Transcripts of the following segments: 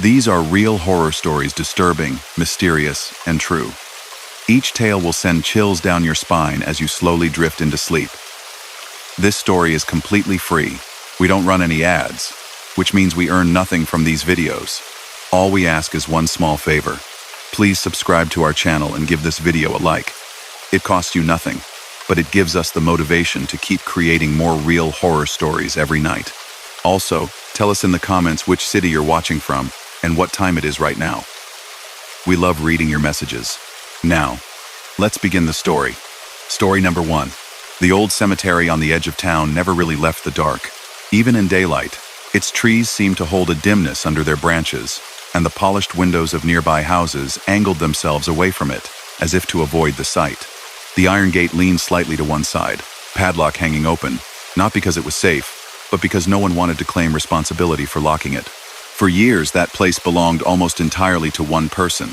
These are real horror stories, disturbing, mysterious, and true. Each tale will send chills down your spine as you slowly drift into sleep. This story is completely free. We don't run any ads, which means we earn nothing from these videos. All we ask is one small favor. Please subscribe to our channel and give this video a like. It costs you nothing, but it gives us the motivation to keep creating more real horror stories every night. Also, tell us in the comments which city you're watching from and what time it is right now. We love reading your messages. Now, let's begin the story. Story number 1. The old cemetery on the edge of town never really left the dark. Even in daylight, its trees seemed to hold a dimness under their branches, and the polished windows of nearby houses angled themselves away from it, as if to avoid the sight. The iron gate leaned slightly to one side, padlock hanging open, not because it was safe, but because no one wanted to claim responsibility for locking it. For years, that place belonged almost entirely to one person,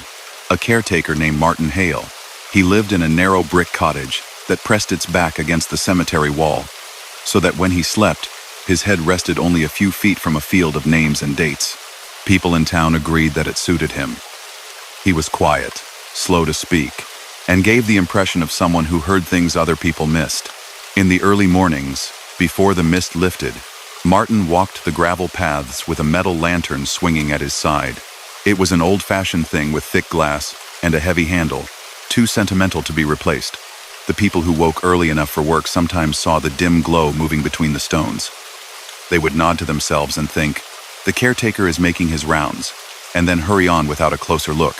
a caretaker named Martin Hale. He lived in a narrow brick cottage that pressed its back against the cemetery wall, so that when he slept, his head rested only a few feet from a field of names and dates. People in town agreed that it suited him. He was quiet, slow to speak, and gave the impression of someone who heard things other people missed. In the early mornings, before the mist lifted, Martin walked the gravel paths with a metal lantern swinging at his side. It was an old-fashioned thing with thick glass and a heavy handle, too sentimental to be replaced. The people who woke early enough for work sometimes saw the dim glow moving between the stones. They would nod to themselves and think, "The caretaker is making his rounds," and then hurry on without a closer look.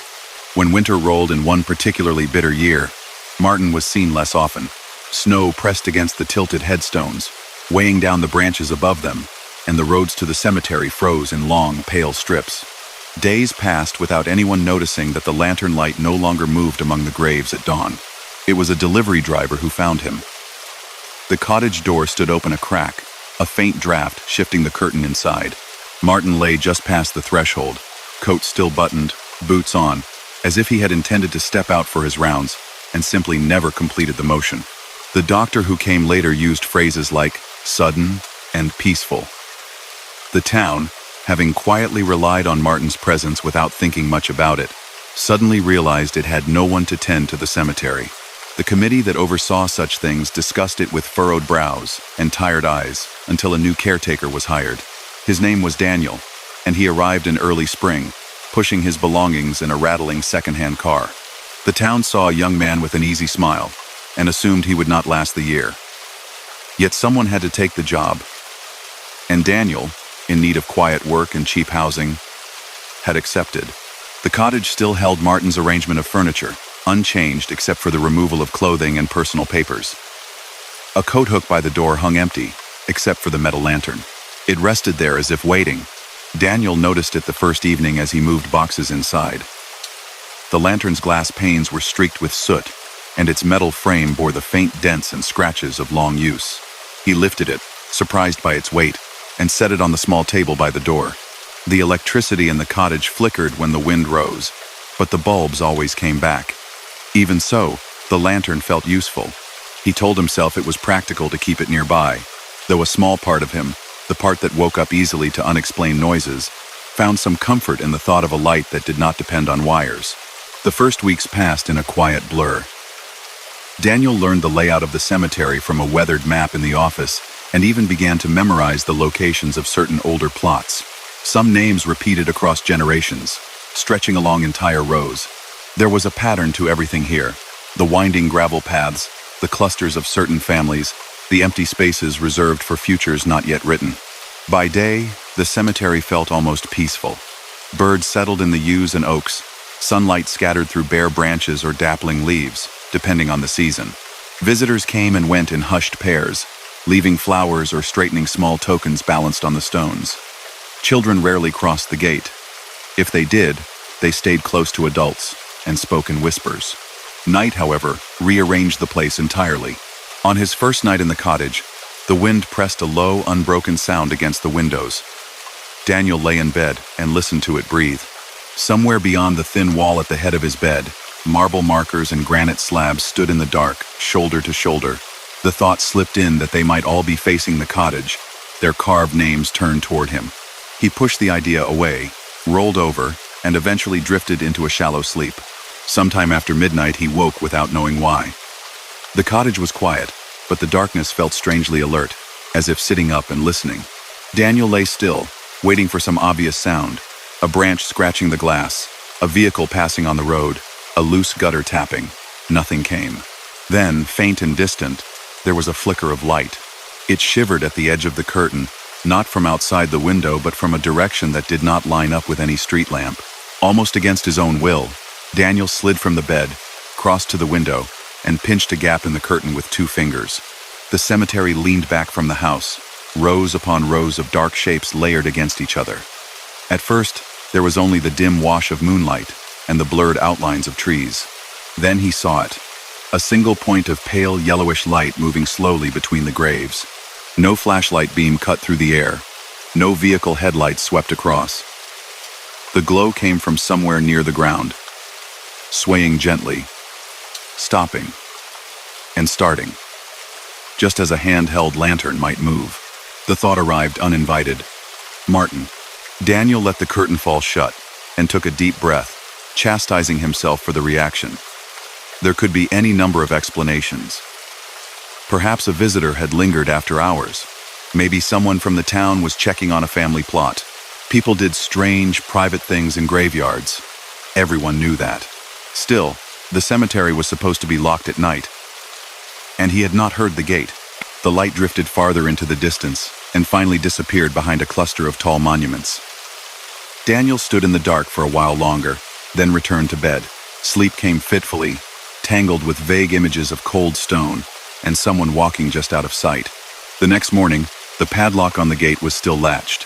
When winter rolled in one particularly bitter year, Martin was seen less often. Snow pressed against the tilted headstones, weighing down the branches above them, and the roads to the cemetery froze in long, pale strips. Days passed without anyone noticing that the lantern light no longer moved among the graves at dawn. It was a delivery driver who found him. The cottage door stood open a crack, a faint draft shifting the curtain inside. Martin lay just past the threshold, coat still buttoned, boots on, as if he had intended to step out for his rounds and simply never completed the motion. The doctor who came later used phrases like sudden and peaceful. The town, having quietly relied on Martin's presence without thinking much about it, suddenly realized it had no one to tend to the cemetery. The committee that oversaw such things discussed it with furrowed brows and tired eyes until a new caretaker was hired. His name was Daniel, and he arrived in early spring, pushing his belongings in a rattling second-hand car. The town saw a young man with an easy smile and assumed he would not last the year. Yet someone had to take the job, and Daniel, in need of quiet work and cheap housing, had accepted. The cottage still held Martin's arrangement of furniture, unchanged except for the removal of clothing and personal papers. A coat hook by the door hung empty, except for the metal lantern. It rested there as if waiting. Daniel noticed it the first evening as he moved boxes inside. The lantern's glass panes were streaked with soot, and its metal frame bore the faint dents and scratches of long use. He lifted it, surprised by its weight, and set it on the small table by the door. The electricity in the cottage flickered when the wind rose, but the bulbs always came back. Even so, the lantern felt useful. He told himself it was practical to keep it nearby, though a small part of him, the part that woke up easily to unexplained noises, found some comfort in the thought of a light that did not depend on wires. The first weeks passed in a quiet blur. Daniel learned the layout of the cemetery from a weathered map in the office and even began to memorize the locations of certain older plots. Some names repeated across generations, stretching along entire rows. There was a pattern to everything here: the winding gravel paths, the clusters of certain families, the empty spaces reserved for futures not yet written. By day, the cemetery felt almost peaceful. Birds settled in the yews and oaks, sunlight scattered through bare branches or dappling leaves, depending on the season. Visitors came and went in hushed pairs, leaving flowers or straightening small tokens balanced on the stones. Children rarely crossed the gate. If they did, they stayed close to adults and spoke in whispers. Night, however, rearranged the place entirely. On his first night in the cottage, the wind pressed a low, unbroken sound against the windows. Daniel lay in bed and listened to it breathe. Somewhere beyond the thin wall at the head of his bed, marble markers and granite slabs stood in the dark, shoulder to shoulder. The thought slipped in that they might all be facing the cottage, their carved names turned toward him. He pushed the idea away, rolled over, and eventually drifted into a shallow sleep. Sometime after midnight, he woke without knowing why. The cottage was quiet, but the darkness felt strangely alert, as if sitting up and listening. Daniel lay still, waiting for some obvious sound. A branch scratching the glass, a vehicle passing on the road, a loose gutter tapping. Nothing came. Then, faint and distant, there was a flicker of light. It shivered at the edge of the curtain, not from outside the window but from a direction that did not line up with any street lamp. Almost against his own will, Daniel slid from the bed, crossed to the window, and pinched a gap in the curtain with 2 fingers. The cemetery leaned back from the house, rows upon rows of dark shapes layered against each other. At first, there was only the dim wash of moonlight and the blurred outlines of trees. Then he saw it, a single point of pale yellowish light moving slowly between the graves. No flashlight beam cut through the air. No vehicle headlights swept across. The glow came from somewhere near the ground, swaying gently, stopping, and starting, just as a handheld lantern might move. The thought arrived uninvited. Martin. Daniel let the curtain fall shut and took a deep breath, chastising himself for the reaction. There could be any number of explanations. Perhaps a visitor had lingered after hours. Maybe someone from the town was checking on a family plot. People did strange, private things in graveyards. Everyone knew that. Still, the cemetery was supposed to be locked at night. And he had not heard the gate. The light drifted farther into the distance and finally disappeared behind a cluster of tall monuments. Daniel stood in the dark for a while longer, then returned to bed. Sleep came fitfully, tangled with vague images of cold stone and someone walking just out of sight. The next morning, the padlock on the gate was still latched.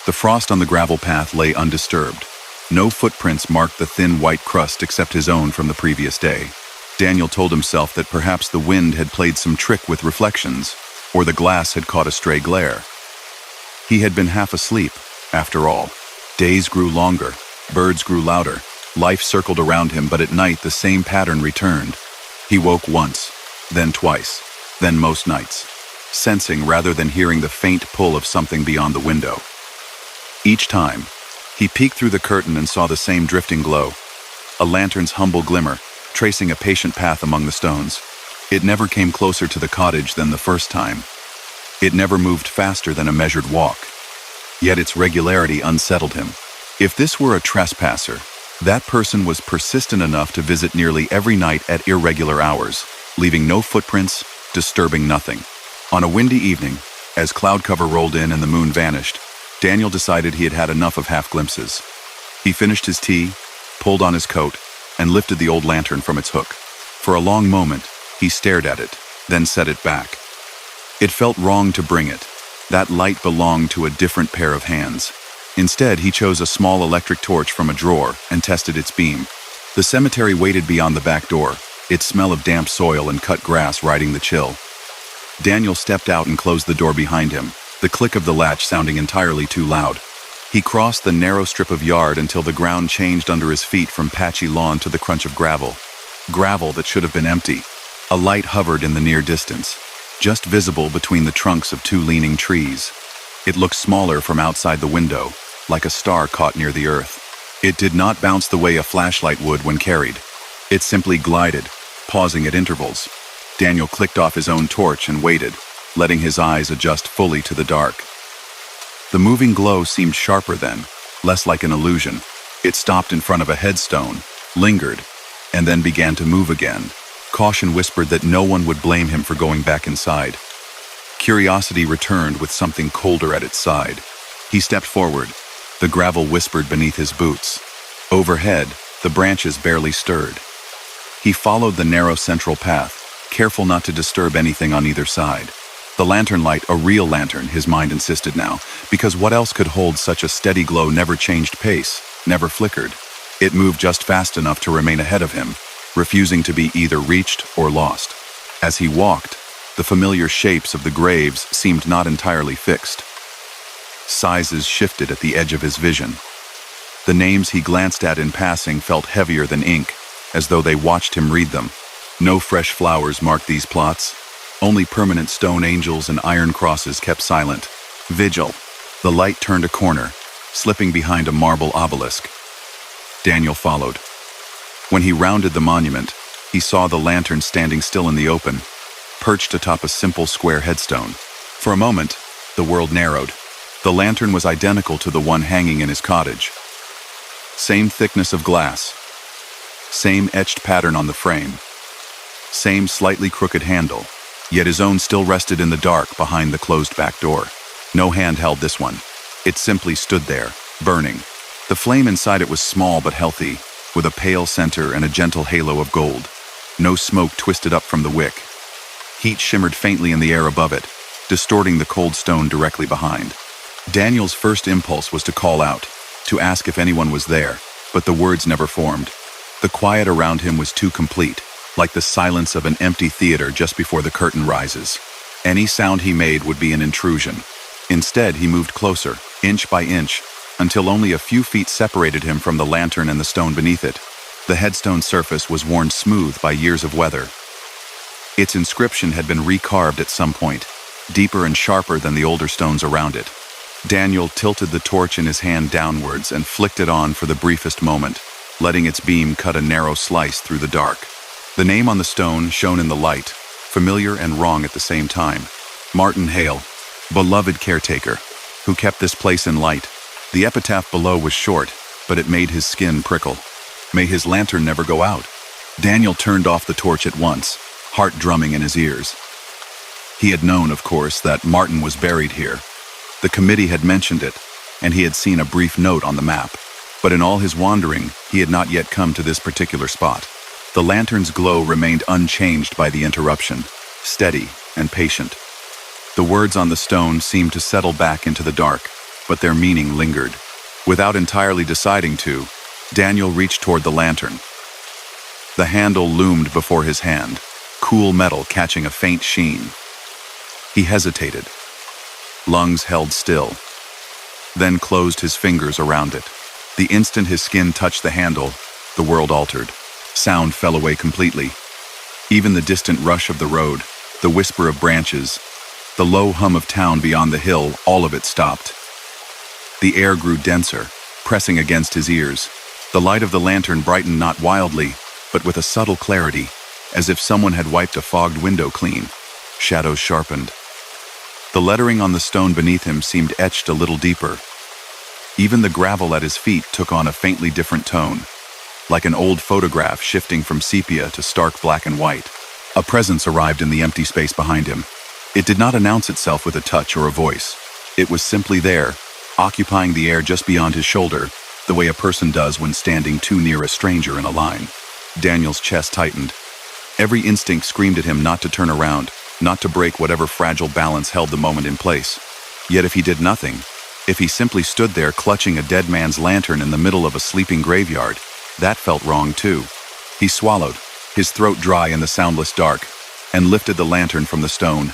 The frost on the gravel path lay undisturbed. No footprints marked the thin white crust except his own from the previous day. Daniel told himself that perhaps the wind had played some trick with reflections, or the glass had caught a stray glare. He had been half asleep, after all. Days grew longer, birds grew louder, life circled around him, but at night the same pattern returned. He woke once, then twice, then most nights, sensing rather than hearing the faint pull of something beyond the window. Each time, he peeked through the curtain and saw the same drifting glow, a lantern's humble glimmer, tracing a patient path among the stones. It never came closer to the cottage than the first time. It never moved faster than a measured walk. Yet its regularity unsettled him. If this were a trespasser, that person was persistent enough to visit nearly every night at irregular hours, leaving no footprints, disturbing nothing. On a windy evening, as cloud cover rolled in and the moon vanished, Daniel decided he had had enough of half-glimpses. He finished his tea, pulled on his coat, and lifted the old lantern from its hook. For a long moment, he stared at it, then set it back. It felt wrong to bring it. That light belonged to a different pair of hands. Instead, he chose a small electric torch from a drawer and tested its beam. The cemetery waited beyond the back door, its smell of damp soil and cut grass riding the chill. Daniel stepped out and closed the door behind him, the click of the latch sounding entirely too loud. He crossed the narrow strip of yard until the ground changed under his feet from patchy lawn to the crunch of gravel. Gravel that should have been empty. A light hovered in the near distance, just visible between the trunks of 2 leaning trees. It looked smaller from outside the window, like a star caught near the earth. It did not bounce the way a flashlight would when carried. It simply glided, pausing at intervals. Daniel clicked off his own torch and waited, letting his eyes adjust fully to the dark. The moving glow seemed sharper then, less like an illusion. It stopped in front of a headstone, lingered, and then began to move again. Caution whispered that no one would blame him for going back inside. Curiosity returned with something colder at its side. He stepped forward. The gravel whispered beneath his boots. Overhead, the branches barely stirred. He followed the narrow central path, careful not to disturb anything on either side. The lantern light, a real lantern, his mind insisted now, because what else could hold such a steady glow never changed pace, never flickered. It moved just fast enough to remain ahead of him, refusing to be either reached or lost. As he walked, the familiar shapes of the graves seemed not entirely fixed. Sizes shifted at the edge of his vision. The names he glanced at in passing felt heavier than ink, as though they watched him read them. No fresh flowers marked these plots. Only permanent stone angels and iron crosses kept silent. Vigil. The light turned a corner, slipping behind a marble obelisk. Daniel followed. When he rounded the monument, he saw the lantern standing still in the open, perched atop a simple square headstone. For a moment, the world narrowed. The lantern was identical to the one hanging in his cottage. Same thickness of glass, same etched pattern on the frame, same slightly crooked handle, yet his own still rested in the dark behind the closed back door. No hand held this one. It simply stood there, burning. The flame inside it was small but healthy, with a pale center and a gentle halo of gold. No smoke twisted up from the wick. Heat shimmered faintly in the air above it, distorting the cold stone directly behind. Daniel's first impulse was to call out, to ask if anyone was there, but the words never formed. The quiet around him was too complete, like the silence of an empty theater just before the curtain rises. Any sound he made would be an intrusion. Instead, he moved closer, inch by inch, until only a few feet separated him from the lantern and the stone beneath it. The headstone surface was worn smooth by years of weather. Its inscription had been recarved at some point, deeper and sharper than the older stones around it. Daniel tilted the torch in his hand downwards and flicked it on for the briefest moment, letting its beam cut a narrow slice through the dark. The name on the stone shone in the light, familiar and wrong at the same time. Martin Hale, beloved caretaker, who kept this place in light. The epitaph below was short, but it made his skin prickle. May his lantern never go out. Daniel turned off the torch at once, heart drumming in his ears. He had known, of course, that Martin was buried here. The committee had mentioned it, and he had seen a brief note on the map. But in all his wandering, he had not yet come to this particular spot. The lantern's glow remained unchanged by the interruption, steady and patient. The words on the stone seemed to settle back into the dark, but their meaning lingered. Without entirely deciding to, Daniel reached toward the lantern. The handle loomed before his hand, cool metal catching a faint sheen. He hesitated. Lungs held still, then closed his fingers around it. The instant his skin touched the handle, the world altered. Sound fell away completely. Even the distant rush of the road, the whisper of branches, the low hum of town beyond the hill, all of it stopped. The air grew denser, pressing against his ears. The light of the lantern brightened not wildly, but with a subtle clarity, as if someone had wiped a fogged window clean. Shadows sharpened. The lettering on the stone beneath him seemed etched a little deeper. Even the gravel at his feet took on a faintly different tone, like an old photograph shifting from sepia to stark black and white. A presence arrived in the empty space behind him. It did not announce itself with a touch or a voice. It was simply there, occupying the air just beyond his shoulder, the way a person does when standing too near a stranger in a line. Daniel's chest tightened. Every instinct screamed at him not to turn around, not to break whatever fragile balance held the moment in place. Yet if he did nothing, if he simply stood there clutching a dead man's lantern in the middle of a sleeping graveyard, that felt wrong too. He swallowed, his throat dry in the soundless dark, and lifted the lantern from the stone.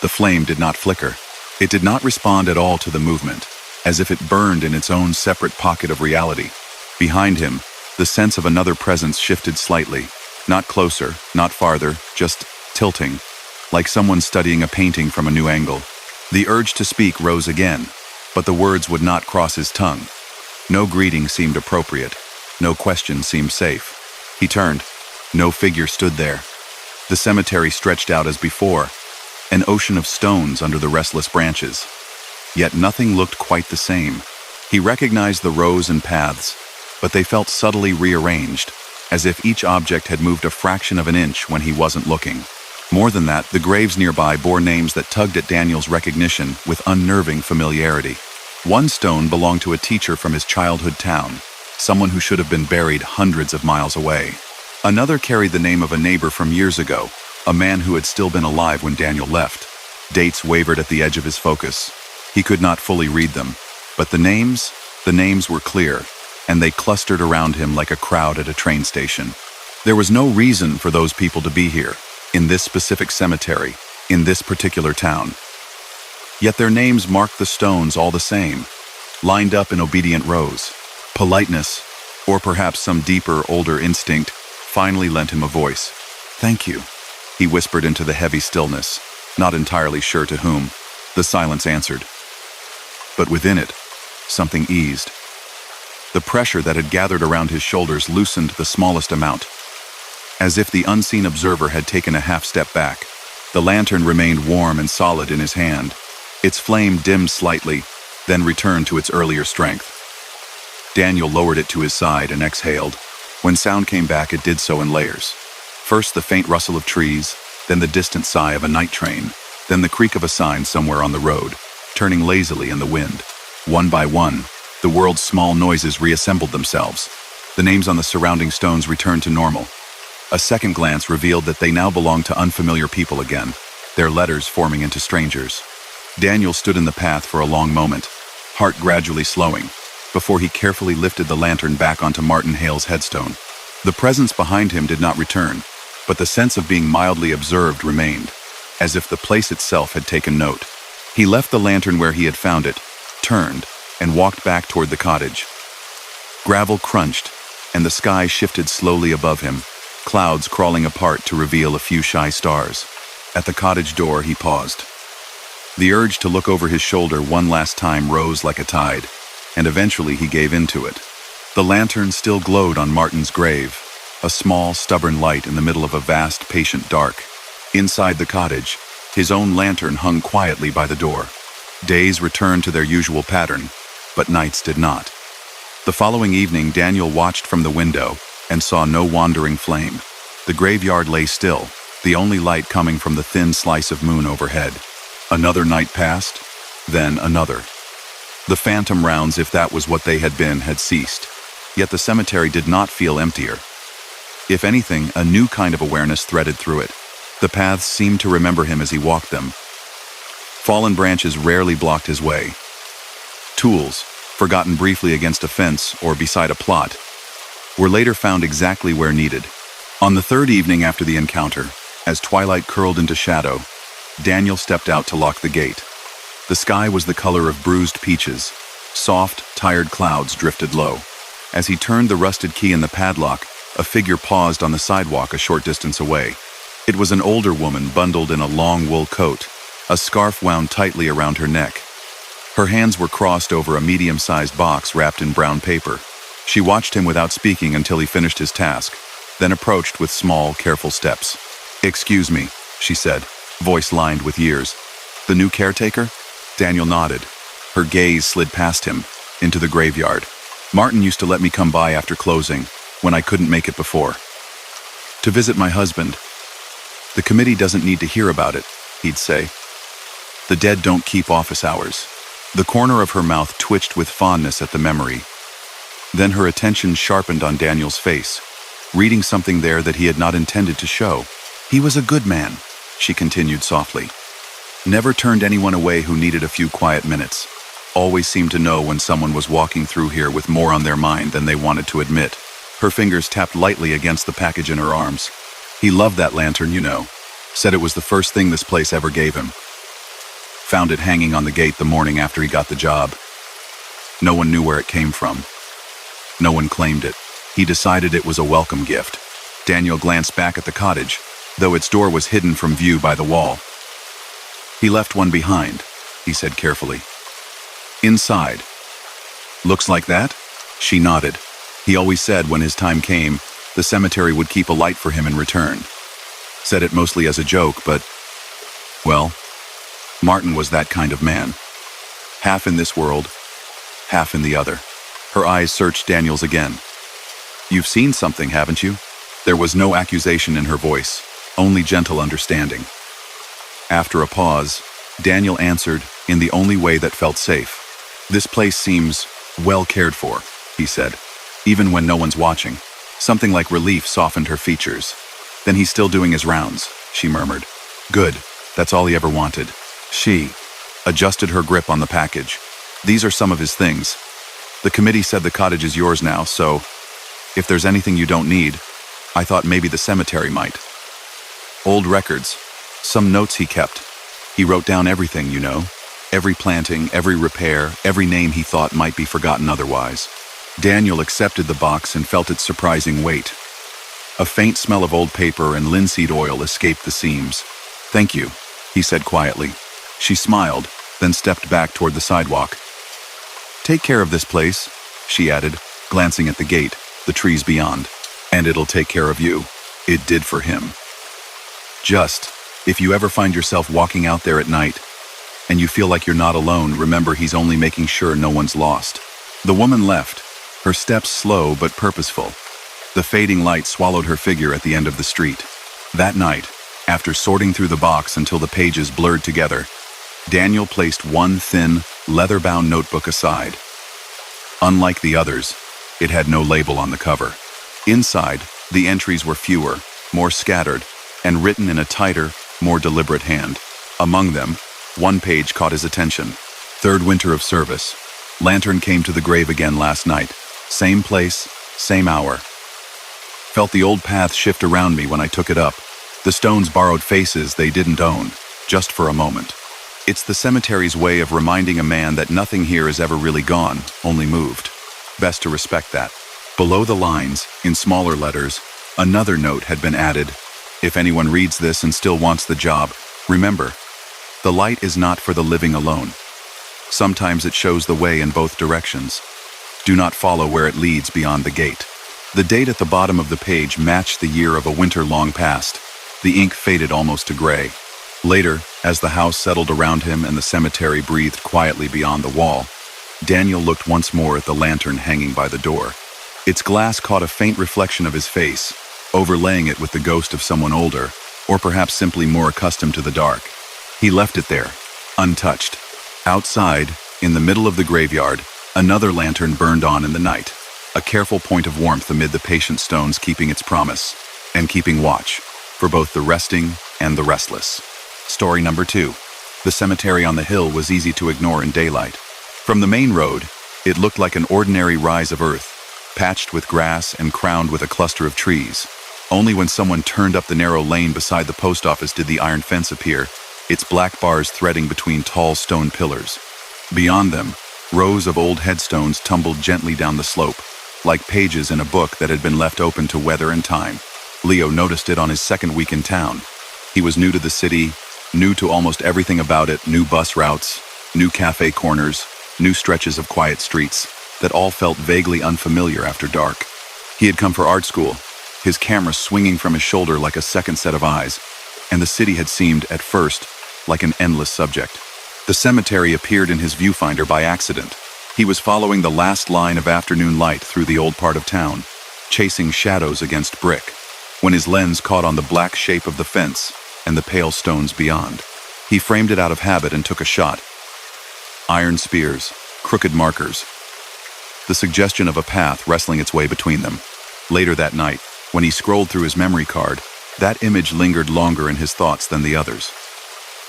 The flame did not flicker. It did not respond at all to the movement, as if it burned in its own separate pocket of reality. Behind him, the sense of another presence shifted slightly, not closer, not farther, just tilting, like someone studying a painting from a new angle. The urge to speak rose again, but the words would not cross his tongue. No greeting seemed appropriate. No question seemed safe. He turned. No figure stood there. The cemetery stretched out as before, an ocean of stones under the restless branches. Yet nothing looked quite the same. He recognized the rows and paths, but they felt subtly rearranged, as if each object had moved a fraction of an inch when he wasn't looking. More than that, the graves nearby bore names that tugged at Daniel's recognition with unnerving familiarity. One stone belonged to a teacher from his childhood town, someone who should have been buried hundreds of miles away. Another carried the name of a neighbor from years ago, a man who had still been alive when Daniel left. Dates wavered at the edge of his focus. He could not fully read them, but the names were clear, and they clustered around him like a crowd at a train station. There was no reason for those people to be here, in this specific cemetery, in this particular town. Yet their names marked the stones all the same, lined up in obedient rows. Politeness, or perhaps some deeper, older instinct, finally lent him a voice. "Thank you," he whispered into the heavy stillness, not entirely sure to whom. The silence answered. But within it, something eased. The pressure that had gathered around his shoulders loosened the smallest amount. As if the unseen observer had taken a half step back, the lantern remained warm and solid in his hand. Its flame dimmed slightly, then returned to its earlier strength. Daniel lowered it to his side and exhaled. When sound came back, it did so in layers. First the faint rustle of trees, then the distant sigh of a night train, then the creak of a sign somewhere on the road, turning lazily in the wind. One by one, the world's small noises reassembled themselves. The names on the surrounding stones returned to normal. A second glance revealed that they now belonged to unfamiliar people again, their letters forming into strangers. Daniel stood in the path for a long moment, heart gradually slowing, before he carefully lifted the lantern back onto Martin Hale's headstone. The presence behind him did not return, but the sense of being mildly observed remained, as if the place itself had taken note. He left the lantern where he had found it, turned, and walked back toward the cottage. Gravel crunched, and the sky shifted slowly above him, clouds crawling apart to reveal a few shy stars. At the cottage door, he paused. The urge to look over his shoulder one last time rose like a tide, and eventually he gave in to it. The lantern still glowed on Martin's grave, a small, stubborn light in the middle of a vast, patient dark. Inside the cottage, his own lantern hung quietly by the door. Days returned to their usual pattern, but nights did not. The following evening, Daniel watched from the window and saw no wandering flame. The graveyard lay still, the only light coming from the thin slice of moon overhead. Another night passed, then another. The phantom rounds, if that was what they had been, had ceased. Yet the cemetery did not feel emptier. If anything, a new kind of awareness threaded through it. The paths seemed to remember him as he walked them. Fallen branches rarely blocked his way. Tools, forgotten briefly against a fence or beside a plot, were later found exactly where needed. On the third evening after the encounter, as twilight curled into shadow, Daniel stepped out to lock the gate. The sky was the color of bruised peaches. Soft, tired clouds drifted low. As he turned the rusted key in the padlock, a figure paused on the sidewalk a short distance away. It was an older woman bundled in a long wool coat, a scarf wound tightly around her neck. Her hands were crossed over a medium-sized box wrapped in brown paper. She watched him without speaking until he finished his task, then approached with small, careful steps. "Excuse me," she said, voice lined with years. "The new caretaker?" Daniel nodded. Her gaze slid past him, into the graveyard. "Martin used to let me come by after closing, when I couldn't make it before. To visit my husband. The committee doesn't need to hear about it," he'd say. "The dead don't keep office hours." The corner of her mouth twitched with fondness at the memory. Then her attention sharpened on Daniel's face, reading something there that he had not intended to show. "He was a good man," she continued softly. "Never turned anyone away who needed a few quiet minutes. Always seemed to know when someone was walking through here with more on their mind than they wanted to admit." Her fingers tapped lightly against the package in her arms. "He loved that lantern, you know. Said it was the first thing this place ever gave him. Found it hanging on the gate the morning after he got the job. No one knew where it came from. No one claimed it. He decided it was a welcome gift." Daniel glanced back at the cottage, though its door was hidden from view by the wall. "He left one behind," he said carefully. "Inside." "Looks like that?" She nodded. "He always said when his time came, the cemetery would keep a light for him in return. Said it mostly as a joke, but, well, Martin was that kind of man. Half in this world, half in the other." Her eyes searched Daniel's again. "You've seen something, haven't you?" There was no accusation in her voice, only gentle understanding. After a pause, Daniel answered in the only way that felt safe. "This place seems well cared for," he said, "even when no one's watching." Something like relief softened her features. "Then he's still doing his rounds," she murmured. "Good, that's all he ever wanted." She adjusted her grip on the package. "These are some of his things. The committee said the cottage is yours now, so if there's anything you don't need, I thought maybe the cemetery might. Old records, some notes he kept. He wrote down everything, you know. Every planting, every repair, every name he thought might be forgotten otherwise." Daniel accepted the box and felt its surprising weight. A faint smell of old paper and linseed oil escaped the seams. "Thank you," he said quietly. She smiled, then stepped back toward the sidewalk. Take care of this place, she added, glancing at the gate, the trees beyond. And it'll take care of you. It did for him. Just, if you ever find yourself walking out there at night, and you feel like you're not alone, remember he's only making sure no one's lost. The woman left, her steps slow but purposeful. The fading light swallowed her figure at the end of the street. That night, after sorting through the box until the pages blurred together, Daniel placed one thin, leather-bound notebook aside. Unlike the others, it had no label on the cover. Inside, the entries were fewer, more scattered, and written in a tighter, more deliberate hand. Among them, one page caught his attention. Third winter of service. Lantern came to the grave again last night. Same place, same hour. Felt the old path shift around me when I took it up. The stones borrowed faces they didn't own, just for a moment. It's the cemetery's way of reminding a man that nothing here is ever really gone, only moved. Best to respect that. Below the lines, in smaller letters, another note had been added. If anyone reads this and still wants the job, remember, the light is not for the living alone. Sometimes it shows the way in both directions. Do not follow where it leads beyond the gate. The date at the bottom of the page matched the year of a winter long past. The ink faded almost to gray. Later, as the house settled around him and the cemetery breathed quietly beyond the wall, Daniel looked once more at the lantern hanging by the door. Its glass caught a faint reflection of his face, overlaying it with the ghost of someone older, or perhaps simply more accustomed to the dark. He left it there, untouched. Outside, in the middle of the graveyard, another lantern burned on in the night, a careful point of warmth amid the patient stones keeping its promise, and keeping watch, for both the resting and the restless. Story number 2. The cemetery on the hill was easy to ignore in daylight. From the main road, it looked like an ordinary rise of earth, patched with grass and crowned with a cluster of trees. Only when someone turned up the narrow lane beside the post office did the iron fence appear, its black bars threading between tall stone pillars. Beyond them, rows of old headstones tumbled gently down the slope, like pages in a book that had been left open to weather and time. Leo noticed it on his second week in town. He was new to the city, new to almost everything about it, new bus routes, new cafe corners, new stretches of quiet streets that all felt vaguely unfamiliar after dark. He had come for art school, his camera swinging from his shoulder like a second set of eyes, and the city had seemed, at first, like an endless subject. The cemetery appeared in his viewfinder by accident. He was following the last line of afternoon light through the old part of town, chasing shadows against brick, when his lens caught on the black shape of the fence and the pale stones beyond. He framed it out of habit and took a shot. Iron spears, crooked markers, the suggestion of a path wrestling its way between them. Later that night, when he scrolled through his memory card, that image lingered longer in his thoughts than the others.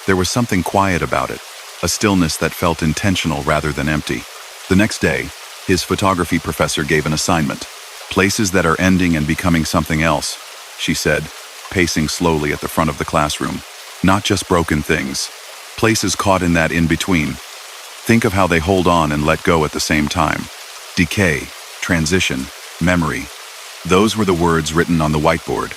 There was something quiet about it, a stillness that felt intentional rather than empty. The next day, his photography professor gave an assignment. Places that are ending and becoming something else, she said, pacing slowly at the front of the classroom. Not just broken things. Places caught in that in-between. Think of how they hold on and let go at the same time. Decay, transition, memory. Those were the words written on the whiteboard.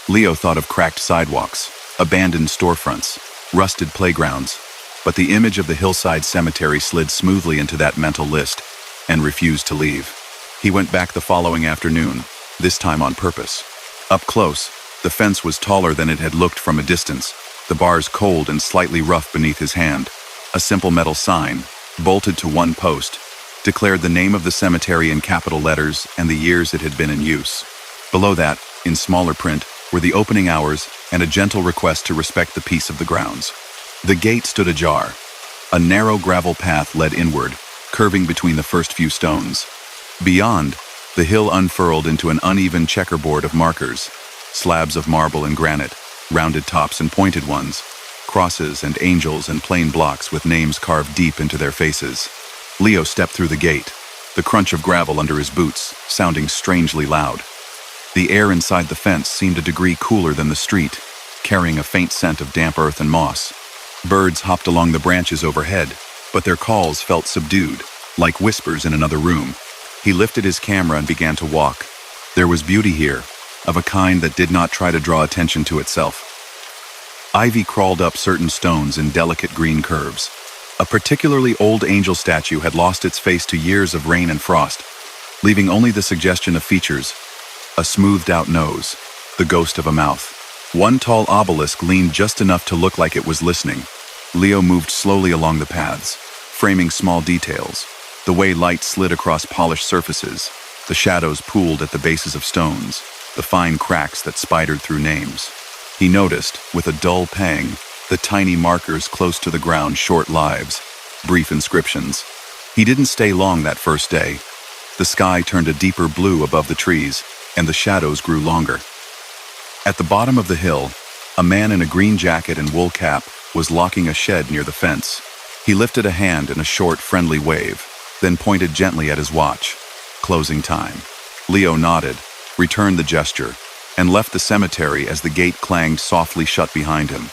Leo thought of cracked sidewalks, abandoned storefronts, rusted playgrounds, but the image of the hillside cemetery slid smoothly into that mental list and refused to leave. He went back the following afternoon, this time on purpose. Up close, the fence was taller than it had looked from a distance, the bars cold and slightly rough beneath his hand. A simple metal sign, bolted to one post, declared the name of the cemetery in capital letters and the years it had been in use. Below that, in smaller print, were the opening hours and a gentle request to respect the peace of the grounds. The gate stood ajar. A narrow gravel path led inward, curving between the first few stones. Beyond, the hill unfurled into an uneven checkerboard of markers, slabs of marble and granite, rounded tops and pointed ones, crosses and angels and plain blocks with names carved deep into their faces. Leo stepped through the gate, the crunch of gravel under his boots, sounding strangely loud. The air inside the fence seemed a degree cooler than the street, carrying a faint scent of damp earth and moss. Birds hopped along the branches overhead, but their calls felt subdued, like whispers in another room. He lifted his camera and began to walk. There was beauty here, of a kind that did not try to draw attention to itself. Ivy crawled up certain stones in delicate green curves. A particularly old angel statue had lost its face to years of rain and frost, leaving only the suggestion of features: a smoothed-out nose, the ghost of a mouth. One tall obelisk leaned just enough to look like it was listening. Leo moved slowly along the paths, framing small details: the way light slid across polished surfaces, the shadows pooled at the bases of stones, the fine cracks that spidered through names. He noticed, with a dull pang, the tiny markers close to the ground: short lives, brief inscriptions. He didn't stay long that first day. The sky turned a deeper blue above the trees, and the shadows grew longer. At the bottom of the hill, a man in a green jacket and wool cap was locking a shed near the fence. He lifted a hand in a short, friendly wave, then pointed gently at his watch. Closing time. Leo nodded, returned the gesture, and left the cemetery as the gate clanged softly shut behind him.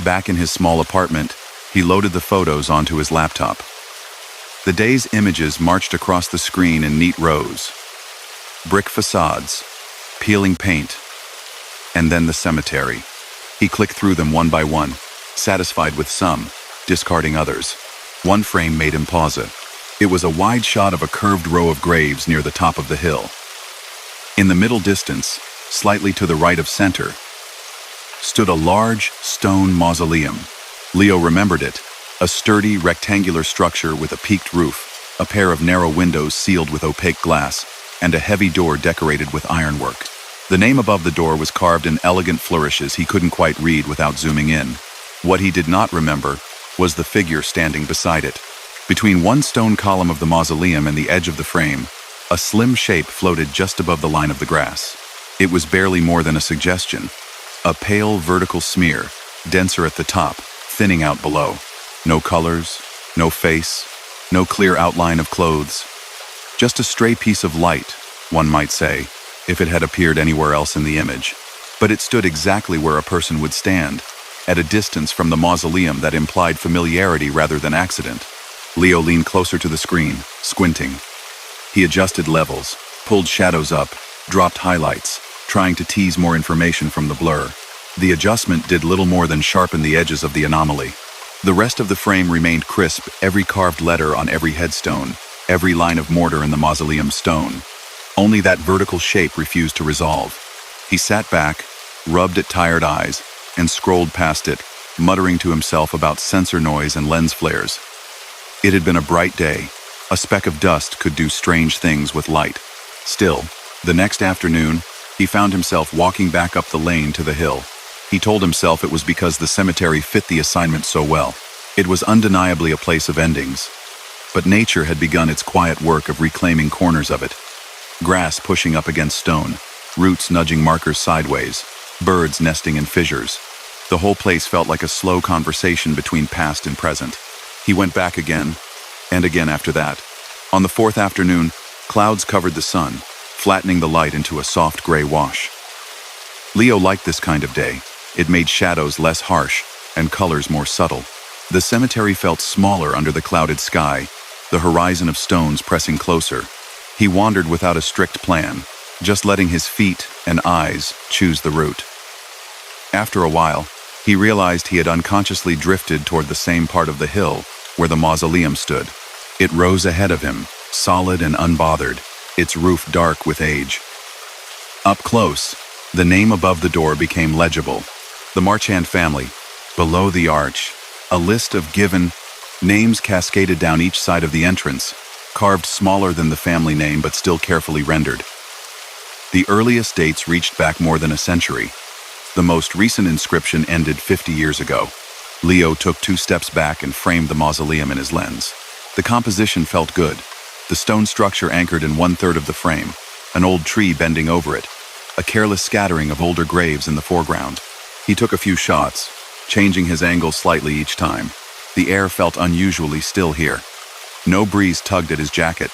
Back in his small apartment, he loaded the photos onto his laptop. The day's images marched across the screen in neat rows. Brick facades, peeling paint, and then the cemetery. He clicked through them one by one, satisfied with some, discarding others. One frame made him pause it. It was a wide shot of a curved row of graves near the top of the hill. In the middle distance, slightly to the right of center, stood a large stone mausoleum. Leo remembered it, a sturdy rectangular structure with a peaked roof, a pair of narrow windows sealed with opaque glass, and a heavy door decorated with ironwork. The name above the door was carved in elegant flourishes he couldn't quite read without zooming in. What he did not remember was the figure standing beside it. Between one stone column of the mausoleum and the edge of the frame, a slim shape floated just above the line of the grass. It was barely more than a suggestion. A pale vertical smear, denser at the top, thinning out below. No colors, no face, no clear outline of clothes. Just a stray piece of light, one might say, if it had appeared anywhere else in the image. But it stood exactly where a person would stand, at a distance from the mausoleum that implied familiarity rather than accident. Leo leaned closer to the screen, squinting. He adjusted levels, pulled shadows up, dropped highlights, trying to tease more information from the blur. The adjustment did little more than sharpen the edges of the anomaly. The rest of the frame remained crisp, every carved letter on every headstone, every line of mortar in the mausoleum stone. Only that vertical shape refused to resolve. He sat back, rubbed at tired eyes, and scrolled past it, muttering to himself about sensor noise and lens flares. It had been a bright day. A speck of dust could do strange things with light. Still, the next afternoon, he found himself walking back up the lane to the hill. He told himself it was because the cemetery fit the assignment so well. It was undeniably a place of endings. But nature had begun its quiet work of reclaiming corners of it. Grass pushing up against stone, roots nudging markers sideways, birds nesting in fissures. The whole place felt like a slow conversation between past and present. He went back again, and again after that. On the fourth afternoon, clouds covered the sun, flattening the light into a soft gray wash. Leo liked this kind of day. It made shadows less harsh and colors more subtle. The cemetery felt smaller under the clouded sky, the horizon of stones pressing closer. He wandered without a strict plan, just letting his feet and eyes choose the route. After a while, he realized he had unconsciously drifted toward the same part of the hill where the mausoleum stood. It rose ahead of him, solid and unbothered, its roof dark with age. Up close, the name above the door became legible. The Marchand family. Below the arch, a list of given names cascaded down each side of the entrance, carved smaller than the family name but still carefully rendered. The earliest dates reached back more than a century. The most recent inscription ended 50 years ago. Leo took 2 steps back and framed the mausoleum in his lens. The composition felt good. The stone structure anchored in 1/3 of the frame, an old tree bending over it, a careless scattering of older graves in the foreground. He took a few shots, changing his angle slightly each time. The air felt unusually still here. No breeze tugged at his jacket.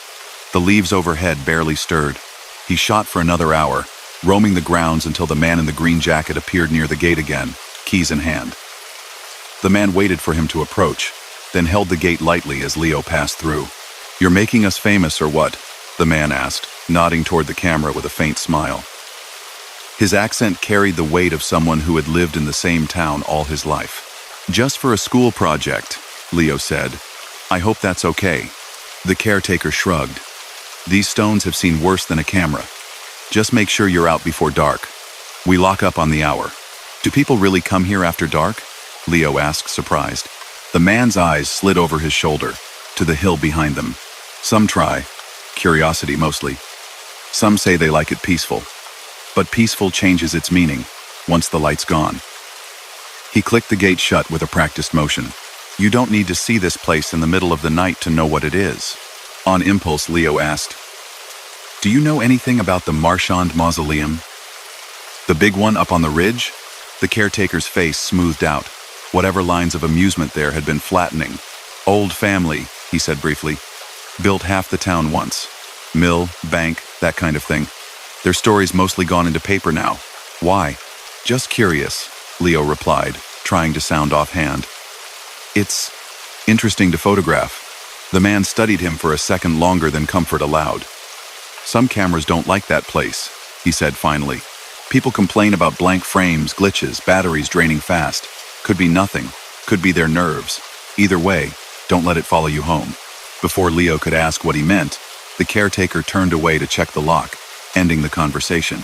The leaves overhead barely stirred. He shot for another hour, roaming the grounds until the man in the green jacket appeared near the gate again, keys in hand. The man waited for him to approach, then held the gate lightly as Leo passed through. "You're making us famous or what?" the man asked, nodding toward the camera with a faint smile. His accent carried the weight of someone who had lived in the same town all his life. "Just for a school project," Leo said, I hope that's okay. The caretaker shrugged. These stones have seen worse than a camera. Just make sure you're out before dark. We lock up on the hour. Do people really come here after dark? Leo asked, surprised. The man's eyes slid over his shoulder, to the hill behind them. Some try. Curiosity mostly. Some say they like it peaceful. But peaceful changes its meaning, once the light's gone. He clicked the gate shut with a practiced motion. You don't need to see this place in the middle of the night to know what it is. On impulse, Leo asked, do you know anything about the Marchand Mausoleum? The big one up on the ridge? The caretaker's face smoothed out. Whatever lines of amusement there had been flattening. Old family, he said briefly. Built half the town once. Mill, bank, that kind of thing. Their story's mostly gone into paper now. Why? Just curious, Leo replied, trying to sound offhand. It's interesting to photograph. The man studied him for a second longer than comfort allowed. Some cameras don't like that place, he said finally. People complain about blank frames, glitches, batteries draining fast. Could be nothing. Could be their nerves. Either way, don't let it follow you home. Before Leo could ask what he meant, the caretaker turned away to check the lock, ending the conversation.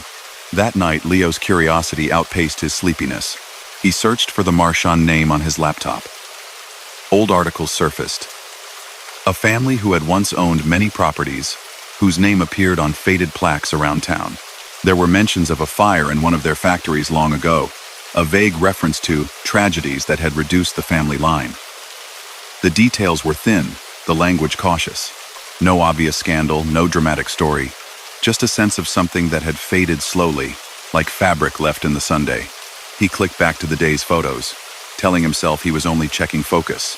That night, Leo's curiosity outpaced his sleepiness. He searched for the Marchand name on his laptop. Old articles surfaced. A family who had once owned many properties, whose name appeared on faded plaques around town. There were mentions of a fire in one of their factories long ago, a vague reference to tragedies that had reduced the family line. The details were thin, the language cautious. No obvious scandal, no dramatic story, just a sense of something that had faded slowly, like fabric left in the Sunday. He clicked back to the day's photos, telling himself he was only checking focus.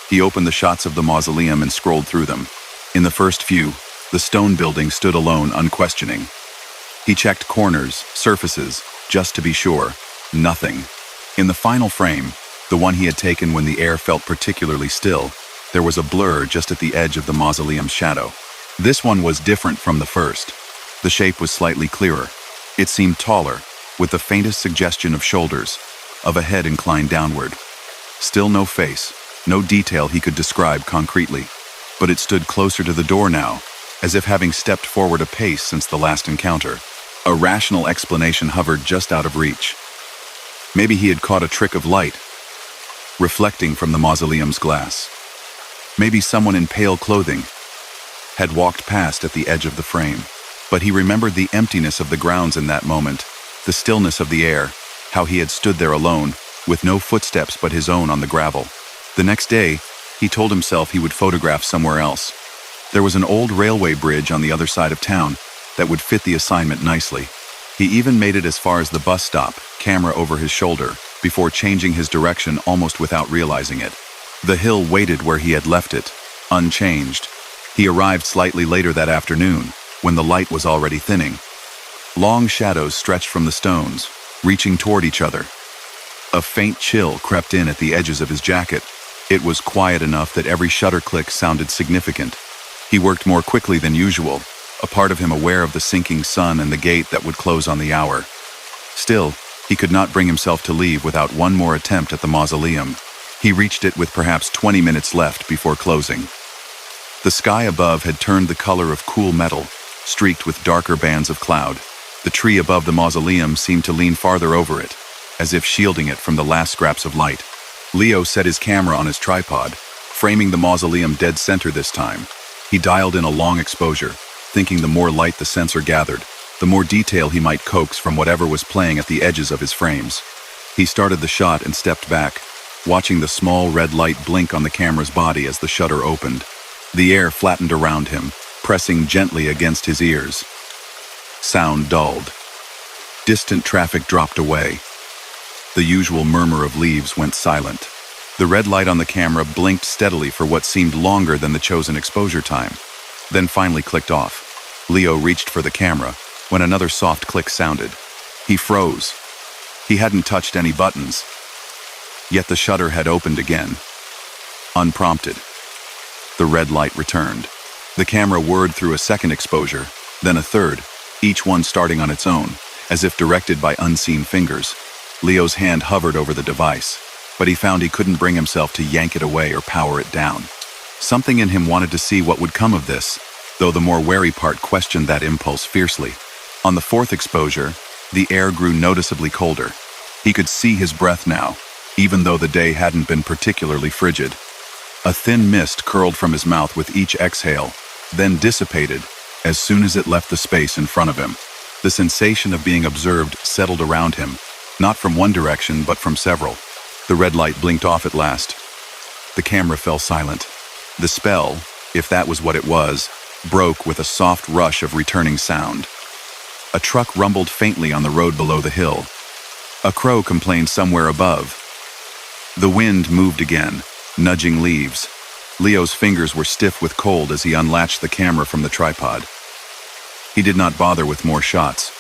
He opened the shots of the mausoleum and scrolled through them. In the first few, the stone building stood alone, unquestioning. He checked corners, surfaces, just to be sure. Nothing. In the final frame, the one he had taken when the air felt particularly still, there was a blur just at the edge of the mausoleum's shadow. This one was different from the first. The shape was slightly clearer. It seemed taller, with the faintest suggestion of shoulders, of a head inclined downward. Still no face, no detail he could describe concretely. But it stood closer to the door now, as if having stepped forward a pace since the last encounter. A rational explanation hovered just out of reach. Maybe he had caught a trick of light, reflecting from the mausoleum's glass. Maybe someone in pale clothing had walked past at the edge of the frame. But he remembered the emptiness of the grounds in that moment, the stillness of the air, how he had stood there alone, with no footsteps but his own on the gravel. The next day, he told himself he would photograph somewhere else. There was an old railway bridge on the other side of town that would fit the assignment nicely. He even made it as far as the bus stop, camera over his shoulder, before changing his direction almost without realizing it. The hill waited where he had left it, unchanged. He arrived slightly later that afternoon, when the light was already thinning. Long shadows stretched from the stones, reaching toward each other. A faint chill crept in at the edges of his jacket. It was quiet enough that every shutter click sounded significant. He worked more quickly than usual, a part of him aware of the sinking sun and the gate that would close on the hour. Still, he could not bring himself to leave without one more attempt at the mausoleum. He reached it with perhaps 20 minutes left before closing. The sky above had turned the color of cool metal, streaked with darker bands of cloud. The tree above the mausoleum seemed to lean farther over it, as if shielding it from the last scraps of light. Leo set his camera on his tripod, framing the mausoleum dead center this time. He dialed in a long exposure, thinking the more light the sensor gathered, the more detail he might coax from whatever was playing at the edges of his frames. He started the shot and stepped back, watching the small red light blink on the camera's body as the shutter opened. The air flattened around him, pressing gently against his ears. Sound dulled. Distant traffic dropped away. The usual murmur of leaves went silent. The red light on the camera blinked steadily for what seemed longer than the chosen exposure time, then finally clicked off. Leo reached for the camera when another soft click sounded. He froze. He hadn't touched any buttons. Yet the shutter had opened again. Unprompted. The red light returned. The camera whirred through a second exposure, then a third, each one starting on its own, as if directed by unseen fingers. Leo's hand hovered over the device, but he found he couldn't bring himself to yank it away or power it down. Something in him wanted to see what would come of this, though the more wary part questioned that impulse fiercely. On the fourth exposure, the air grew noticeably colder. He could see his breath now, even though the day hadn't been particularly frigid. A thin mist curled from his mouth with each exhale, then dissipated as soon as it left the space in front of him. The sensation of being observed settled around him, not from one direction but from several. The red light blinked off at last. The camera fell silent. The spell, if that was what it was, broke with a soft rush of returning sound. A truck rumbled faintly on the road below the hill. A crow complained somewhere above. The wind moved again, nudging leaves. Leo's fingers were stiff with cold as he unlatched the camera from the tripod. He did not bother with more shots.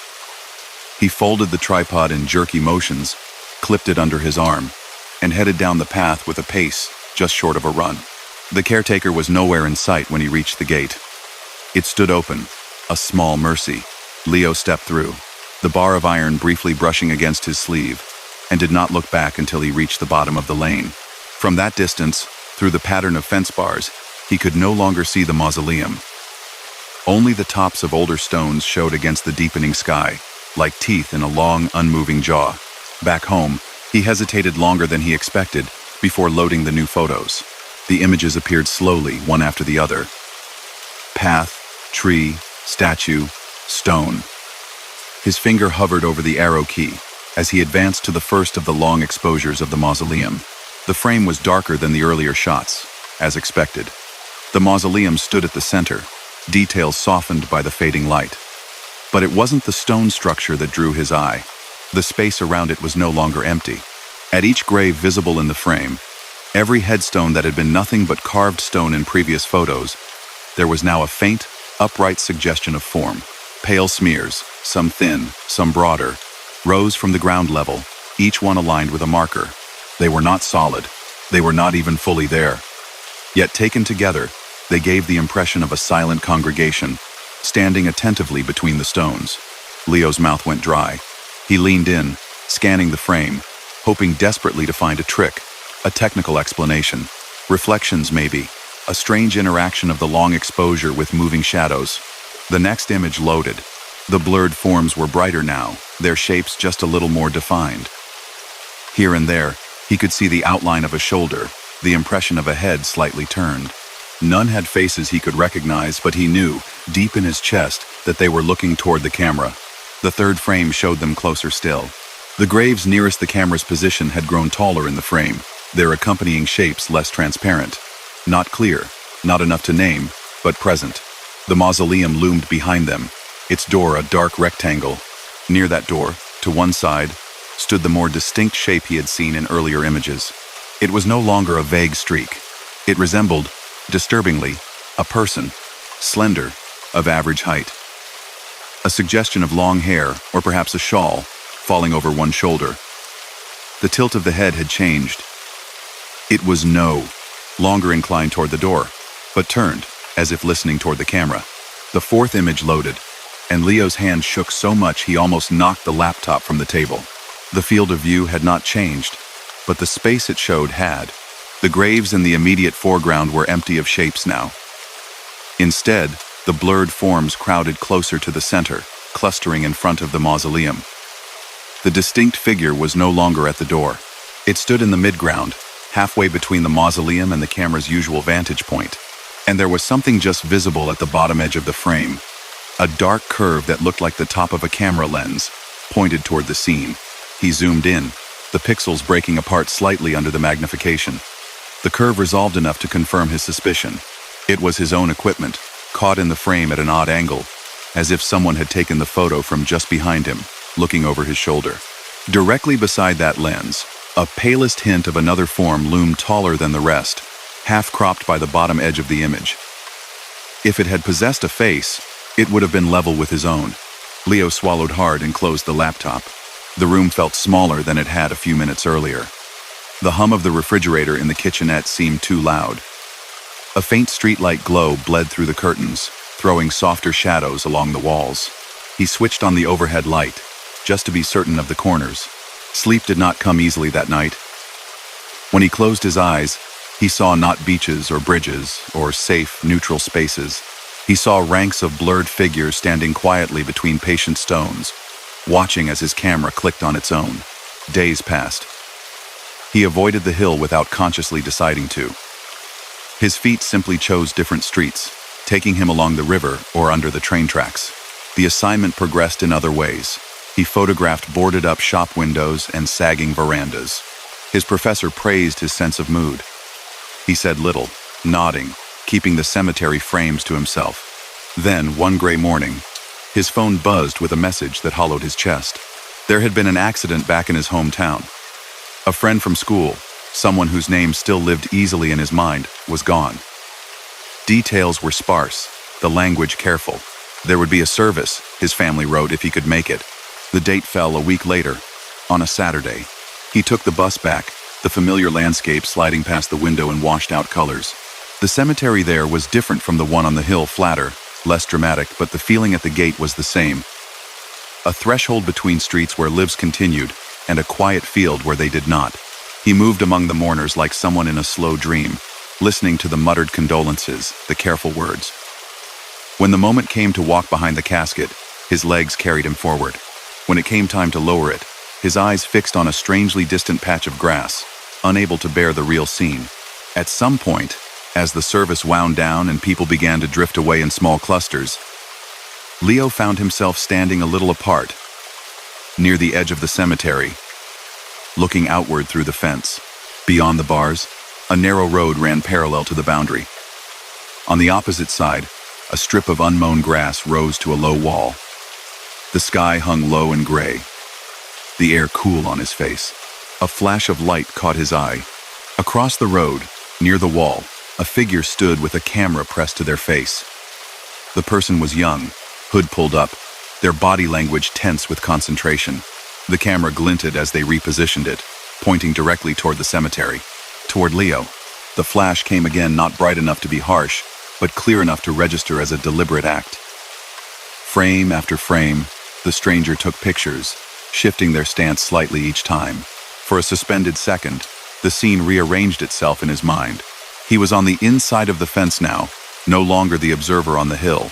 He folded the tripod in jerky motions, clipped it under his arm, and headed down the path with a pace just short of a run. The caretaker was nowhere in sight when he reached the gate. It stood open, a small mercy. Leo stepped through, the bar of iron briefly brushing against his sleeve, and did not look back until he reached the bottom of the lane. From that distance, through the pattern of fence bars, he could no longer see the mausoleum. Only the tops of older stones showed against the deepening sky, like teeth in a long, unmoving jaw. Back home, he hesitated longer than he expected before loading the new photos. The images appeared slowly, one after the other. Path, tree, statue, stone. His finger hovered over the arrow key as he advanced to the first of the long exposures of the mausoleum. The frame was darker than the earlier shots, as expected. The mausoleum stood at the center, details softened by the fading light. But it wasn't the stone structure that drew his eye. The space around it was no longer empty. At each grave visible in the frame, every headstone that had been nothing but carved stone in previous photos, there was now a faint, upright suggestion of form. Pale smears, some thin, some broader, rose from the ground level, each one aligned with a marker. They were not solid. They were not even fully there. Yet taken together, they gave the impression of a silent congregation, standing attentively between the stones. Leo's mouth went dry. He leaned in, scanning the frame, hoping desperately to find a trick, a technical explanation. Reflections, maybe. A strange interaction of the long exposure with moving shadows. The next image loaded. The blurred forms were brighter now, their shapes just a little more defined. Here and there, he could see the outline of a shoulder, the impression of a head slightly turned. None had faces he could recognize, but he knew, deep in his chest, that they were looking toward the camera. The third frame showed them closer still. The graves nearest the camera's position had grown taller in the frame, their accompanying shapes less transparent. Not clear, not enough to name, but present. The mausoleum loomed behind them, its door a dark rectangle. Near that door, to one side, stood the more distinct shape he had seen in earlier images. It was no longer a vague streak. It resembled, disturbingly, a person, slender, of average height. A suggestion of long hair, or perhaps a shawl, falling over one shoulder. The tilt of the head had changed. It was no longer inclined toward the door, but turned, as if listening toward the camera. The fourth image loaded, and Leo's hand shook so much he almost knocked the laptop from the table. The field of view had not changed, but the space it showed had. The graves in the immediate foreground were empty of shapes now. Instead, the blurred forms crowded closer to the center, clustering in front of the mausoleum. The distinct figure was no longer at the door. It stood in the midground, halfway between the mausoleum and the camera's usual vantage point. And there was something just visible at the bottom edge of the frame. A dark curve that looked like the top of a camera lens, pointed toward the scene. He zoomed in, the pixels breaking apart slightly under the magnification. The curve resolved enough to confirm his suspicion. It was his own equipment, caught in the frame at an odd angle, as if someone had taken the photo from just behind him, looking over his shoulder. Directly beside that lens, a palest hint of another form loomed taller than the rest, half-cropped by the bottom edge of the image. If it had possessed a face, it would have been level with his own. Leo swallowed hard and closed the laptop. The room felt smaller than it had a few minutes earlier. The hum of the refrigerator in the kitchenette seemed too loud. A faint streetlight glow bled through the curtains, throwing softer shadows along the walls. He switched on the overhead light, just to be certain of the corners. Sleep did not come easily that night. When he closed his eyes, He saw not beaches or bridges or safe, neutral spaces. He saw ranks of blurred figures standing quietly between patient stones, watching as his camera clicked on its own. Days passed. He avoided the hill without consciously deciding to. His feet simply chose different streets, taking him along the river or under the train tracks. The assignment progressed in other ways. He photographed boarded-up shop windows and sagging verandas. His professor praised his sense of mood. He said little, nodding, keeping the cemetery frames to himself. Then, one gray morning, his phone buzzed with a message that hollowed his chest. There had been an accident back in his hometown. A friend from school, someone whose name still lived easily in his mind, was gone. Details were sparse, the language careful. There would be a service, his family wrote, if he could make it. The date fell a week later, on a Saturday. He took the bus back, the familiar landscape sliding past the window in washed-out colors. The cemetery there was different from the one on the hill, flatter, less dramatic, but the feeling at the gate was the same. A threshold between streets where lives continued, and a quiet field where they did not. He moved among the mourners like someone in a slow dream, listening to the muttered condolences, the careful words. When the moment came to walk behind the casket, his legs carried him forward. When it came time to lower it, his eyes fixed on a strangely distant patch of grass, unable to bear the real scene. At some point, as the service wound down and people began to drift away in small clusters, Leo found himself standing a little apart, near the edge of the cemetery, looking outward through the fence. Beyond the bars, a narrow road ran parallel to the boundary. On the opposite side, a strip of unmown grass rose to a low wall. The sky hung low and gray, the air cool on his face. A flash of light caught his eye. Across the road, near the wall, a figure stood with a camera pressed to their face. The person was young, hood pulled up, their body language tense with concentration. The camera glinted as they repositioned it, pointing directly toward the cemetery, toward Leo. The flash came again, not bright enough to be harsh, but clear enough to register as a deliberate act. Frame after frame, the stranger took pictures, shifting their stance slightly each time. For a suspended second, the scene rearranged itself in his mind. He was on the inside of the fence now, no longer the observer on the hill.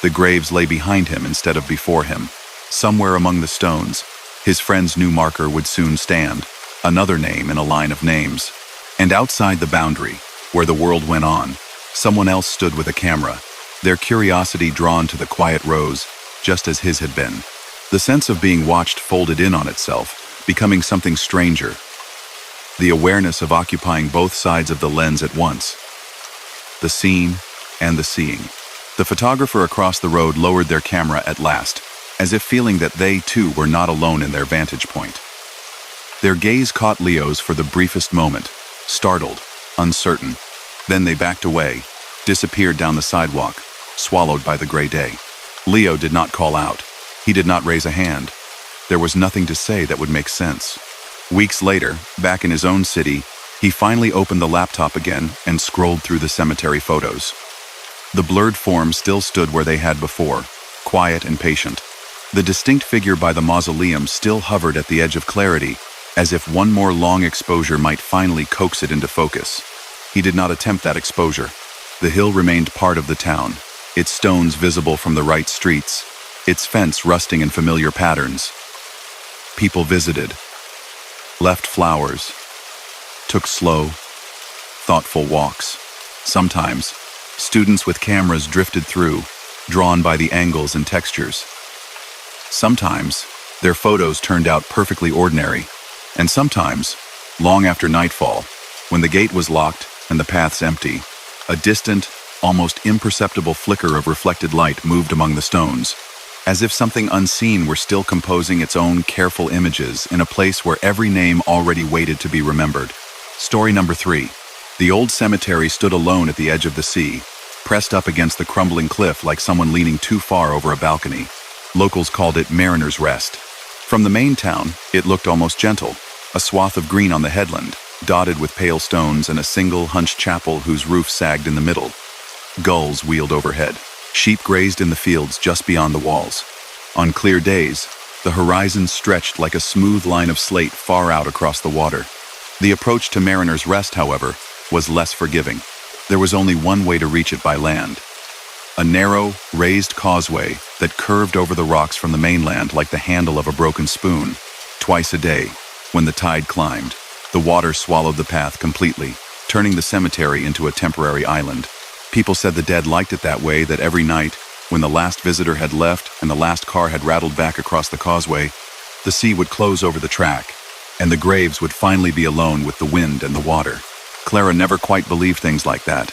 The graves lay behind him instead of before him. Somewhere among the stones, his friend's new marker would soon stand, another name in a line of names. And outside the boundary, where the world went on, someone else stood with a camera, their curiosity drawn to the quiet rows, just as his had been. The sense of being watched folded in on itself, becoming something stranger. The awareness of occupying both sides of the lens at once. The seen and the seeing. The photographer across the road lowered their camera at last, as if feeling that they, too, were not alone in their vantage point. Their gaze caught Leo's for the briefest moment, startled, uncertain. Then they backed away, disappeared down the sidewalk, swallowed by the gray day. Leo did not call out. He did not raise a hand. There was nothing to say that would make sense. Weeks later, back in his own city, he finally opened the laptop again and scrolled through the cemetery photos. The blurred forms still stood where they had before, quiet and patient. The distinct figure by the mausoleum still hovered at the edge of clarity, as if one more long exposure might finally coax it into focus. He did not attempt that exposure. The hill remained part of the town, its stones visible from the right streets, its fence rusting in familiar patterns. People visited, left flowers, took slow, thoughtful walks. Sometimes, students with cameras drifted through, drawn by the angles and textures. Sometimes, their photos turned out perfectly ordinary, and sometimes, long after nightfall, when the gate was locked and the paths empty, a distant, almost imperceptible flicker of reflected light moved among the stones, as if something unseen were still composing its own careful images in a place where every name already waited to be remembered. Story number 3. The old cemetery stood alone at the edge of the sea, pressed up against the crumbling cliff like someone leaning too far over a balcony. Locals called it Mariner's Rest. From the main town, it looked almost gentle, a swath of green on the headland, dotted with pale stones and a single hunched chapel whose roof sagged in the middle. Gulls wheeled overhead. Sheep grazed in the fields just beyond the walls. On clear days, the horizon stretched like a smooth line of slate far out across the water. The approach to Mariner's Rest, however, was less forgiving. There was only one way to reach it by land. A narrow, raised causeway that curved over the rocks from the mainland like the handle of a broken spoon. Twice a day, when the tide climbed, the water swallowed the path completely, turning the cemetery into a temporary island. People said the dead liked it that way, that every night, when the last visitor had left and the last car had rattled back across the causeway, the sea would close over the track, and the graves would finally be alone with the wind and the water. Clara never quite believed things like that.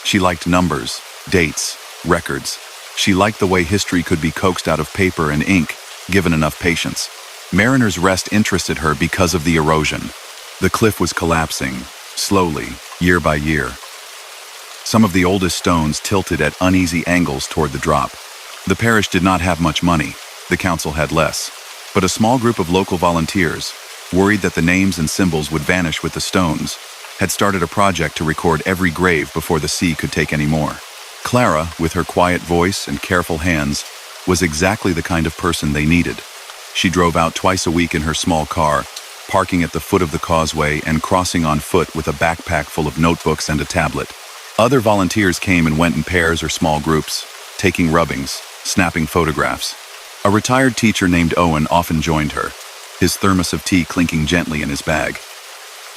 She liked numbers, dates, records. She liked the way history could be coaxed out of paper and ink, given enough patience. Mariner's Rest interested her because of the erosion. The cliff was collapsing, slowly, year by year. Some of the oldest stones tilted at uneasy angles toward the drop. The parish did not have much money. The council had less. But a small group of local volunteers, worried that the names and symbols would vanish with the stones, had started a project to record every grave before the sea could take any more. Clara, with her quiet voice and careful hands, was exactly the kind of person they needed. She drove out twice a week in her small car, parking at the foot of the causeway and crossing on foot with a backpack full of notebooks and a tablet. Other volunteers came and went in pairs or small groups, taking rubbings, snapping photographs. A retired teacher named Owen often joined her, his thermos of tea clinking gently in his bag.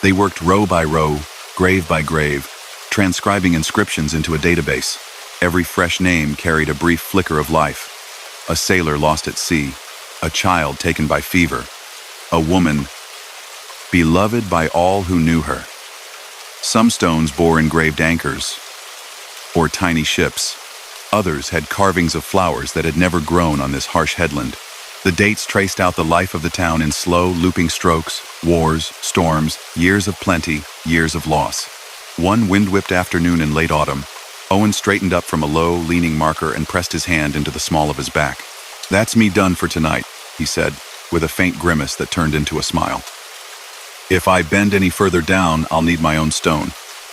They worked row by row, grave by grave, transcribing inscriptions into a database. Every fresh name carried a brief flicker of life. A sailor lost at sea, a child taken by fever, a woman beloved by all who knew her. Some stones bore engraved anchors, or tiny ships. Others had carvings of flowers that had never grown on this harsh headland. The dates traced out the life of the town in slow, looping strokes: wars, storms, years of plenty, years of loss. One wind-whipped afternoon in late autumn, Owen straightened up from a low, leaning marker and pressed his hand into the small of his back. "That's me done for tonight," he said, with a faint grimace that turned into a smile. "If I bend any further down, I'll need my own stone."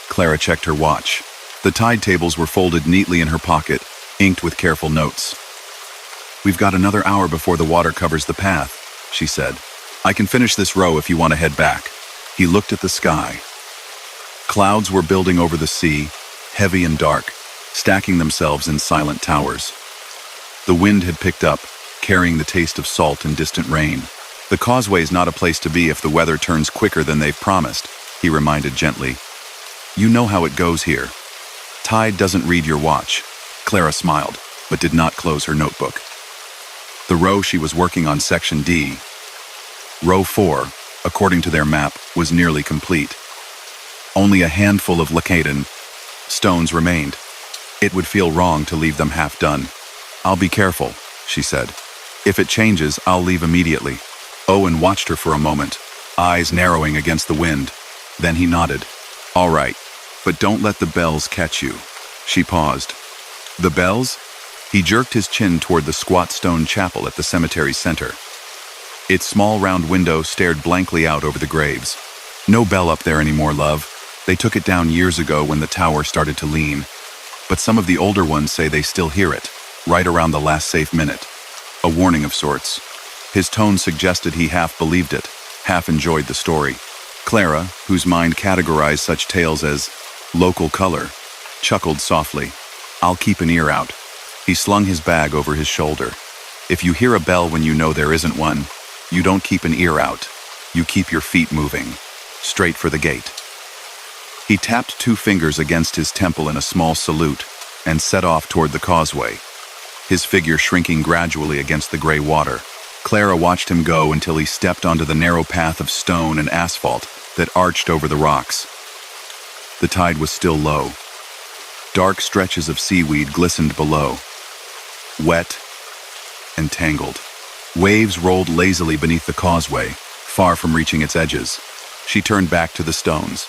Clara checked her watch. The tide tables were folded neatly in her pocket, inked with careful notes. "We've got another hour before the water covers the path," she said. "I can finish this row if you want to head back." He looked at the sky. Clouds were building over the sea, heavy and dark, stacking themselves in silent towers. The wind had picked up, carrying the taste of salt and distant rain. "The causeway's not a place to be if the weather turns quicker than they've promised," he reminded gently. "You know how it goes here. Tide doesn't read your watch." Clara smiled, but did not close her notebook. The row she was working on, Section D, Row 4, according to their map, was nearly complete. Only a handful of Lacadan stones remained. It would feel wrong to leave them half done. "I'll be careful," she said. "If it changes, I'll leave immediately." Owen watched her for a moment, eyes narrowing against the wind. Then he nodded. "All right, but don't let the bells catch you." She paused. "The bells?" He jerked his chin toward the squat stone chapel at the cemetery's center. Its small round window stared blankly out over the graves. "No bell up there anymore, love. They took it down years ago when the tower started to lean. But some of the older ones say they still hear it, right around the last safe minute. A warning of sorts." His tone suggested he half believed it, half enjoyed the story. Clara, whose mind categorized such tales as local color, chuckled softly. "I'll keep an ear out." He slung his bag over his shoulder. "If you hear a bell when you know there isn't one, you don't keep an ear out. You keep your feet moving, straight for the gate." He tapped 2 fingers against his temple in a small salute and set off toward the causeway, his figure shrinking gradually against the gray water. Clara watched him go until he stepped onto the narrow path of stone and asphalt that arched over the rocks. The tide was still low. Dark stretches of seaweed glistened below, wet and tangled. Waves rolled lazily beneath the causeway, far from reaching its edges. She turned back to the stones.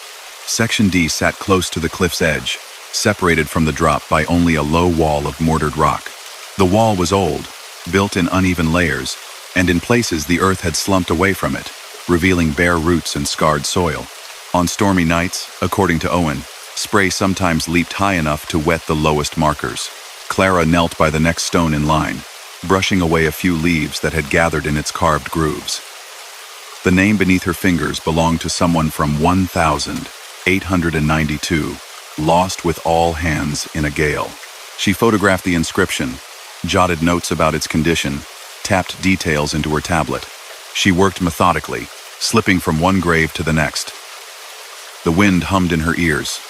Section D sat close to the cliff's edge, separated from the drop by only a low wall of mortared rock. The wall was old, built in uneven layers, and in places the earth had slumped away from it, revealing bare roots and scarred soil. On stormy nights, according to Owen, spray sometimes leaped high enough to wet the lowest markers. Clara knelt by the next stone in line, brushing away a few leaves that had gathered in its carved grooves. The name beneath her fingers belonged to someone from 1,000 892, lost with all hands in a gale. She photographed the inscription, jotted notes about its condition, tapped details into her tablet. She worked methodically, slipping from one grave to the next. The wind hummed in her ears.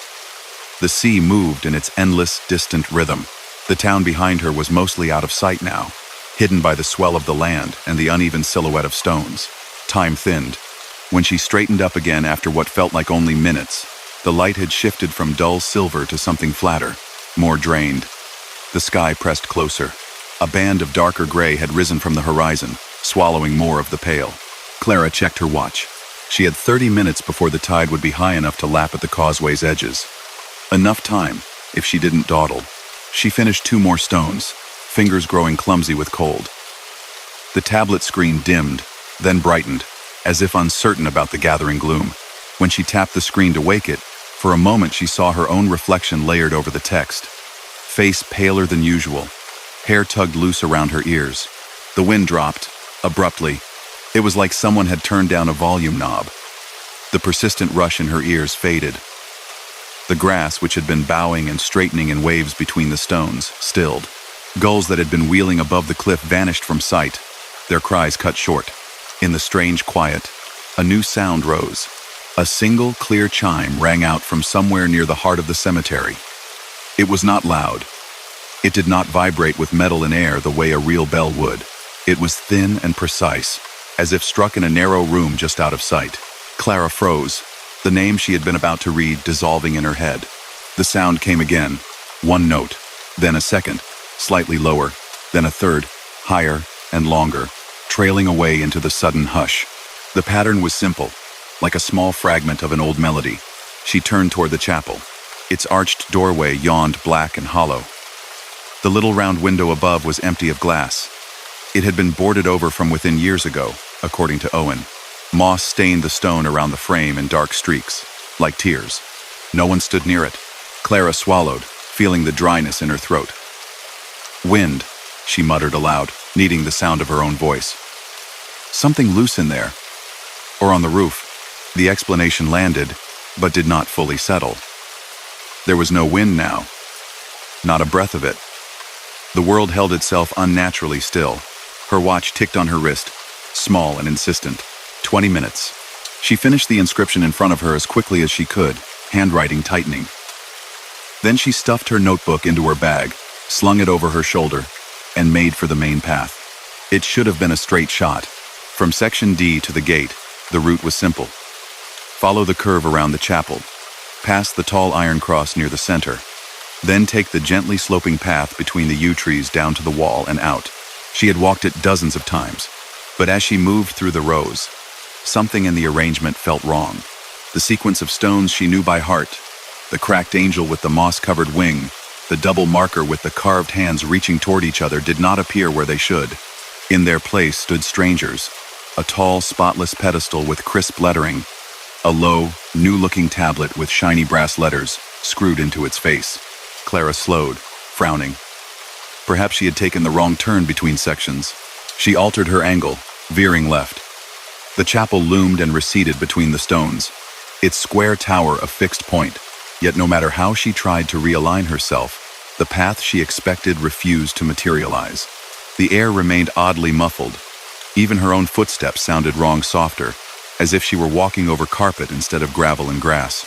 The sea moved in its endless, distant rhythm. The town behind her was mostly out of sight now, hidden by the swell of the land and the uneven silhouette of stones. Time thinned. When she straightened up again after what felt like only minutes, the light had shifted from dull silver to something flatter, more drained. The sky pressed closer. A band of darker gray had risen from the horizon, swallowing more of the pale. Clara checked her watch. She had 30 minutes before the tide would be high enough to lap at the causeway's edges. Enough time, if she didn't dawdle. She finished 2 more stones, fingers growing clumsy with cold. The tablet screen dimmed, then brightened, as if uncertain about the gathering gloom. When she tapped the screen to wake it, for a moment she saw her own reflection layered over the text. Face paler than usual, hair tugged loose around her ears. The wind dropped, abruptly. It was like someone had turned down a volume knob. The persistent rush in her ears faded. The grass, which had been bowing and straightening in waves between the stones, stilled. Gulls that had been wheeling above the cliff vanished from sight, their cries cut short. In the strange quiet, a new sound rose. A single, clear chime rang out from somewhere near the heart of the cemetery. It was not loud. It did not vibrate with metal and air the way a real bell would. It was thin and precise, as if struck in a narrow room just out of sight. Clara froze, the name she had been about to read dissolving in her head. The sound came again, one note, then a second, slightly lower, then a third, higher and longer, trailing away into the sudden hush. The pattern was simple, like a small fragment of an old melody. She turned toward the chapel. Its arched doorway yawned black and hollow. The little round window above was empty of glass. It had been boarded over from within years ago, according to Owen. Moss stained the stone around the frame in dark streaks, like tears. No one stood near it. Clara swallowed, feeling the dryness in her throat. Wind, she muttered aloud, needing the sound of her own voice. Something loose in there. Or on the roof. The explanation landed, but did not fully settle. There was no wind now. Not a breath of it. The world held itself unnaturally still. Her watch ticked on her wrist, small and insistent. 20 minutes. She finished the inscription in front of her as quickly as she could, handwriting tightening. Then she stuffed her notebook into her bag, slung it over her shoulder, and made for the main path. It should have been a straight shot. From Section D to the gate, the route was simple. Follow the curve around the chapel, past the tall iron cross near the center, then take the gently sloping path between the yew trees down to the wall and out. She had walked it dozens of times, but as she moved through the rows, something in the arrangement felt wrong. The sequence of stones she knew by heart, the cracked angel with the moss-covered wing, the double marker with the carved hands reaching toward each other did not appear where they should. In their place stood strangers, a tall, spotless pedestal with crisp lettering, a low, new-looking tablet with shiny brass letters screwed into its face. Clara slowed, frowning. Perhaps she had taken the wrong turn between sections. She altered her angle, veering left. The chapel loomed and receded between the stones, its square tower a fixed point. Yet no matter how she tried to realign herself, the path she expected refused to materialize. The air remained oddly muffled. Even her own footsteps sounded wrong softer, as if she were walking over carpet instead of gravel and grass.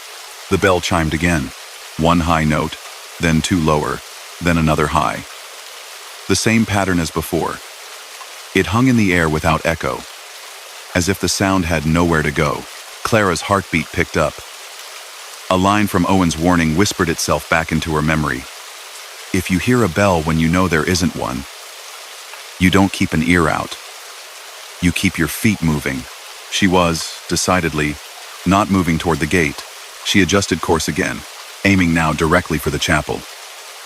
The bell chimed again, one high note, then 2 lower, then another high. The same pattern as before. It hung in the air without echo, as if the sound had nowhere to go. Clara's heartbeat picked up. A line from Owen's warning whispered itself back into her memory. If you hear a bell when you know there isn't one, you don't keep an ear out. You keep your feet moving. She was, decidedly, not moving toward the gate. She adjusted course again, aiming now directly for the chapel.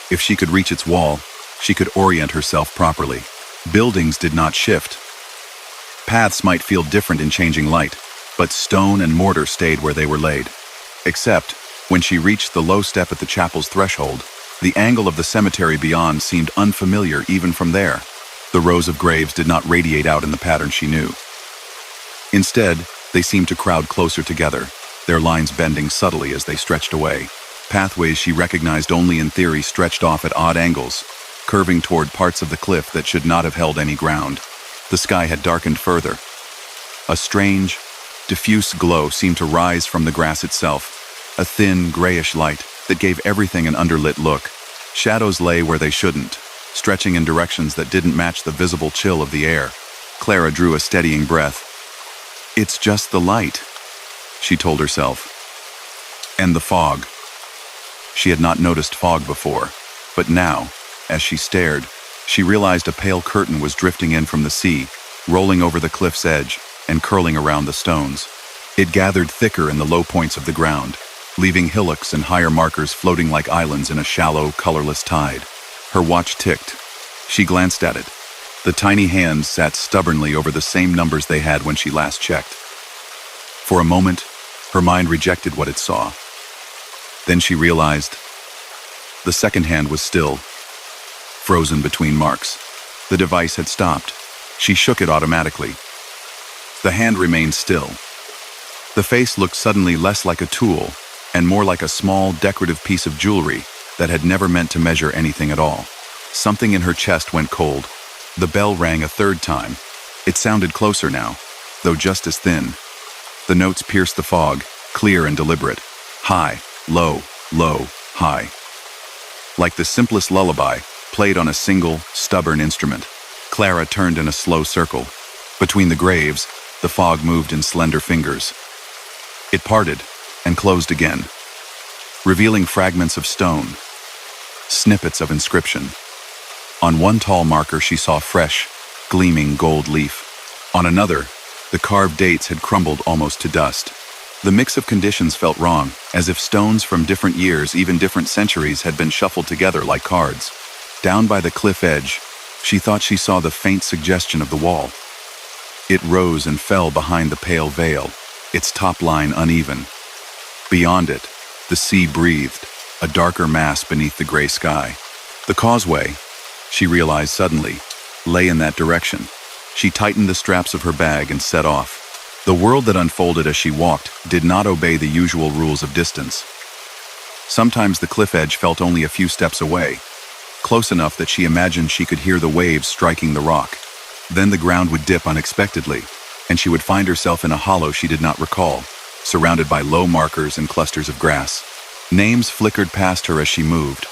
If she could reach its wall, she could orient herself properly. Buildings did not shift. Paths might feel different in changing light, but stone and mortar stayed where they were laid. Except, when she reached the low step at the chapel's threshold, the angle of the cemetery beyond seemed unfamiliar even from there. The rows of graves did not radiate out in the pattern she knew. Instead, they seemed to crowd closer together, their lines bending subtly as they stretched away. Pathways she recognized only in theory stretched off at odd angles, curving toward parts of the cliff that should not have held any ground. The sky had darkened further. A strange, diffuse glow seemed to rise from the grass itself, a thin, grayish light that gave everything an underlit look. Shadows lay where they shouldn't, stretching in directions that didn't match the visible chill of the air. Clara drew a steadying breath. "It's just the light," she told herself. And the fog. She had not noticed fog before, but now, as she stared, she realized a pale curtain was drifting in from the sea, rolling over the cliff's edge and curling around the stones. It gathered thicker in the low points of the ground, leaving hillocks and higher markers floating like islands in a shallow, colorless tide. Her watch ticked. She glanced at it. The tiny hands sat stubbornly over the same numbers they had when she last checked. For a moment, her mind rejected what it saw. Then she realized the second hand was still, frozen between marks. The device had stopped. She shook it automatically. The hand remained still. The face looked suddenly less like a tool and more like a small, decorative piece of jewelry that had never meant to measure anything at all. Something in her chest went cold. The bell rang a third time. It sounded closer now, though just as thin. The notes pierced the fog, clear and deliberate. High, low, low, high. Like the simplest lullaby, played on a single, stubborn instrument. Clara turned in a slow circle. Between the graves, the fog moved in slender fingers. It parted and closed again, revealing fragments of stone, snippets of inscription. On one tall marker she saw fresh, gleaming gold leaf. On another, the carved dates had crumbled almost to dust. The mix of conditions felt wrong, as if stones from different years, even different centuries, had been shuffled together like cards. Down by the cliff edge, she thought she saw the faint suggestion of the wall. It rose and fell behind the pale veil, its top line uneven. Beyond it, the sea breathed, a darker mass beneath the gray sky. The causeway, she realized suddenly, lay in that direction. She tightened the straps of her bag and set off. The world that unfolded as she walked did not obey the usual rules of distance. Sometimes the cliff edge felt only a few steps away, close enough that she imagined she could hear the waves striking the rock. Then the ground would dip unexpectedly, and she would find herself in a hollow she did not recall, surrounded by low markers and clusters of grass. Names flickered past her as she moved.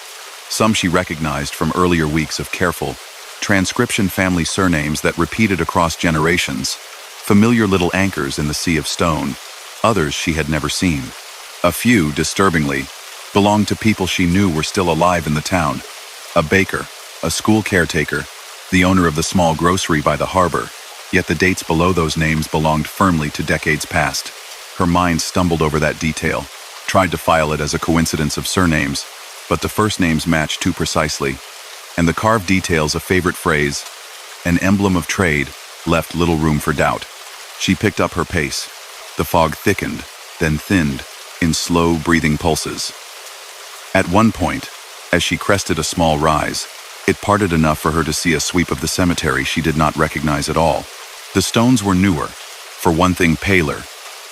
Some she recognized from earlier weeks of careful transcription, family surnames that repeated across generations, familiar little anchors in the sea of stone. Others she had never seen. A few, disturbingly, belonged to people she knew were still alive in the town. A baker, a school caretaker, the owner of the small grocery by the harbor, yet the dates below those names belonged firmly to decades past. Her mind stumbled over that detail, tried to file it as a coincidence of surnames, but the first names matched too precisely, and the carved details, a favorite phrase, an emblem of trade, left little room for doubt. She picked up her pace. The fog thickened, then thinned, in slow, breathing pulses. At one point, as she crested a small rise, it parted enough for her to see a sweep of the cemetery she did not recognize at all. The stones were newer, for one thing paler,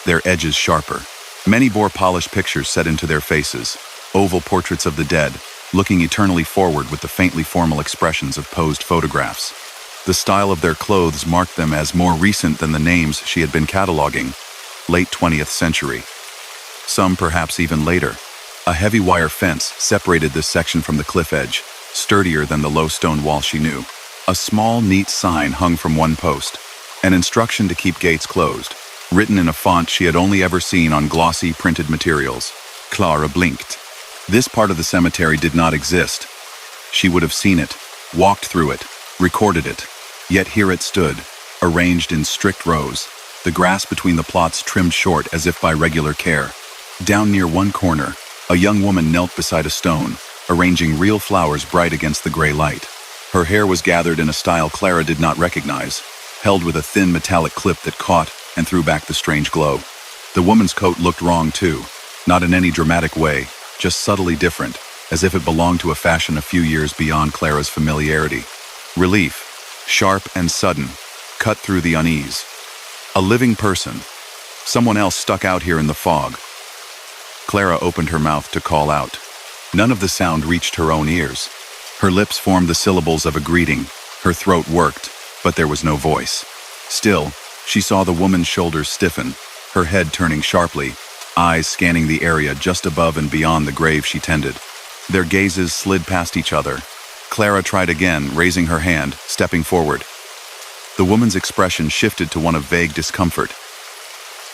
their edges sharper. Many bore polished pictures set into their faces, oval portraits of the dead, looking eternally forward with the faintly formal expressions of posed photographs. The style of their clothes marked them as more recent than the names she had been cataloging, late 20th century. Some perhaps even later. A heavy wire fence separated this section from the cliff edge, sturdier than the low stone wall she knew. A small, neat sign hung from one post, an instruction to keep gates closed, written in a font she had only ever seen on glossy printed materials. Clara blinked. This part of the cemetery did not exist. She would have seen it, walked through it, recorded it. Yet here it stood, arranged in strict rows, the grass between the plots trimmed short as if by regular care. Down near one corner, a young woman knelt beside a stone, arranging real flowers bright against the gray light. Her hair was gathered in a style Clara did not recognize, held with a thin metallic clip that caught and threw back the strange glow. The woman's coat looked wrong too, not in any dramatic way, just subtly different, as if it belonged to a fashion a few years beyond Clara's familiarity. Relief, sharp and sudden, cut through the unease. A living person. Someone else stuck out here in the fog, Clara opened her mouth to call out. None of the sound reached her own ears. Her lips formed the syllables of a greeting. Her throat worked, but there was no voice. Still, she saw the woman's shoulders stiffen, her head turning sharply, eyes scanning the area just above and beyond the grave she tended. Their gazes slid past each other. Clara tried again, raising her hand, stepping forward. The woman's expression shifted to one of vague discomfort.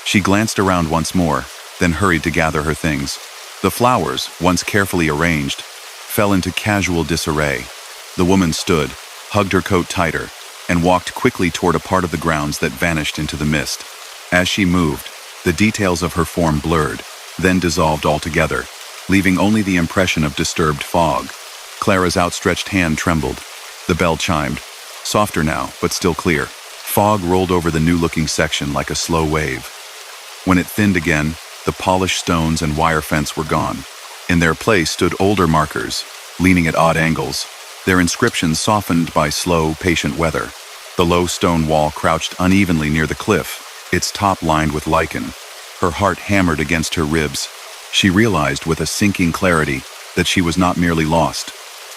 She glanced around once more, then hurried to gather her things. The flowers, once carefully arranged, fell into casual disarray. The woman stood, hugged her coat tighter, and walked quickly toward a part of the grounds that vanished into the mist. As she moved, the details of her form blurred, then dissolved altogether, leaving only the impression of disturbed fog. Clara's outstretched hand trembled. The bell chimed, softer now, but still clear. Fog rolled over the new-looking section like a slow wave. When it thinned again, the polished stones and wire fence were gone. In their place stood older markers, leaning at odd angles, their inscriptions softened by slow, patient weather. The low stone wall crouched unevenly near the cliff, its top lined with lichen. Her heart hammered against her ribs. She realized with a sinking clarity that she was not merely lost.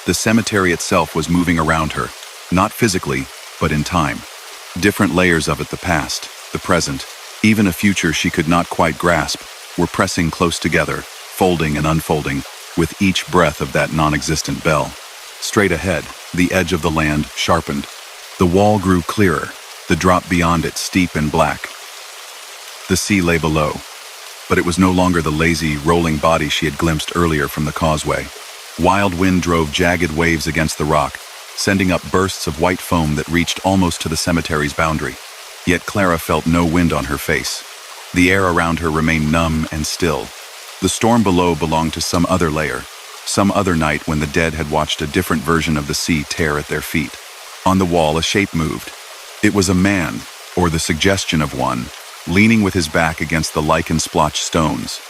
The cemetery itself was moving around her, not physically, but in time. Different layers of it, the past, the present, even a future she could not quite grasp, were pressing close together, folding and unfolding, with each breath of that non-existent bell. Straight ahead, the edge of the land sharpened. The wall grew clearer, the drop beyond it steep and black. The sea lay below, but it was no longer the lazy, rolling body she had glimpsed earlier from the causeway. Wild wind drove jagged waves against the rock, sending up bursts of white foam that reached almost to the cemetery's boundary. Yet Clara felt no wind on her face. The air around her remained numb and still. The storm below belonged to some other layer, some other night when the dead had watched a different version of the sea tear at their feet. On the wall, a shape moved. It was a man, or the suggestion of one, leaning with his back against the lichen-splotched stones.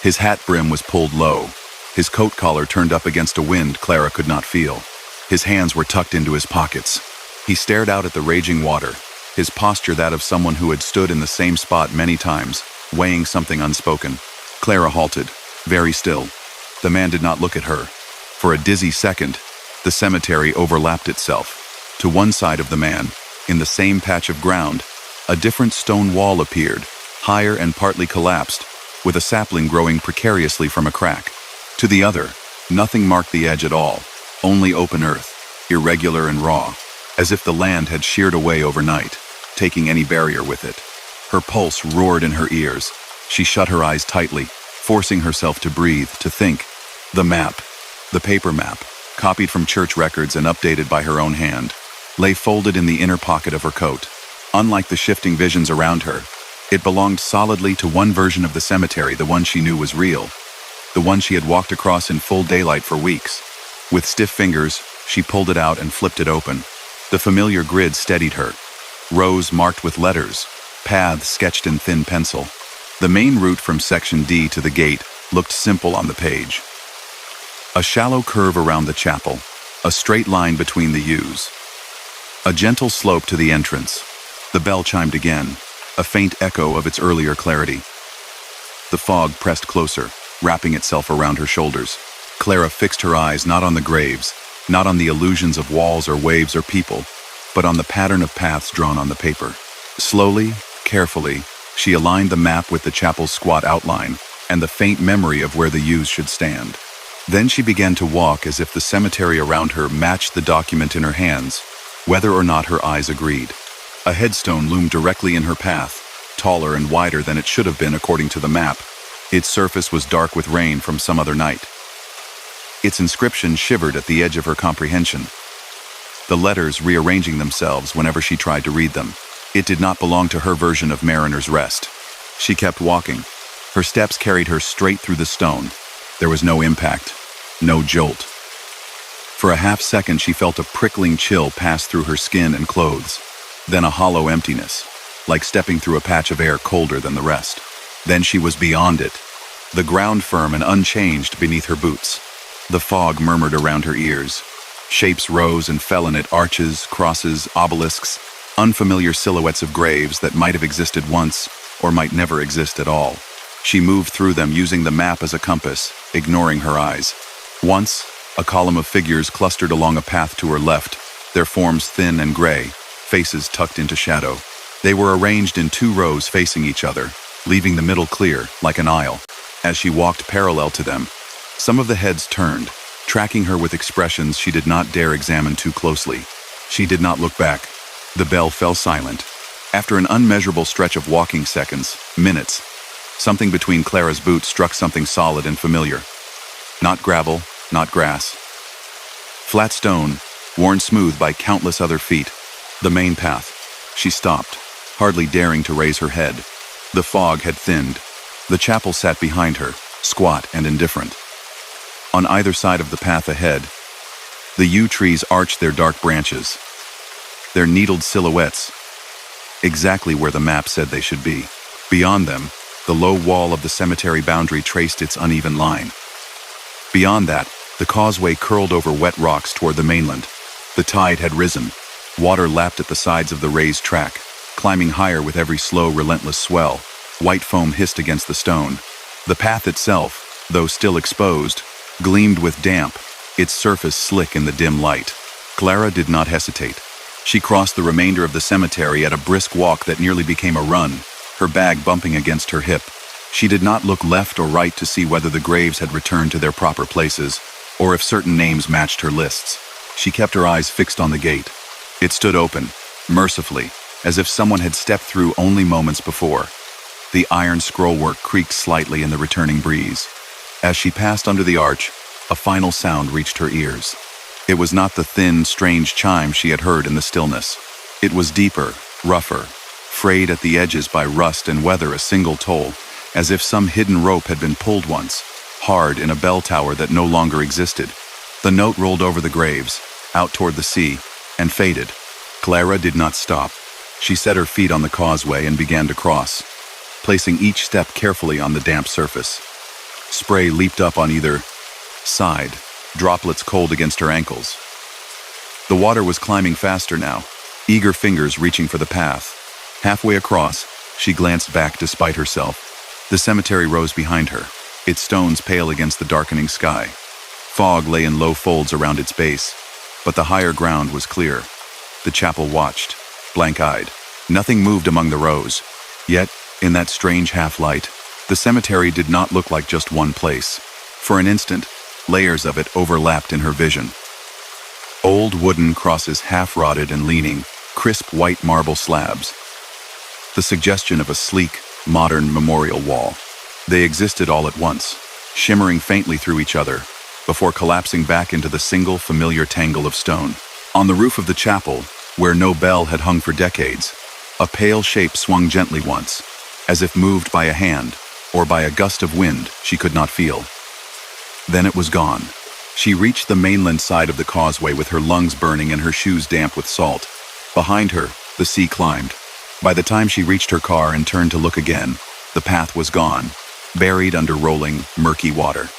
His hat brim was pulled low, his coat collar turned up against a wind Clara could not feel. His hands were tucked into his pockets. He stared out at the raging water, his posture that of someone who had stood in the same spot many times, weighing something unspoken. Clara halted, very still. The man did not look at her. For a dizzy second, the cemetery overlapped itself. To one side of the man, in the same patch of ground, a different stone wall appeared, higher and partly collapsed, with a sapling growing precariously from a crack. To the other, nothing marked the edge at all, only open earth, irregular and raw, as if the land had sheared away overnight, taking any barrier with it. Her pulse roared in her ears. She shut her eyes tightly, forcing herself to breathe, to think. The map, the paper map, copied from church records and updated by her own hand, lay folded in the inner pocket of her coat. Unlike the shifting visions around her, it belonged solidly to one version of the cemetery, the one she knew was real, the one she had walked across in full daylight for weeks. With stiff fingers, she pulled it out and flipped it open. The familiar grid steadied her. Rows marked with letters, paths sketched in thin pencil. The main route from Section D to the gate looked simple on the page. A shallow curve around the chapel, a straight line between the yews. A gentle slope to the entrance. The bell chimed again, a faint echo of its earlier clarity. The fog pressed closer, wrapping itself around her shoulders. Clara fixed her eyes not on the graves, not on the illusions of walls or waves or people, but on the pattern of paths drawn on the paper. Slowly, carefully, she aligned the map with the chapel's squat outline and the faint memory of where the yews should stand. Then she began to walk as if the cemetery around her matched the document in her hands, whether or not her eyes agreed. A headstone loomed directly in her path, taller and wider than it should have been according to the map. Its surface was dark with rain from some other night. Its inscription shivered at the edge of her comprehension, the letters rearranging themselves whenever she tried to read them. It did not belong to her version of Mariner's Rest. She kept walking. Her steps carried her straight through the stone. There was no impact, no jolt. For a half second she felt a prickling chill pass through her skin and clothes, then a hollow emptiness, like stepping through a patch of air colder than the rest. Then she was beyond it, the ground firm and unchanged beneath her boots. The fog murmured around her ears. Shapes rose and fell in it, arches, crosses, obelisks, unfamiliar silhouettes of graves that might have existed once or might never exist at all. She moved through them using the map as a compass, ignoring her eyes. Once, a column of figures clustered along a path to her left, their forms thin and gray, faces tucked into shadow. They were arranged in 2 rows facing each other, leaving the middle clear, like an aisle. As she walked parallel to them, some of the heads turned, tracking her with expressions she did not dare examine too closely. She did not look back. The bell fell silent. After an unmeasurable stretch of walking seconds, minutes, something between Clara's boots struck something solid and familiar. Not gravel, not grass. Flat stone, worn smooth by countless other feet. The main path. She stopped, hardly daring to raise her head. The fog had thinned. The chapel sat behind her, squat and indifferent. On either side of the path ahead, the yew trees arched their dark branches, their needled silhouettes, exactly where the map said they should be. Beyond them, the low wall of the cemetery boundary traced its uneven line. Beyond that, the causeway curled over wet rocks toward the mainland. The tide had risen. Water lapped at the sides of the raised track, climbing higher with every slow, relentless swell. White foam hissed against the stone. The path itself, though still exposed, gleamed with damp, its surface slick in the dim light. Clara did not hesitate. She crossed the remainder of the cemetery at a brisk walk that nearly became a run, her bag bumping against her hip. She did not look left or right to see whether the graves had returned to their proper places, or if certain names matched her lists. She kept her eyes fixed on the gate. It stood open, mercifully, as if someone had stepped through only moments before. The iron scrollwork creaked slightly in the returning breeze. As she passed under the arch, a final sound reached her ears. It was not the thin, strange chime she had heard in the stillness. It was deeper, rougher, frayed at the edges by rust and weather, a single toll, as if some hidden rope had been pulled once, hard in a bell tower that no longer existed. The note rolled over the graves, out toward the sea, and faded. Clara did not stop. She set her feet on the causeway and began to cross, placing each step carefully on the damp surface. Spray leaped up on either side, droplets cold against her ankles. The water was climbing faster now, eager fingers reaching for the path. Halfway across, she glanced back despite herself. The cemetery rose behind her, its stones pale against the darkening sky. Fog lay in low folds around its base, but the higher ground was clear. The chapel watched, blank-eyed. Nothing moved among the rows. Yet, in that strange half-light, the cemetery did not look like just one place. For an instant, layers of it overlapped in her vision. Old wooden crosses half-rotted and leaning, crisp white marble slabs. The suggestion of a sleek, modern memorial wall. They existed all at once, shimmering faintly through each other, before collapsing back into the single familiar tangle of stone. On the roof of the chapel, where no bell had hung for decades, a pale shape swung gently once, as if moved by a hand, or by a gust of wind she could not feel. Then it was gone. She reached the mainland side of the causeway with her lungs burning and her shoes damp with salt. Behind her, the sea climbed. By the time she reached her car and turned to look again, the path was gone, buried under rolling, murky water.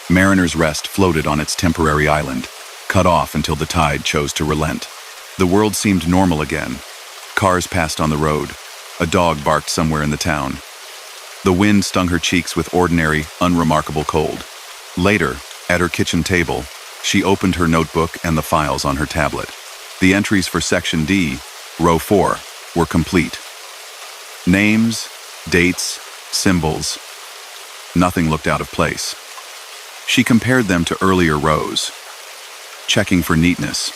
Mariner's Rest floated on its temporary island, cut off until the tide chose to relent. The world seemed normal again. Cars passed on the road. A dog barked somewhere in the town. The wind stung her cheeks with ordinary, unremarkable cold. Later, at her kitchen table, she opened her notebook and the files on her tablet. The entries for Section D, Row 4, were complete. Names, dates, symbols. Nothing looked out of place. She compared them to earlier rows, checking for neatness.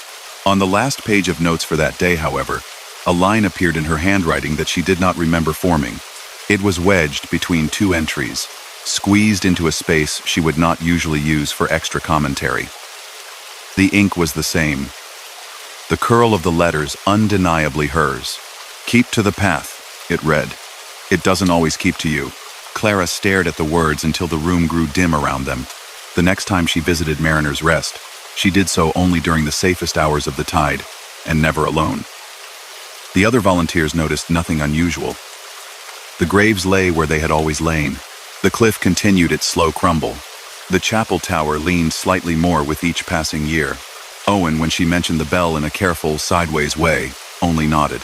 On the last page of notes for that day, however, a line appeared in her handwriting that she did not remember forming. It was wedged between 2 entries, squeezed into a space she would not usually use for extra commentary. The ink was the same. The curl of the letters undeniably hers. "Keep to the path," it read. "It doesn't always keep to you." Clara stared at the words until the room grew dim around them. The next time she visited Mariner's Rest, she did so only during the safest hours of the tide, and never alone. The other volunteers noticed nothing unusual. The graves lay where they had always lain. The cliff continued its slow crumble. The chapel tower leaned slightly more with each passing year. Owen, when she mentioned the bell in a careful, sideways way, only nodded.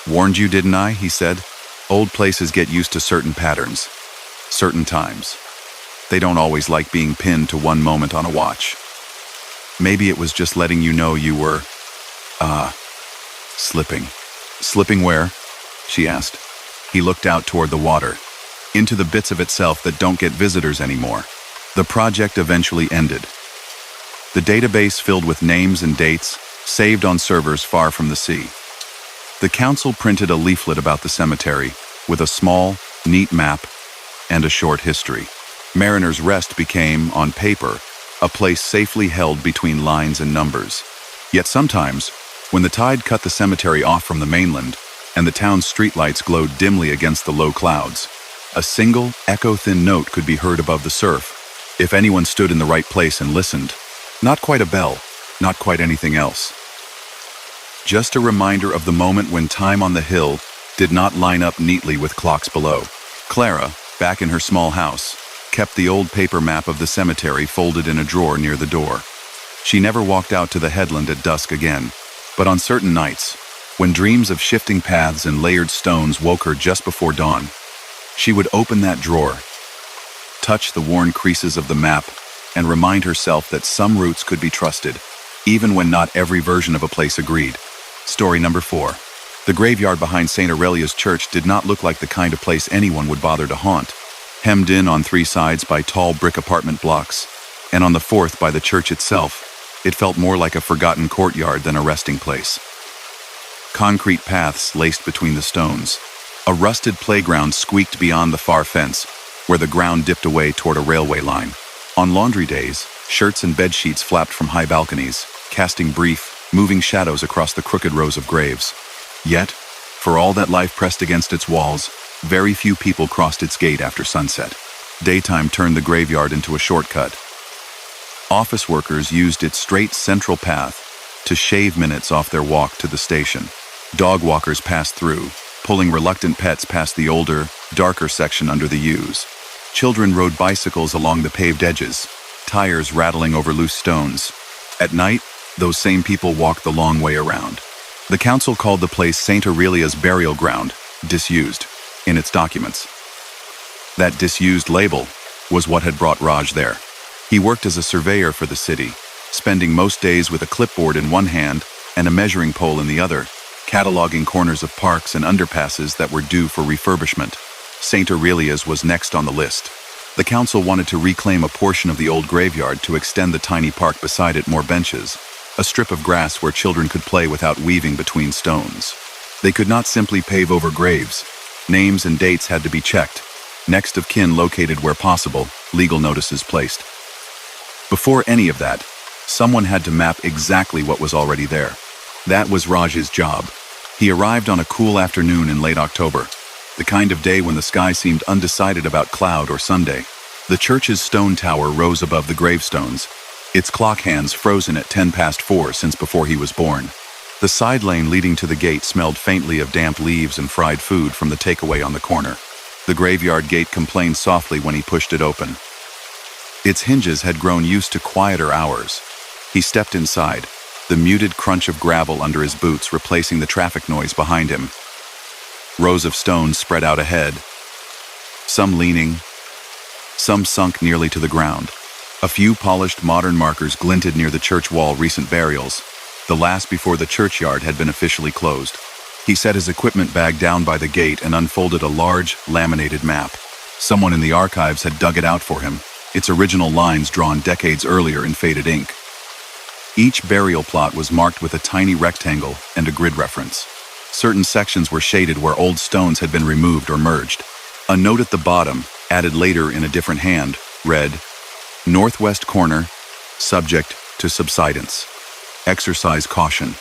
"Warned you, didn't I?" he said. "Old places get used to certain patterns." certain times. They don't always like being pinned to one moment on a watch. Maybe it was just letting you know you were, slipping. Slipping where? She asked. He looked out toward the water, into the bits of itself that don't get visitors anymore. The project eventually ended. The database filled with names and dates, saved on servers far from the sea. The council printed a leaflet about the cemetery with a small, neat map and a short history. Mariner's Rest became, on paper, a place safely held between lines and numbers. Yet sometimes, when the tide cut the cemetery off from the mainland and the town's streetlights glowed dimly against the low clouds, a single, echo-thin note could be heard above the surf, if anyone stood in the right place and listened. Not quite a bell, not quite anything else. Just a reminder of the moment when time on the hill did not line up neatly with clocks below. Clara, back in her small house, kept the old paper map of the cemetery folded in a drawer near the door. She never walked out to the headland at dusk again, but on certain nights, when dreams of shifting paths and layered stones woke her just before dawn, she would open that drawer, touch the worn creases of the map, and remind herself that some routes could be trusted, even when not every version of a place agreed. Story number 4. The graveyard behind St. Aurelia's Church did not look like the kind of place anyone would bother to haunt. Hemmed in on 3 sides by tall brick apartment blocks, and on the 4th by the church itself, it felt more like a forgotten courtyard than a resting place. Concrete paths laced between the stones. A rusted playground squeaked beyond the far fence, where the ground dipped away toward a railway line. On laundry days, shirts and bedsheets flapped from high balconies, casting brief, moving shadows across the crooked rows of graves. Yet, for all that life pressed against its walls, very few people crossed its gate after sunset. Daytime turned the graveyard into a shortcut. Office workers used its straight central path to shave minutes off their walk to the station. Dog walkers passed through, pulling reluctant pets past the older, darker section under the yews. Children rode bicycles along the paved edges, tires rattling over loose stones. At night, those same people walked the long way around. The council called the place St. Aurelia's burial ground, disused, in its documents. That disused label was what had brought Raj there. He worked as a surveyor for the city, spending most days with a clipboard in one hand and a measuring pole in the other, cataloging corners of parks and underpasses that were due for refurbishment. St. Aurelia's was next on the list. The council wanted to reclaim a portion of the old graveyard to extend the tiny park beside it more benches, a strip of grass where children could play without weaving between stones. They could not simply pave over graves. Names and dates had to be checked, next of kin located where possible, legal notices placed. Before any of that, someone had to map exactly what was already there. That was Raj's job. He arrived on a cool afternoon in late October, the kind of day when the sky seemed undecided about cloud or Sunday. The church's stone tower rose above the gravestones, its clock hands frozen at 4:10 since before he was born. The side lane leading to the gate smelled faintly of damp leaves and fried food from the takeaway on the corner. The graveyard gate complained softly when he pushed it open. Its hinges had grown used to quieter hours. He stepped inside, the muted crunch of gravel under his boots replacing the traffic noise behind him. Rows of stones spread out ahead, some leaning, some sunk nearly to the ground. A few polished modern markers glinted near the church wall, recent burials, the last before the churchyard had been officially closed. He set his equipment bag down by the gate and unfolded a large, laminated map. Someone in the archives had dug it out for him, its original lines drawn decades earlier in faded ink. Each burial plot was marked with a tiny rectangle and a grid reference. Certain sections were shaded where old stones had been removed or merged. A note at the bottom, added later in a different hand, read, "Northwest corner, subject to subsidence. Exercise caution."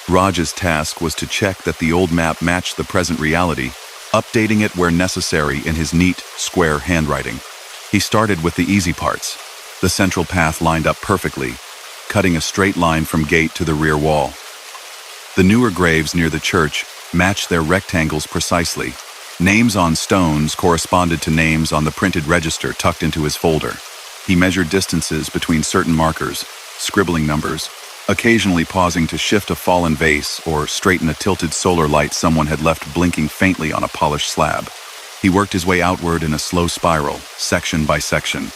Raj's task was to check that the old map matched the present reality, updating it where necessary in his neat, square handwriting. He started with the easy parts. The central path lined up perfectly, cutting a straight line from gate to the rear wall. The newer graves near the church matched their rectangles precisely. Names on stones corresponded to names on the printed register tucked into his folder. He measured distances between certain markers, scribbling numbers, occasionally pausing to shift a fallen vase or straighten a tilted solar light someone had left blinking faintly on a polished slab. He worked his way outward in a slow spiral, section by section.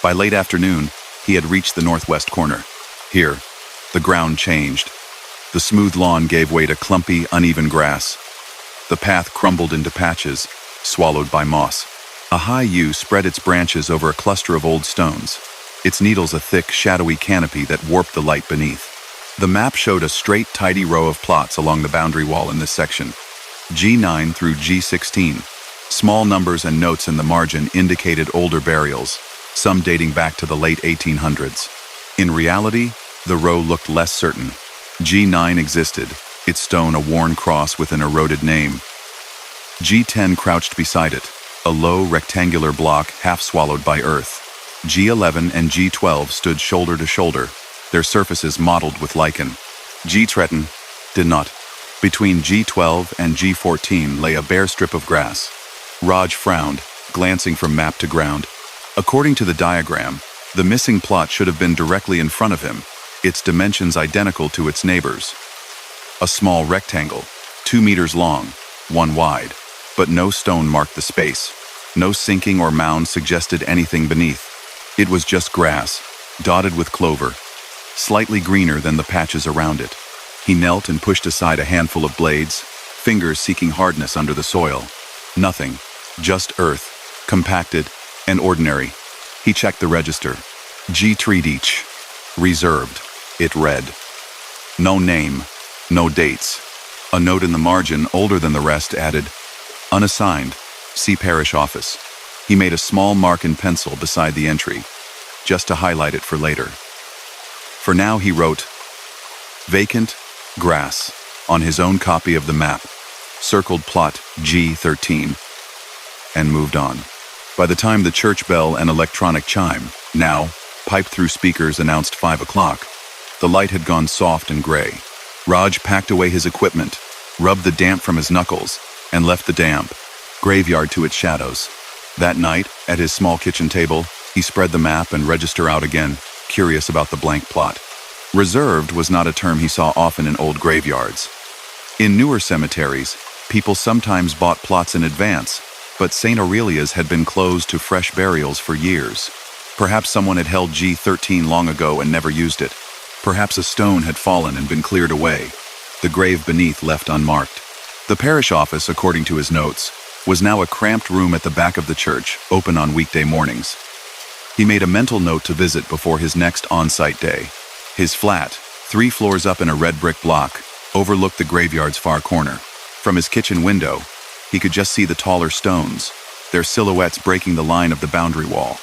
By late afternoon, he had reached the northwest corner. Here, the ground changed. The smooth lawn gave way to clumpy, uneven grass. The path crumbled into patches, swallowed by moss. A high yew spread its branches over a cluster of old stones, its needles a thick, shadowy canopy that warped the light beneath. The map showed a straight, tidy row of plots along the boundary wall in this section. G9 through G16. Small numbers and notes in the margin indicated older burials, some dating back to the late 1800s. In reality, the row looked less certain. G9 existed, its stone a worn cross with an eroded name. G10 crouched beside it, a low, rectangular block half swallowed by earth. G11 and G12 stood shoulder to shoulder, their surfaces mottled with lichen. G13 did not. Between G12 and G14 lay a bare strip of grass. Raj frowned, glancing from map to ground. According to the diagram, the missing plot should have been directly in front of him, its dimensions identical to its neighbors. A small rectangle, 2 meters long, 1 wide, but no stone marked the space. No sinking or mound suggested anything beneath. It was just grass, dotted with clover, slightly greener than the patches around it. He knelt and pushed aside a handful of blades, fingers seeking hardness under the soil. Nothing, just earth, compacted and ordinary. He checked the register. G3 each. Reserved, it read. No name, no dates. A note in the margin, older than the rest, added, unassigned, see parish office. He made a small mark in pencil beside the entry, just to highlight it for later. For now, he wrote, vacant, grass, on his own copy of the map, circled plot G13, and moved on. By the time the church bell and electronic chime, now, piped through speakers, announced 5 o'clock, the light had gone soft and gray. Raj packed away his equipment, rubbed the damp from his knuckles, and left the damp graveyard to its shadows. That night, at his small kitchen table, he spread the map and register out again, curious about the blank plot. Reserved was not a term he saw often in old graveyards. In newer cemeteries, people sometimes bought plots in advance, but St. Aurelia's had been closed to fresh burials for years. Perhaps someone had held G13 long ago and never used it. Perhaps a stone had fallen and been cleared away, the grave beneath left unmarked. The parish office, according to his notes, was now a cramped room at the back of the church, open on weekday mornings. He made a mental note to visit before his next on-site day. His flat, 3 floors up in a red brick block, overlooked the graveyard's far corner. From his kitchen window, he could just see the taller stones, their silhouettes breaking the line of the boundary wall.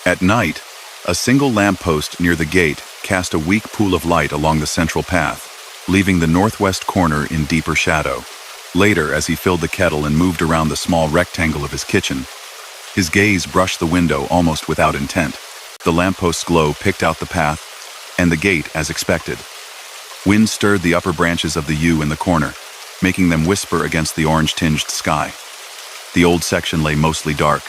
At night, a single lamppost near the gate cast a weak pool of light along the central path, leaving the northwest corner in deeper shadow. Later, as he filled the kettle and moved around the small rectangle of his kitchen, his gaze brushed the window almost without intent. The lampost's glow picked out the path, and the gate as expected. Wind stirred the upper branches of the yew in the corner, making them whisper against the orange-tinged sky. The old section lay mostly dark,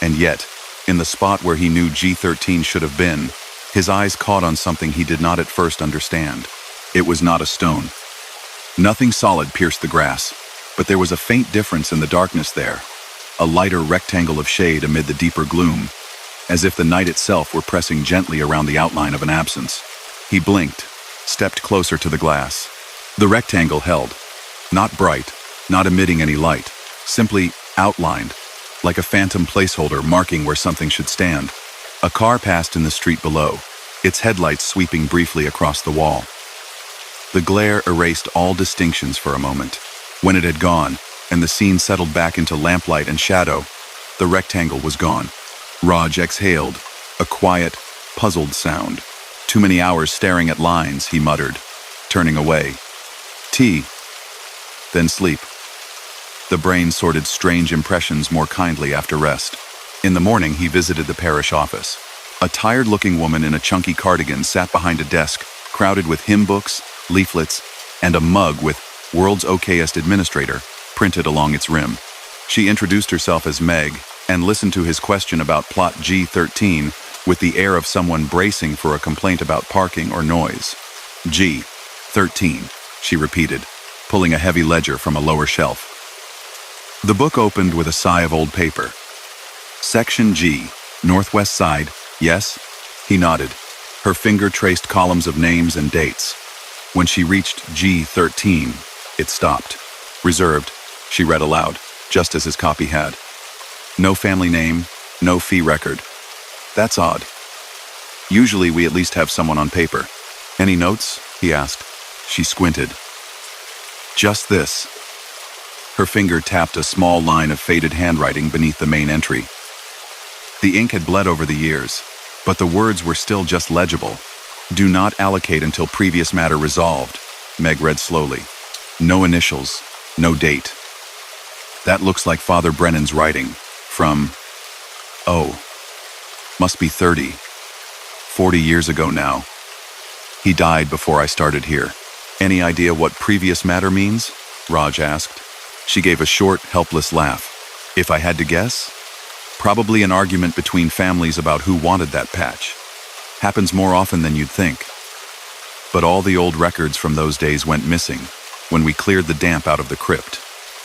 and yet, in the spot where he knew G13 should have been, his eyes caught on something he did not at first understand. It was not a stone. Nothing solid pierced the grass, but there was a faint difference in the darkness there, a lighter rectangle of shade amid the deeper gloom, as if the night itself were pressing gently around the outline of an absence. He blinked, stepped closer to the glass. The rectangle held, not bright, not emitting any light, simply outlined, like a phantom placeholder marking where something should stand. A car passed in the street below, its headlights sweeping briefly across the wall. The glare erased all distinctions for a moment. When it had gone, and the scene settled back into lamplight and shadow, the rectangle was gone. Raj exhaled, a quiet, puzzled sound. Too many hours staring at lines, he muttered, turning away. Tea. Then sleep. The brain sorted strange impressions more kindly after rest. In the morning, he visited the parish office. A tired-looking woman in a chunky cardigan sat behind a desk, crowded with hymn books, leaflets, and a mug with "World's Okayest Administrator" printed along its rim. She introduced herself as Meg and listened to his question about plot G13 with the air of someone bracing for a complaint about parking or noise. G13, she repeated, pulling a heavy ledger from a lower shelf. The book opened with a sigh of old paper. Section G, northwest side, yes? He nodded. Her finger traced columns of names and dates. When she reached G13, it stopped. Reserved, she read aloud, just as his copy had. No family name, no fee record. That's odd. Usually we at least have someone on paper. Any notes? He asked. She squinted. Just this. Her finger tapped a small line of faded handwriting beneath the main entry. The ink had bled over the years, but the words were still just legible. Do not allocate until previous matter resolved, Meg read slowly. No initials, no date. That looks like Father Brennan's writing, from, must be 40 years ago now. He died before I started here. Any idea what previous matter means? Raj asked. She gave a short, helpless laugh. If I had to guess? Probably an argument between families about who wanted that patch. Happens more often than you'd think. But all the old records from those days went missing when we cleared the damp out of the crypt.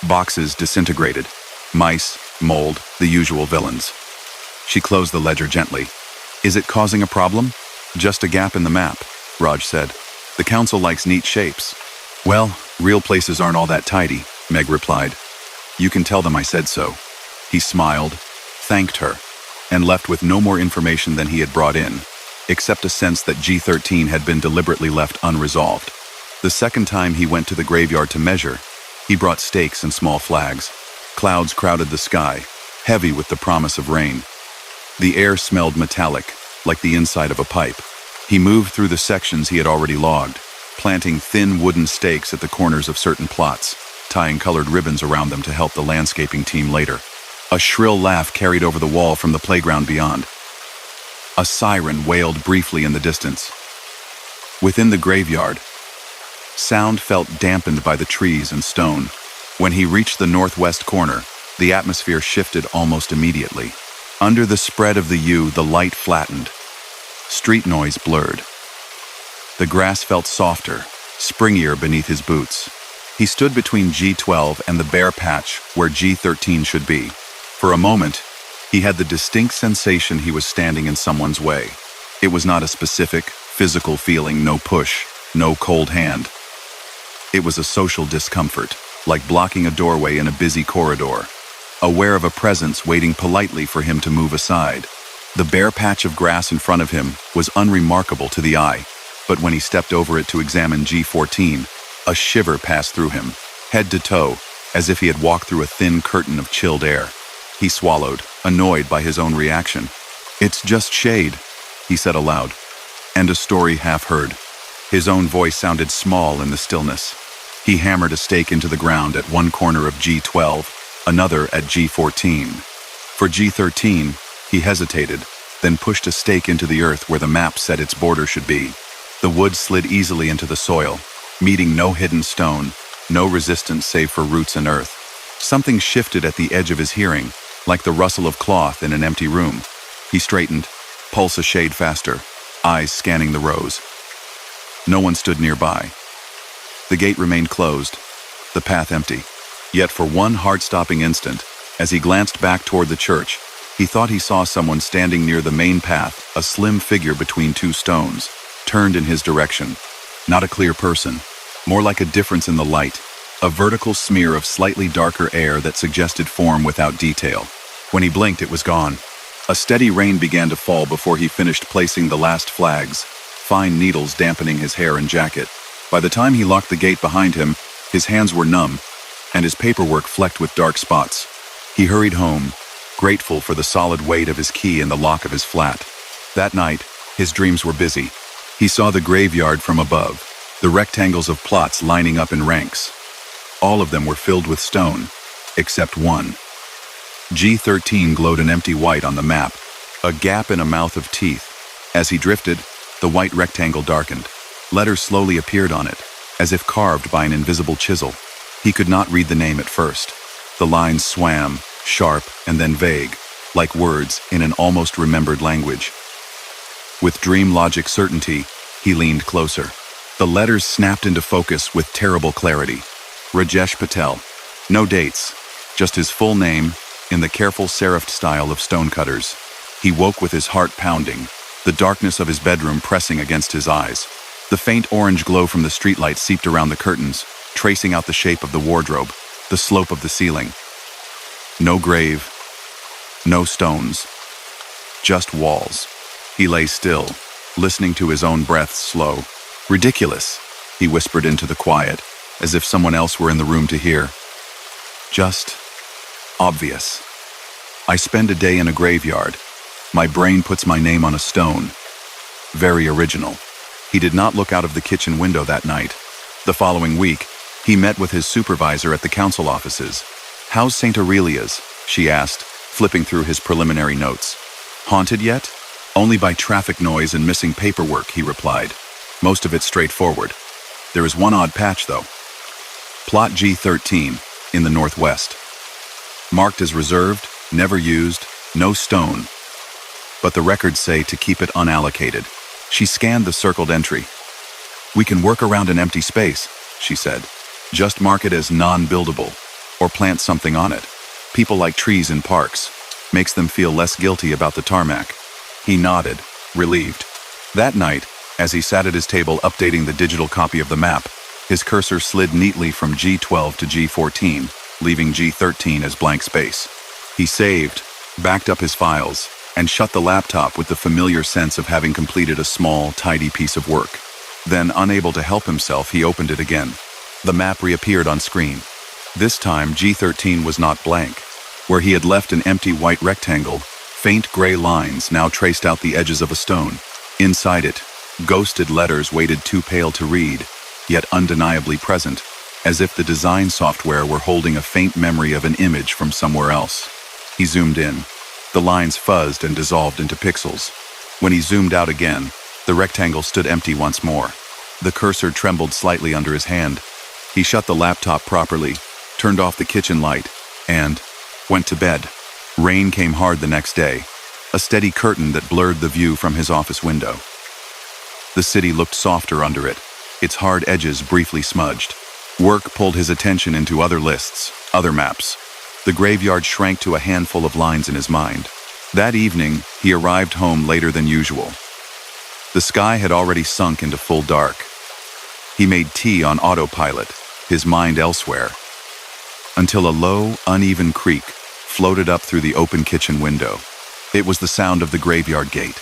Boxes disintegrated. Mice, mold, the usual villains. She closed the ledger gently. Is it causing a problem? Just a gap in the map, Raj said. The council likes neat shapes. Well, real places aren't all that tidy, Meg replied. You can tell them I said so. He smiled, thanked her, and left with no more information than he had brought in, except a sense that G13 had been deliberately left unresolved. The second time he went to the graveyard to measure, he brought stakes and small flags. Clouds crowded the sky, heavy with the promise of rain. The air smelled metallic, like the inside of a pipe. He moved through the sections he had already logged, planting thin wooden stakes at the corners of certain plots, tying colored ribbons around them to help the landscaping team later. A shrill laugh carried over the wall from the playground beyond. A siren wailed briefly in the distance. Within the graveyard, sound felt dampened by the trees and stone. When he reached the northwest corner, the atmosphere shifted almost immediately. Under the spread of the U, the light flattened. Street noise blurred. The grass felt softer, springier beneath his boots. He stood between G12 and the bare patch where G13 should be. For a moment, he had the distinct sensation he was standing in someone's way. It was not a specific, physical feeling, no push, no cold hand. It was a social discomfort, like blocking a doorway in a busy corridor, aware of a presence waiting politely for him to move aside. The bare patch of grass in front of him was unremarkable to the eye, but when he stepped over it to examine G14, a shiver passed through him, head to toe, as if he had walked through a thin curtain of chilled air. He swallowed, annoyed by his own reaction. It's just shade, he said aloud, and a story half heard. His own voice sounded small in the stillness. He hammered a stake into the ground at one corner of G12, another at G14. For G13, he hesitated, then pushed a stake into the earth where the map said its border should be. The wood slid easily into the soil, meeting no hidden stone, no resistance save for roots and earth. Something shifted at the edge of his hearing, like the rustle of cloth in an empty room. He straightened, pulse a shade faster, eyes scanning the rows. No one stood nearby. The gate remained closed, the path empty. Yet for one heart-stopping instant, as he glanced back toward the church, he thought he saw someone standing near the main path, a slim figure between two stones, turned in his direction. Not a clear person, more like a difference in the light, a vertical smear of slightly darker air that suggested form without detail. When he blinked, it was gone. A steady rain began to fall before he finished placing the last flags, fine needles dampening his hair and jacket. By the time he locked the gate behind him, his hands were numb, and his paperwork flecked with dark spots. He hurried home, grateful for the solid weight of his key in the lock of his flat. That night, his dreams were busy. He saw the graveyard from above, the rectangles of plots lining up in ranks. All of them were filled with stone, except one. G13 glowed an empty white on the map, a gap in a mouth of teeth. As he drifted, the white rectangle darkened. Letters slowly appeared on it, as if carved by an invisible chisel. He could not read the name at first. The lines swam, sharp and then vague, like words in an almost remembered language. With dream logic certainty, he leaned closer. The letters snapped into focus with terrible clarity. Rajesh Patel. No dates, just his full name, in the careful serifed style of stonecutters. He woke with his heart pounding, the darkness of his bedroom pressing against his eyes. The faint orange glow from the streetlight seeped around the curtains, tracing out the shape of the wardrobe, the slope of the ceiling. No grave, no stones, just walls. He lay still, listening to his own breaths slow. Ridiculous, he whispered into the quiet, as if someone else were in the room to hear. Just obvious. I spend a day in a graveyard. My brain puts my name on a stone. Very original. He did not look out of the kitchen window that night. The following week, he met with his supervisor at the council offices. "How's St. Aurelia's?" she asked, flipping through his preliminary notes. "Haunted yet?" "Only by traffic noise and missing paperwork," he replied. "Most of it straightforward. There is one odd patch, though. Plot G13, in the northwest. Marked as reserved, never used, no stone. But the records say to keep it unallocated." She scanned the circled entry. "We can work around an empty space," she said. "Just mark it as non-buildable, or plant something on it. People like trees in parks. Makes them feel less guilty about the tarmac." He nodded, relieved. That night, as he sat at his table updating the digital copy of the map, his cursor slid neatly from G12 to G14, leaving G13 as blank space. He saved, backed up his files, and shut the laptop with the familiar sense of having completed a small, tidy piece of work. Then, unable to help himself, he opened it again. The map reappeared on screen. This time, G13 was not blank. Where he had left an empty white rectangle, faint gray lines now traced out the edges of a stone. Inside it, ghosted letters waited too pale to read, yet undeniably present, as if the design software were holding a faint memory of an image from somewhere else. He zoomed in. The lines fuzzed and dissolved into pixels. When he zoomed out again, the rectangle stood empty once more. The cursor trembled slightly under his hand. He shut the laptop properly, turned off the kitchen light, and went to bed. Rain came hard the next day, a steady curtain that blurred the view from his office window. The city looked softer under it, its hard edges briefly smudged. Work pulled his attention into other lists, other maps. The graveyard shrank to a handful of lines in his mind. That evening, he arrived home later than usual. The sky had already sunk into full dark. He made tea on autopilot, his mind elsewhere, until a low, uneven creak floated up through the open kitchen window. It was the sound of the graveyard gate.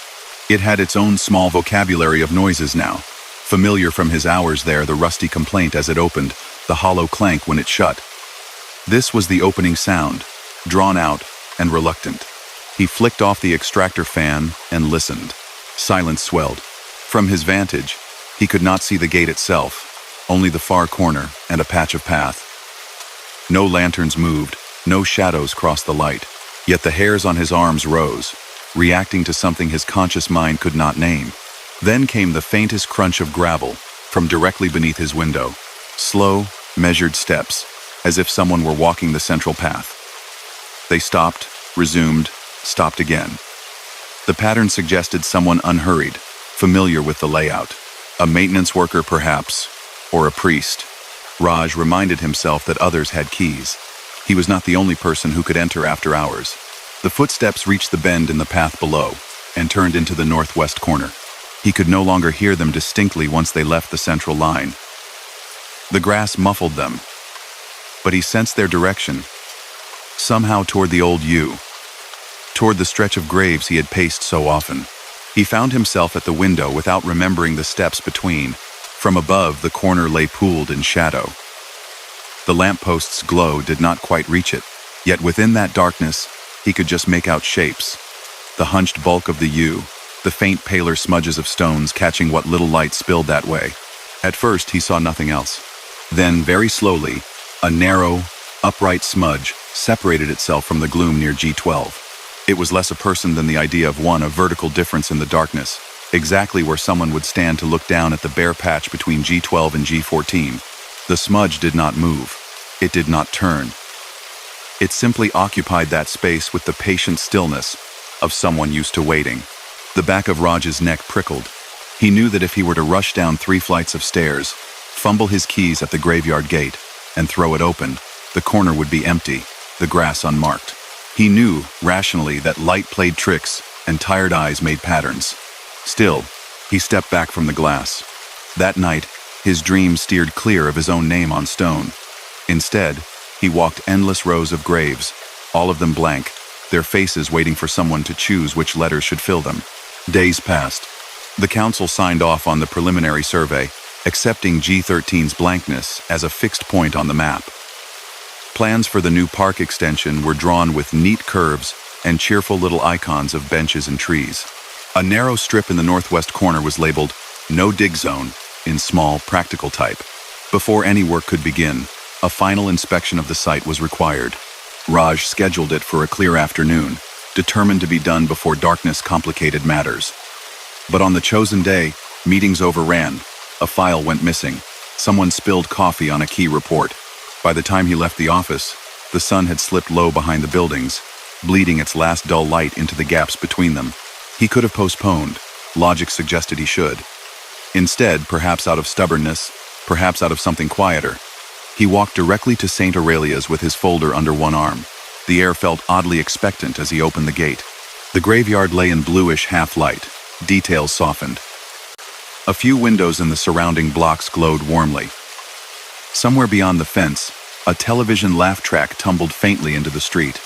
It had its own small vocabulary of noises now, familiar from his hours there, the rusty complaint as it opened, the hollow clank when it shut. This was the opening sound, drawn out and reluctant. He flicked off the extractor fan and listened. Silence swelled. From his vantage, he could not see the gate itself, only the far corner and a patch of path. No lanterns moved, no shadows crossed the light, yet the hairs on his arms rose, reacting to something his conscious mind could not name. Then came the faintest crunch of gravel from directly beneath his window. Slow, measured steps, as if someone were walking the central path. They stopped, resumed, stopped again. The pattern suggested someone unhurried, familiar with the layout. A maintenance worker perhaps, or a priest. Raj reminded himself that others had keys. He was not the only person who could enter after hours. The footsteps reached the bend in the path below and turned into the northwest corner. He could no longer hear them distinctly once they left the central line. The grass muffled them, but he sensed their direction, somehow toward the old U, toward the stretch of graves he had paced so often. He found himself at the window without remembering the steps between. From above, the corner lay pooled in shadow. The lampost's glow did not quite reach it, yet within that darkness, he could just make out shapes. The hunched bulk of the U, the faint paler smudges of stones catching what little light spilled that way. At first, he saw nothing else. Then, very slowly, a narrow, upright smudge separated itself from the gloom near G12. It was less a person than the idea of one, a vertical difference in the darkness, exactly where someone would stand to look down at the bare patch between G12 and G14. The smudge did not move. It did not turn. It simply occupied that space with the patient stillness of someone used to waiting. The back of Raj's neck prickled. He knew that if he were to rush down 3 flights of stairs, fumble his keys at the graveyard gate, and throw it open, the corner would be empty. the grass unmarked. He knew, rationally, that light played tricks and tired eyes made patterns. Still, he stepped back from the glass. That night, his dream steered clear of his own name on stone. Instead, he walked endless rows of graves, all of them blank, their faces waiting for someone to choose which letters should fill them. Days passed. The council signed off on the preliminary survey, accepting G13's blankness as a fixed point on the map. Plans for the new park extension were drawn with neat curves and cheerful little icons of benches and trees. A narrow strip in the northwest corner was labeled "No Dig Zone" in small, practical type. Before any work could begin, a final inspection of the site was required. Raj scheduled it for a clear afternoon, determined to be done before darkness complicated matters. But on the chosen day, meetings overran. A file went missing. Someone spilled coffee on a key report. By the time he left the office, the sun had slipped low behind the buildings, bleeding its last dull light into the gaps between them. He could have postponed. Logic suggested he should. Instead, perhaps out of stubbornness, perhaps out of something quieter, he walked directly to St. Aurelia's with his folder under one arm. The air felt oddly expectant as he opened the gate. The graveyard lay in bluish half-light. Details softened. A few windows in the surrounding blocks glowed warmly. Somewhere beyond the fence, a television laugh track tumbled faintly into the street.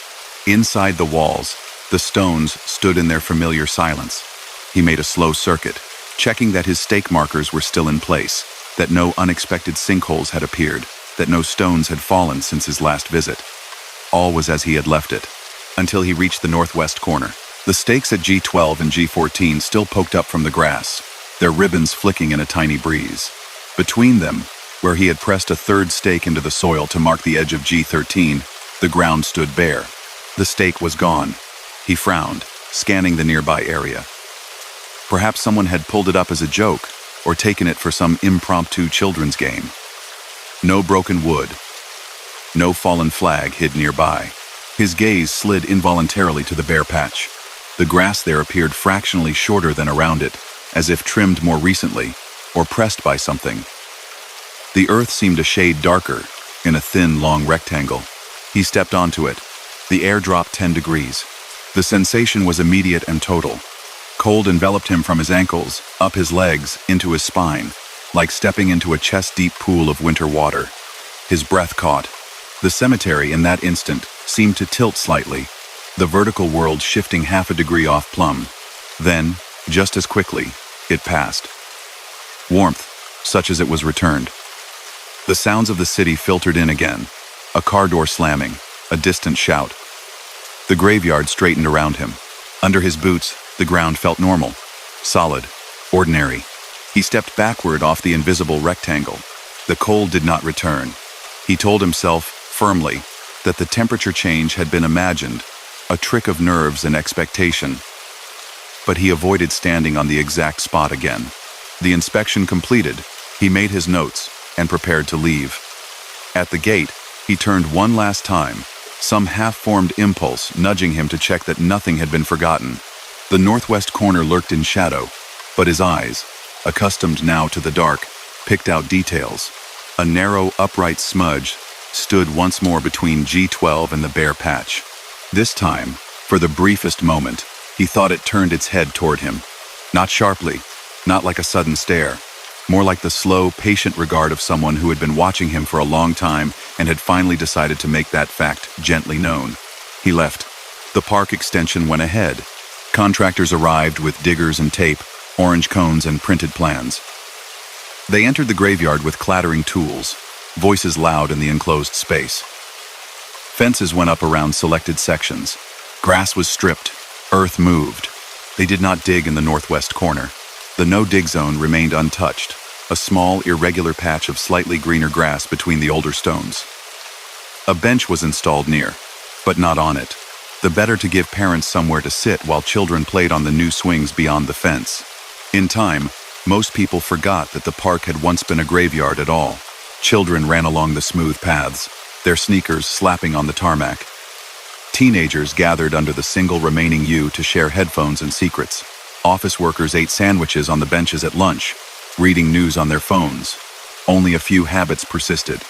Inside the walls, the stones stood in their familiar silence. He made a slow circuit, checking that his stake markers were still in place, that no unexpected sinkholes had appeared, that no stones had fallen since his last visit. All was as he had left it, until he reached the northwest corner. The stakes at G12 and G14 still poked up from the grass, their ribbons flicking in a tiny breeze. Between them, where he had pressed a third stake into the soil to mark the edge of G13, the ground stood bare. The stake was gone. He frowned, scanning the nearby area. Perhaps someone had pulled it up as a joke, or taken it for some impromptu children's game. No broken wood. No fallen flag hid nearby. His gaze slid involuntarily to the bare patch. The grass there appeared fractionally shorter than around it, as if trimmed more recently, or pressed by something. The earth seemed a shade darker, in a thin, long rectangle. He stepped onto it. The air dropped 10 degrees. The sensation was immediate and total. Cold enveloped him from his ankles, up his legs, into his spine, like stepping into a chest-deep pool of winter water. His breath caught. The cemetery, in that instant, seemed to tilt slightly, the vertical world shifting half a degree off plumb. Then, just as quickly, it passed. Warmth, such as it was returned. The sounds of the city filtered in again, a car door slamming, a distant shout. The graveyard straightened around him. Under his boots, the ground felt normal, solid, ordinary. He stepped backward off the invisible rectangle. The cold did not return. He told himself, firmly, that the temperature change had been imagined, a trick of nerves and expectation. But he avoided standing on the exact spot again. The inspection completed, he made his notes and prepared to leave. At the gate, he turned one last time, some half-formed impulse nudging him to check that nothing had been forgotten. The northwest corner lurked in shadow, but his eyes, accustomed now to the dark, picked out details. A narrow, upright smudge stood once more between G12 and the bare patch. This time, for the briefest moment, he thought it turned its head toward him. Not sharply, not like a sudden stare, more like the slow, patient regard of someone who had been watching him for a long time and had finally decided to make that fact gently known. He left. The park extension went ahead. Contractors arrived with diggers and tape, orange cones and printed plans. They entered the graveyard with clattering tools, voices loud in the enclosed space. Fences went up around selected sections. Grass was stripped. Earth moved. They did not dig in the northwest corner. The no-dig zone remained untouched, a small, irregular patch of slightly greener grass between the older stones. A bench was installed near, but not on it, the better to give parents somewhere to sit while children played on the new swings beyond the fence. In time, most people forgot that the park had once been a graveyard at all. Children ran along the smooth paths, their sneakers slapping on the tarmac. Teenagers gathered under the single remaining yew to share headphones and secrets. Office workers ate sandwiches on the benches at lunch, reading news on their phones. Only a few habits persisted.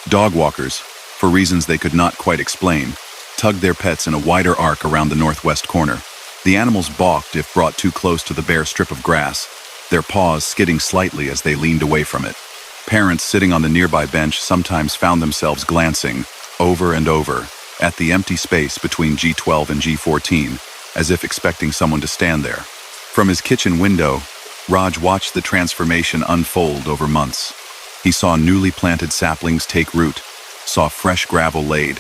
Dog walkers, for reasons they could not quite explain, tugged their pets in a wider arc around the northwest corner. The animals balked if brought too close to the bare strip of grass, their paws skidding slightly as they leaned away from it. Parents sitting on the nearby bench sometimes found themselves glancing, over and over, at the empty space between G12 and G14, as if expecting someone to stand there. From his kitchen window, Raj watched the transformation unfold over months. He saw newly planted saplings take root, saw fresh gravel laid.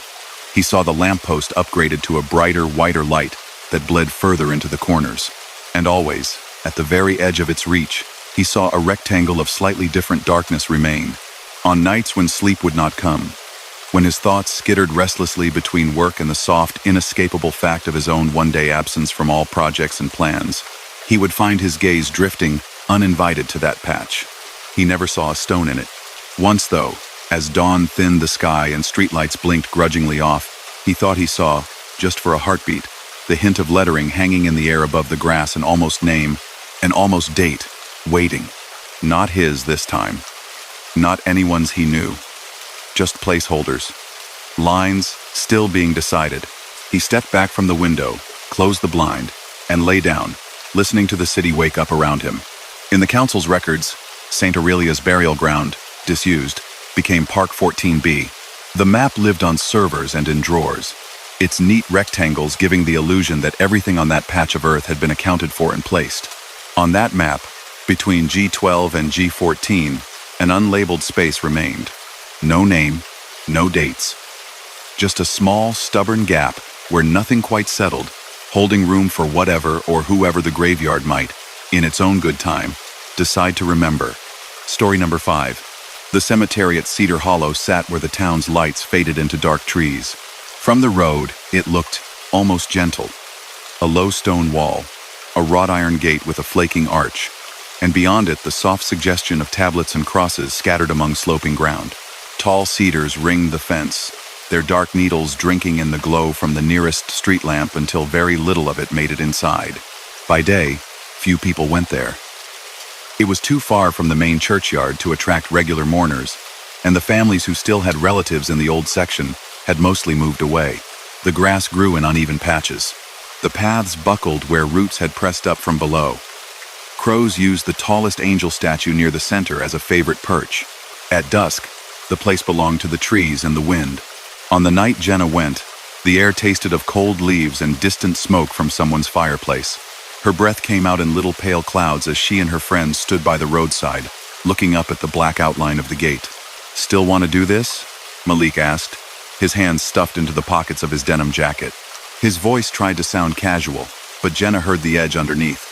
He saw the lamppost upgraded to a brighter, whiter light that bled further into the corners. And always, at the very edge of its reach, he saw a rectangle of slightly different darkness remain. On nights when sleep would not come, when his thoughts skittered restlessly between work and the soft, inescapable fact of his own one-day absence from all projects and plans, he would find his gaze drifting, uninvited, to that patch. He never saw a stone in it. Once, though, as dawn thinned the sky and streetlights blinked grudgingly off, he thought he saw, just for a heartbeat, the hint of lettering hanging in the air above the grass, an almost name, an almost date, waiting. Not his this time. Not anyone's he knew. Just placeholders. Lines still being decided. He stepped back from the window, closed the blind, and lay down, listening to the city wake up around him. In the council's records, St. Aurelia's burial ground, disused, became Park 14B. The map lived on servers and in drawers, its neat rectangles giving the illusion that everything on that patch of earth had been accounted for and placed. On that map, between G12 and G14, an unlabeled space remained. No name, no dates. Just a small, stubborn gap where nothing quite settled, holding room for whatever or whoever the graveyard might, in its own good time, decide to remember. Story number 5. The cemetery at Cedar Hollow sat where the town's lights faded into dark trees. From the road, it looked almost gentle. A low stone wall, a wrought iron gate with a flaking arch, and beyond it the soft suggestion of tablets and crosses scattered among sloping ground. Tall cedars ringed the fence, their dark needles drinking in the glow from the nearest street lamp until very little of it made it inside. By day, few people went there. It was too far from the main churchyard to attract regular mourners, and the families who still had relatives in the old section had mostly moved away. The grass grew in uneven patches. The paths buckled where roots had pressed up from below. Crows used the tallest angel statue near the center as a favorite perch. At dusk, the place belonged to the trees and the wind. On the night Jenna went, the air tasted of cold leaves and distant smoke from someone's fireplace. Her breath came out in little pale clouds as she and her friends stood by the roadside, looking up at the black outline of the gate. "Still want to do this?" Malik asked, his hands stuffed into the pockets of his denim jacket. His voice tried to sound casual, but Jenna heard the edge underneath.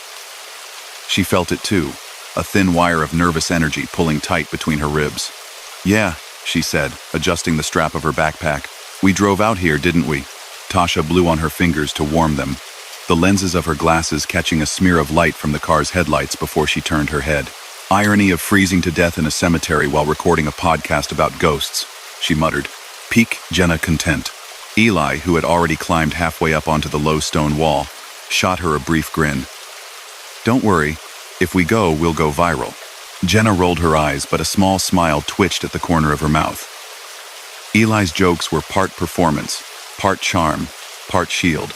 She felt it too, a thin wire of nervous energy pulling tight between her ribs. "Yeah," she said, adjusting the strap of her backpack. "We drove out here, didn't we?" Tasha blew on her fingers to warm them, the lenses of her glasses catching a smear of light from the car's headlights before she turned her head. "Irony of freezing to death in a cemetery while recording a podcast about ghosts," she muttered. Peak Jenna content. Eli, who had already climbed halfway up onto the low stone wall, shot her a brief grin. "Don't worry, if we go, we'll go viral." Jenna rolled her eyes, but a small smile twitched at the corner of her mouth. Eli's jokes were part performance, part charm, part shield.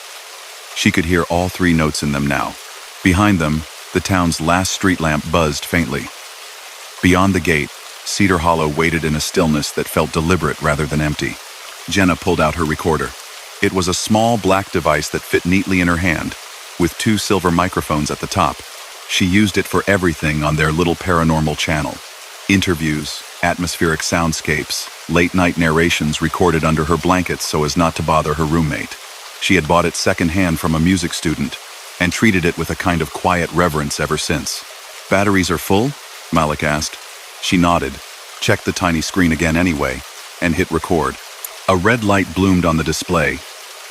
She could hear all three notes in them now. Behind them, the town's last street lamp buzzed faintly. Beyond the gate, Cedar Hollow waited in a stillness that felt deliberate rather than empty. Jenna pulled out her recorder. It was a small black device that fit neatly in her hand, with 2 silver microphones at the top. She used it for everything on their little paranormal channel. Interviews, atmospheric soundscapes, late-night narrations recorded under her blankets so as not to bother her roommate. She had bought it secondhand from a music student and treated it with a kind of quiet reverence ever since. "Batteries are full?" Malik asked. She nodded, checked the tiny screen again anyway, and hit record. A red light bloomed on the display.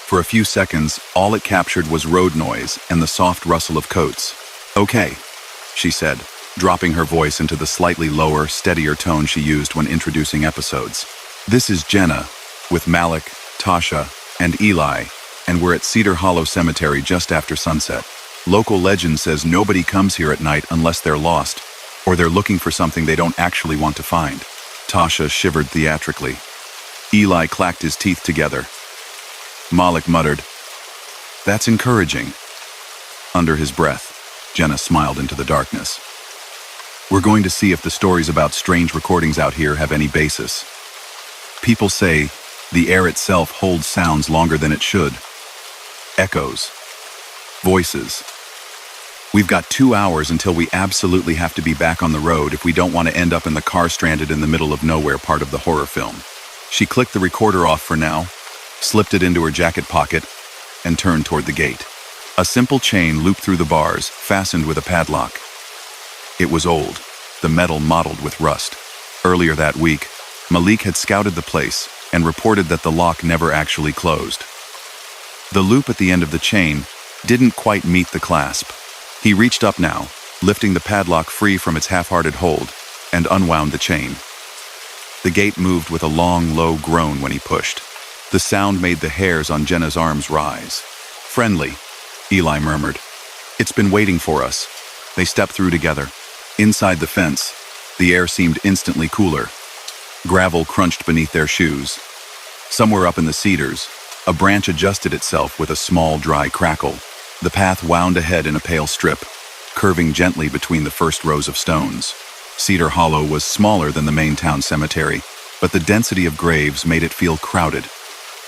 For a few seconds, all it captured was road noise and the soft rustle of coats. "Okay," she said, dropping her voice into the slightly lower, steadier tone she used when introducing episodes. "This is Jenna, with Malik, Tasha, and Eli, and we're at Cedar Hollow Cemetery just after sunset. Local legend says nobody comes here at night unless they're lost, or they're looking for something they don't actually want to find." Tasha shivered theatrically. Eli clacked his teeth together. Malik muttered. That's encouraging. Under his breath, Jenna smiled into the darkness. We're going to see if the stories about strange recordings out here have any basis. People say the air itself holds sounds longer than it should. Echoes. Voices. We've got 2 hours until we absolutely have to be back on the road if we don't want to end up in the car stranded in the middle of nowhere part of the horror film. She clicked the recorder off for now, slipped it into her jacket pocket, and turned toward the gate. A simple chain looped through the bars, fastened with a padlock. It was old, the metal mottled with rust. Earlier that week, Malik had scouted the place and reported that the lock never actually closed. The loop at the end of the chain didn't quite meet the clasp. He reached up now, lifting the padlock free from its half-hearted hold, and unwound the chain. The gate moved with a long, low groan when he pushed. The sound made the hairs on Jenna's arms rise. Friendly, Eli murmured. It's been waiting for us. They stepped through together. Inside the fence, the air seemed instantly cooler. Gravel crunched beneath their shoes. Somewhere up in the cedars, a branch adjusted itself with a small, dry crackle. The path wound ahead in a pale strip, curving gently between the first rows of stones. Cedar Hollow was smaller than the main town cemetery, but the density of graves made it feel crowded.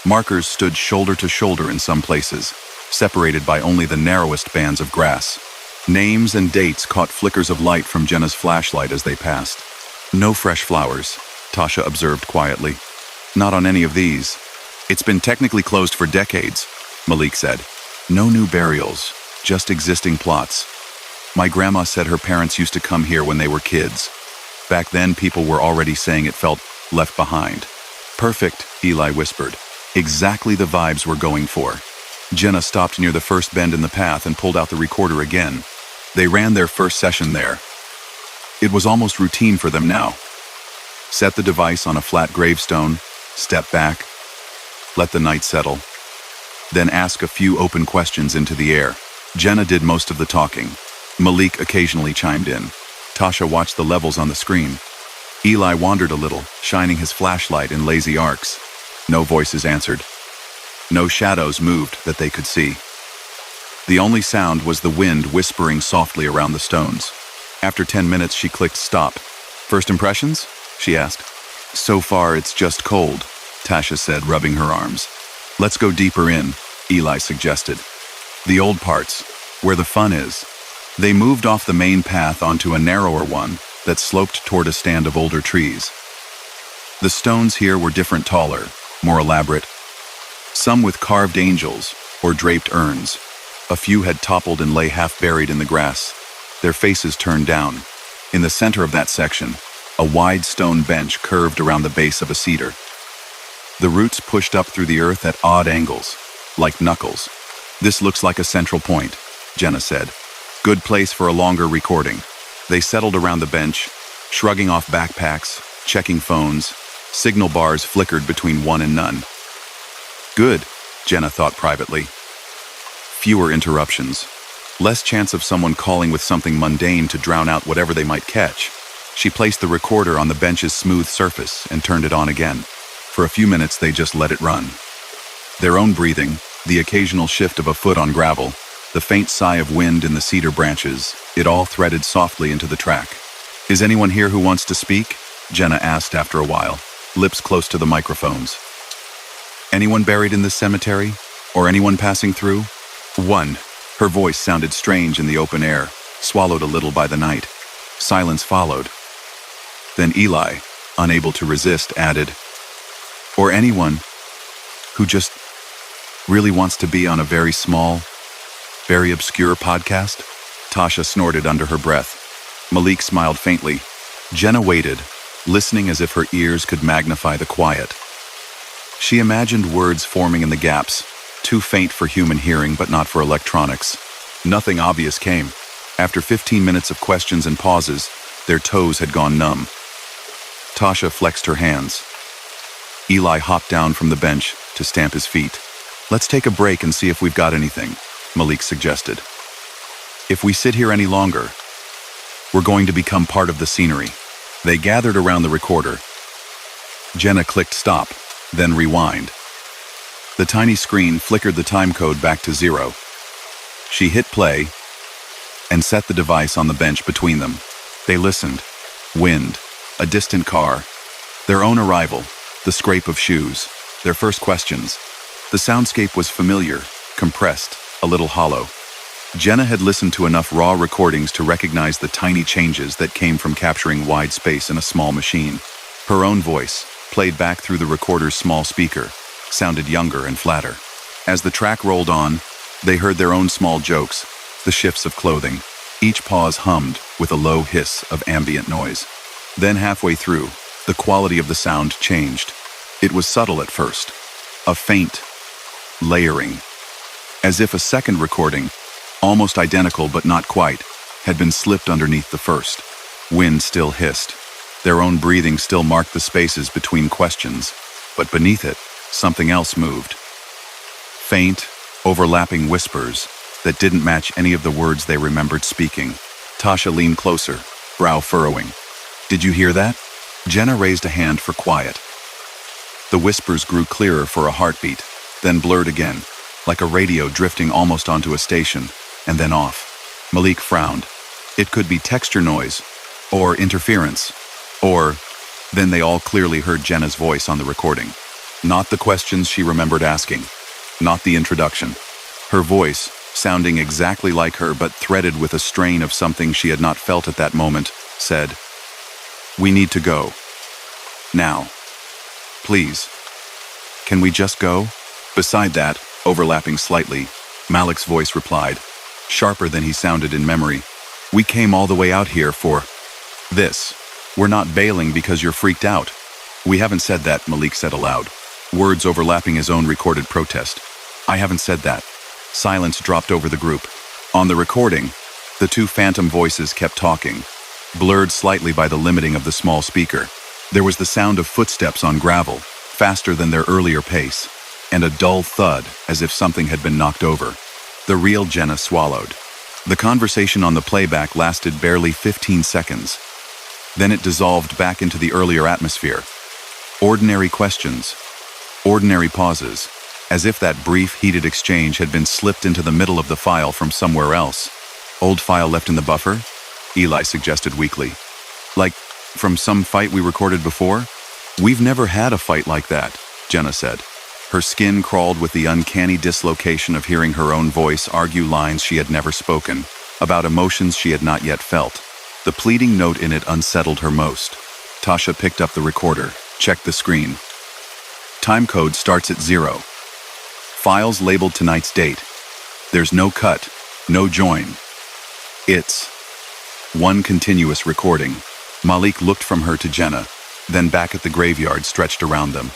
Markers stood shoulder to shoulder in some places, separated by only the narrowest bands of grass. Names and dates caught flickers of light from Jenna's flashlight as they passed. No fresh flowers, Tasha observed quietly. Not on any of these. It's been technically closed for decades, Malik said. No new burials, just existing plots. My grandma said her parents used to come here when they were kids. Back then, people were already saying it felt left behind. Perfect, Eli whispered. Exactly the vibes we're going for. Jenna stopped near the first bend in the path and pulled out the recorder again. They ran their first session there. It was almost routine for them now. Set the device on a flat gravestone, step back, let the night settle, then ask a few open questions into the air. Jenna did most of the talking. Malik occasionally chimed in. Tasha watched the levels on the screen. Eli wandered a little, shining his flashlight in lazy arcs. No voices answered. No shadows moved that they could see. The only sound was the wind whispering softly around the stones. After 10 minutes, she clicked stop. First impressions? She asked. So far, it's just cold, Tasha said, rubbing her arms. Let's go deeper in, Eli suggested. The old parts, where the fun is. They moved off the main path onto a narrower one that sloped toward a stand of older trees. The stones here were different, taller, more elaborate. Some with carved angels or draped urns. A few had toppled and lay half buried in the grass, their faces turned down. In the center of that section, a wide stone bench curved around the base of a cedar. The roots pushed up through the earth at odd angles, like knuckles. This looks like a central point, Jenna said. Good place for a longer recording. They settled around the bench, shrugging off backpacks, checking phones. Signal bars flickered between one and none. Good, Jenna thought privately. Fewer interruptions. Less chance of someone calling with something mundane to drown out whatever they might catch. She placed the recorder on the bench's smooth surface and turned it on again. For a few minutes, they just let it run. Their own breathing, the occasional shift of a foot on gravel, the faint sigh of wind in the cedar branches, it all threaded softly into the track. Is anyone here who wants to speak? Jenna asked after a while, lips close to the microphones. Anyone buried in this cemetery? Or anyone passing through? One. Her voice sounded strange in the open air, swallowed a little by the night. Silence followed. Then Eli, unable to resist, added, or anyone who just really wants to be on a very small, very obscure podcast? Tasha snorted under her breath. Malik smiled faintly. Jenna waited, listening as if her ears could magnify the quiet. She imagined words forming in the gaps, too faint for human hearing but not for electronics. Nothing obvious came. After 15 minutes of questions and pauses, their toes had gone numb. Tasha flexed her hands. Eli hopped down from the bench to stamp his feet. Let's take a break and see if we've got anything, Malik suggested. If we sit here any longer, we're going to become part of the scenery. They gathered around the recorder. Jenna clicked stop, then rewind. The tiny screen flickered the time code back to 0. She hit play and set the device on the bench between them. They listened. Wind, a distant car, their own arrival, the scrape of shoes, their first questions. The soundscape was familiar, compressed, a little hollow. Jenna had listened to enough raw recordings to recognize the tiny changes that came from capturing wide space in a small machine. Her own voice, played back through the recorder's small speaker, sounded younger and flatter. As the track rolled on, they heard their own small jokes, the shifts of clothing. Each pause hummed with a low hiss of ambient noise. Then halfway through, the quality of the sound changed. It was subtle at first, a faint layering, as if a second recording, almost identical but not quite, had been slipped underneath the first. Wind still hissed. Their own breathing still marked the spaces between questions, but beneath it, something else moved. Faint, overlapping whispers that didn't match any of the words they remembered speaking. Tasha leaned closer, brow furrowing. "Did you hear that?" Jenna raised a hand for quiet. The whispers grew clearer for a heartbeat, then blurred again, like a radio drifting almost onto a station, and then off. Malik frowned. It could be texture noise, or interference, or... Then they all clearly heard Jenna's voice on the recording. Not the questions she remembered asking, not the introduction. Her voice, sounding exactly like her but threaded with a strain of something she had not felt at that moment, said, "We need to go. Now. Please. Can we just go?" Beside that, overlapping slightly, Malik's voice replied, sharper than he sounded in memory. "We came all the way out here for this. We're not bailing because you're freaked out." "We haven't said that," Malik said aloud, words overlapping his own recorded protest. "I haven't said that." Silence dropped over the group. On the recording, the two phantom voices kept talking, blurred slightly by the limiting of the small speaker. There was the sound of footsteps on gravel, faster than their earlier pace, and a dull thud as if something had been knocked over. The real Jenna swallowed. The conversation on the playback lasted barely 15 seconds. Then it dissolved back into the earlier atmosphere. Ordinary questions, ordinary pauses, as if that brief, heated exchange had been slipped into the middle of the file from somewhere else. "Old file left in the buffer?" Eli suggested weakly. "Like, from some fight we recorded before?" "We've never had a fight like that," Jenna said. Her skin crawled with the uncanny dislocation of hearing her own voice argue lines she had never spoken, about emotions she had not yet felt. The pleading note in it unsettled her most. Tasha picked up the recorder, checked the screen. Time code starts at 0. Files labeled tonight's date. There's no cut, no join. It's one continuous recording. Malik looked from her to Jenna, then back at the graveyard stretched around them.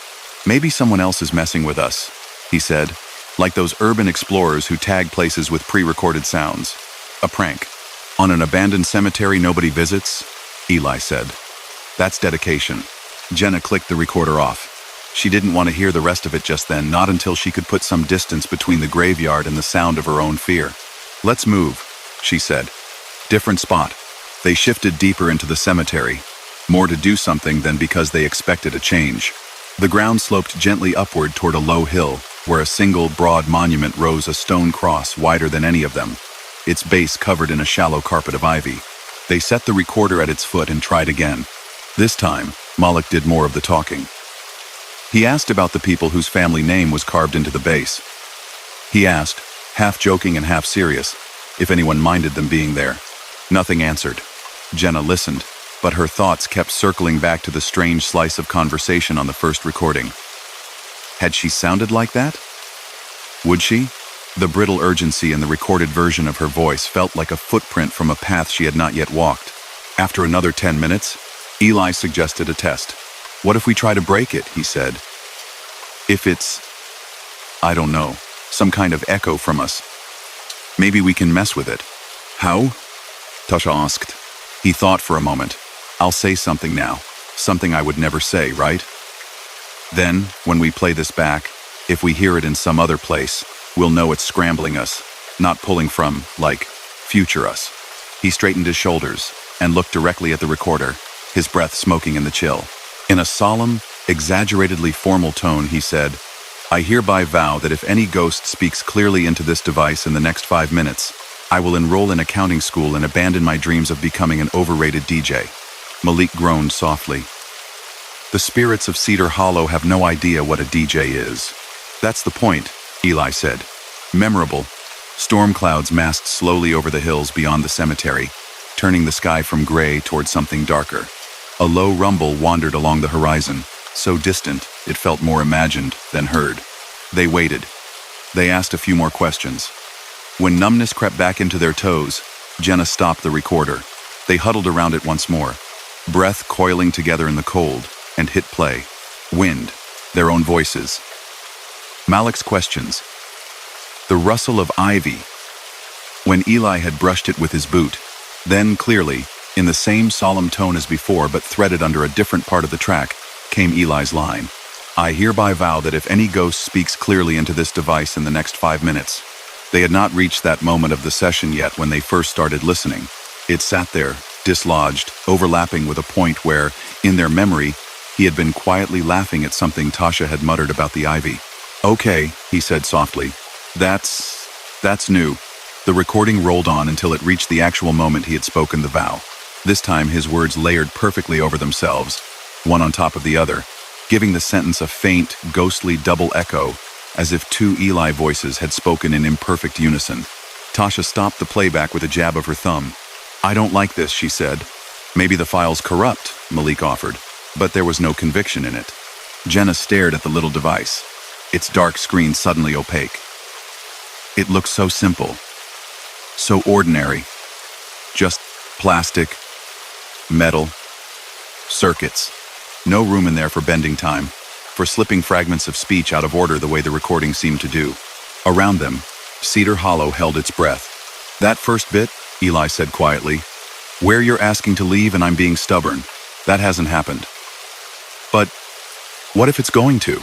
"Maybe someone else is messing with us," he said, like those urban explorers who tag places with pre-recorded sounds. "A prank. On an abandoned cemetery nobody visits?" Eli said. "That's dedication." Jenna clicked the recorder off. She didn't want to hear the rest of it just then, not until she could put some distance between the graveyard and the sound of her own fear. "Let's move," she said. Different spot. They shifted deeper into the cemetery, more to do something than because they expected a change. The ground sloped gently upward toward a low hill, where a single broad monument rose, a stone cross wider than any of them, its base covered in a shallow carpet of ivy. They set the recorder at its foot and tried again. This time, Malik did more of the talking. He asked about the people whose family name was carved into the base. He asked, half joking and half serious, if anyone minded them being there. Nothing answered. Jenna listened, but her thoughts kept circling back to the strange slice of conversation on the first recording. Had she sounded like that? Would she? The brittle urgency in the recorded version of her voice felt like a footprint from a path she had not yet walked. After another 10 minutes, Eli suggested a test. "What if we try to break it?" he said. "If it's, I don't know, some kind of echo from us. Maybe we can mess with it." "How?" Tasha asked. He thought for a moment. "I'll say something now, something I would never say, right? Then, when we play this back, if we hear it in some other place, we'll know it's scrambling us, not pulling from, like, future us." He straightened his shoulders and looked directly at the recorder, his breath smoking in the chill. In a solemn, exaggeratedly formal tone, he said, I hereby vow that if any ghost speaks clearly into this device in the next 5 minutes, I will enroll in accounting school and abandon my dreams of becoming an overrated DJ. Malik groaned softly. The spirits of Cedar Hollow have no idea what a DJ is. That's the point, Eli said. Memorable. Storm clouds massed slowly over the hills beyond the cemetery, turning the sky from gray toward something darker. A low rumble wandered along the horizon, so distant it felt more imagined than heard. They waited. They asked a few more questions. When numbness crept back into their toes, Jenna stopped the recorder. They huddled around it once more, breath coiling together in the cold, and hit play. Wind, their own voices. Malik's questions. The rustle of ivy. When Eli had brushed it with his boot, then clearly, in the same solemn tone as before but threaded under a different part of the track, came Eli's line. I hereby vow that if any ghost speaks clearly into this device in the next 5 minutes. They had not reached that moment of the session yet when they first started listening. It sat there, dislodged, overlapping with a point where, in their memory, he had been quietly laughing at something Tasha had muttered about the ivy. Okay, he said softly. That's new. The recording rolled on until it reached the actual moment he had spoken the vow. This time his words layered perfectly over themselves, one on top of the other, giving the sentence a faint, ghostly double echo, as if two Eli voices had spoken in imperfect unison. Tasha stopped the playback with a jab of her thumb. I don't like this, she said. Maybe the file's corrupt, Malik offered, but there was no conviction in it. Jenna stared at the little device, its dark screen suddenly opaque. It looked so simple, so ordinary. Just plastic, metal, circuits. No room in there for bending time, for slipping fragments of speech out of order the way the recording seemed to do. Around them, Cedar Hollow held its breath. That first bit, Eli said quietly, where you're asking to leave and I'm being stubborn, that hasn't happened. But what if it's going to?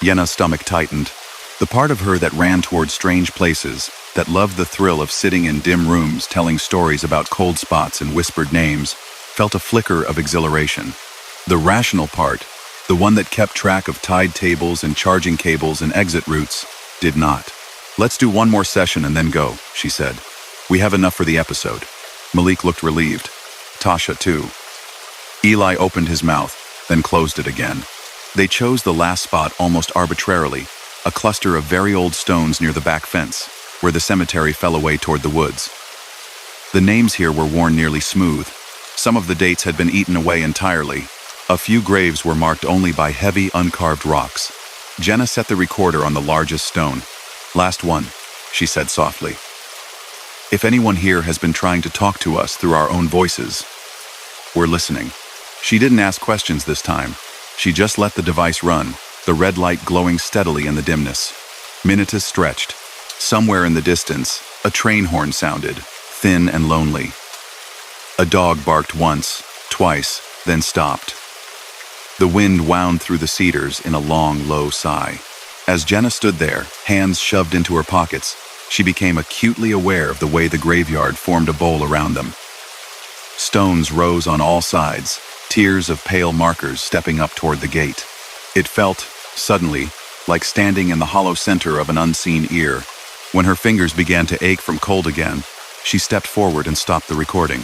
Yenna's stomach tightened. The part of her that ran toward strange places, that loved the thrill of sitting in dim rooms telling stories about cold spots and whispered names, felt a flicker of exhilaration. The rational part, the one that kept track of tide tables and charging cables and exit routes, did not. Let's do one more session and then go, she said. We have enough for the episode. Malik looked relieved. Tasha, too. Eli opened his mouth, then closed it again. They chose the last spot almost arbitrarily, a cluster of very old stones near the back fence, where the cemetery fell away toward the woods. The names here were worn nearly smooth. Some of the dates had been eaten away entirely. A few graves were marked only by heavy, uncarved rocks. Jenna set the recorder on the largest stone. Last one, she said softly. If anyone here has been trying to talk to us through our own voices, we're listening. She didn't ask questions this time. She just let the device run, the red light glowing steadily in the dimness. Minutes stretched. Somewhere in the distance, a train horn sounded, thin and lonely. A dog barked once, twice, then stopped. The wind wound through the cedars in a long, low sigh. As Jenna stood there, hands shoved into her pockets, she became acutely aware of the way the graveyard formed a bowl around them. Stones rose on all sides, tiers of pale markers stepping up toward the gate. It felt, suddenly, like standing in the hollow center of an unseen ear. When her fingers began to ache from cold again, she stepped forward and stopped the recording.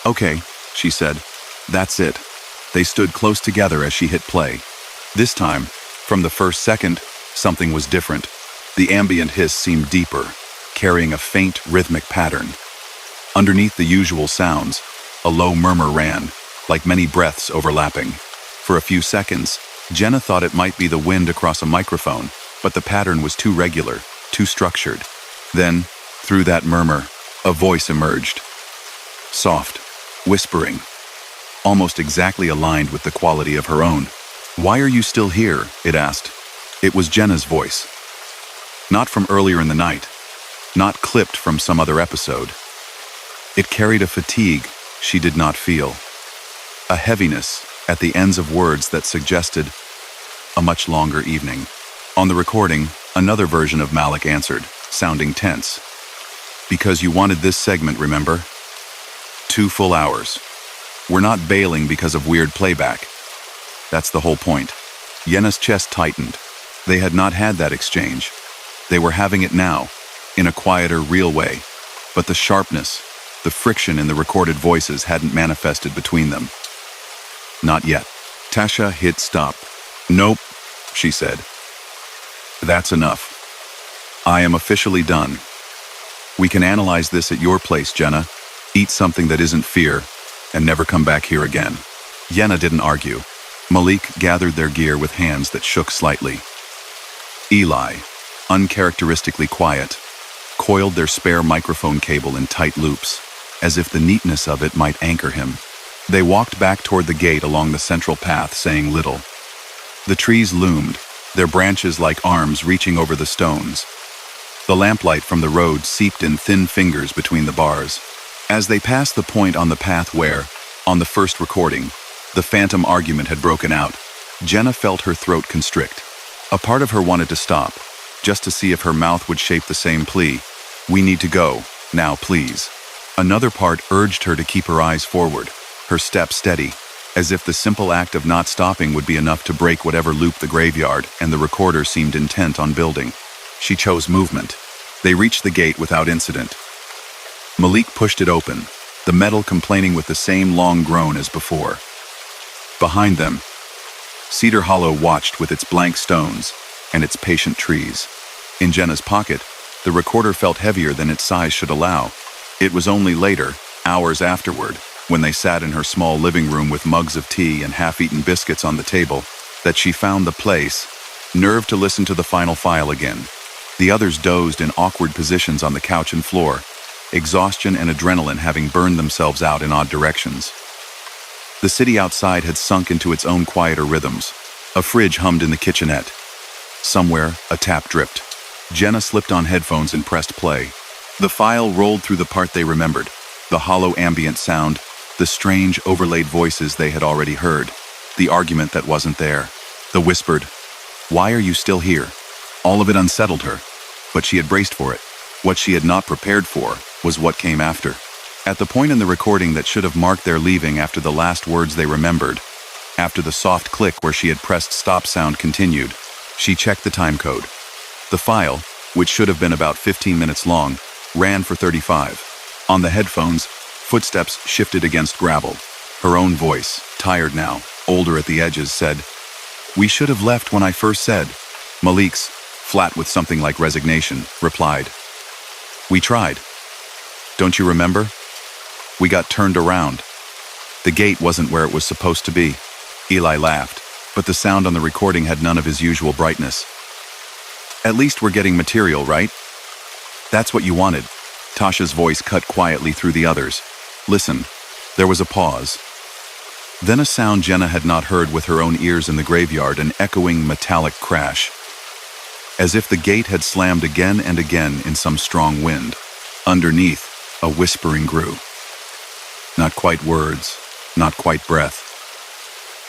Okay, she said. That's it. They stood close together as she hit play. This time, from the first second, something was different. The ambient hiss seemed deeper, carrying a faint rhythmic pattern. Underneath the usual sounds, a low murmur ran, like many breaths overlapping. For a few seconds, Jenna thought it might be the wind across a microphone, but the pattern was too regular, too structured. Then, through that murmur, a voice emerged. Soft, whispering, almost exactly aligned with the quality of her own. Why are you still here? It asked. It was Jenna's voice. Not from earlier in the night, not clipped from some other episode. It carried a fatigue she did not feel, a heaviness at the ends of words that suggested a much longer evening. On the recording, another version of Malik answered, sounding tense. Because you wanted this segment, remember? 2 full hours. We're not bailing because of weird playback. That's the whole point. Yenna's chest tightened. They had not had that exchange. They were having it now, in a quieter, real way. But the sharpness, the friction in the recorded voices hadn't manifested between them. Not yet. Tasha hit stop. "Nope," she said. "That's enough. I am officially done. We can analyze this at your place, Jenna. Eat something that isn't fear, and never come back here again." Jenna didn't argue. Malik gathered their gear with hands that shook slightly. Eli, uncharacteristically quiet, coiled their spare microphone cable in tight loops, as if the neatness of it might anchor him. They walked back toward the gate along the central path, saying little. The trees loomed, their branches like arms reaching over the stones. The lamplight from the road seeped in thin fingers between the bars. As they passed the point on the path where, on the first recording, the phantom argument had broken out, Jenna felt her throat constrict. A part of her wanted to stop, just to see if her mouth would shape the same plea. "We need to go, now please." Another part urged her to keep her eyes forward, her step steady, as if the simple act of not stopping would be enough to break whatever looped the graveyard and the recorder seemed intent on building. She chose movement. They reached the gate without incident. Malik pushed it open, the metal complaining with the same long groan as before. Behind them, Cedar Hollow watched with its blank stones and its patient trees. In Jenna's pocket, the recorder felt heavier than its size should allow. It was only later, hours afterward, when they sat in her small living room with mugs of tea and half-eaten biscuits on the table, that she found the place, nerve to listen to the final file again. The others dozed in awkward positions on the couch and floor, exhaustion and adrenaline having burned themselves out in odd directions. The city outside had sunk into its own quieter rhythms. A fridge hummed in the kitchenette. Somewhere, a tap dripped. Jenna slipped on headphones and pressed play. The file rolled through the part they remembered, the hollow ambient sound, the strange overlaid voices they had already heard, the argument that wasn't there, the whispered, "Why are you still here?" All of it unsettled her, but she had braced for it. What she had not prepared for was what came after. At the point in the recording that should have marked their leaving after the last words they remembered, after the soft click where she had pressed stop sound continued, she checked the time code. The file, which should have been about 15 minutes long, ran for 35. On the headphones, footsteps shifted against gravel. Her own voice, tired now, older at the edges, said, "We should have left when I first said." Malik's, flat with something like resignation, replied, "We tried. Don't you remember? We got turned around. The gate wasn't where it was supposed to be." Eli laughed, but the sound on the recording had none of his usual brightness. "At least we're getting material, right? That's what you wanted." Tasha's voice cut quietly through the others. "Listen." There was a pause. Then a sound Jenna had not heard with her own ears in the graveyard, an echoing metallic crash. As if the gate had slammed again and again in some strong wind. Underneath, a whispering grew. Not quite words, not quite breath.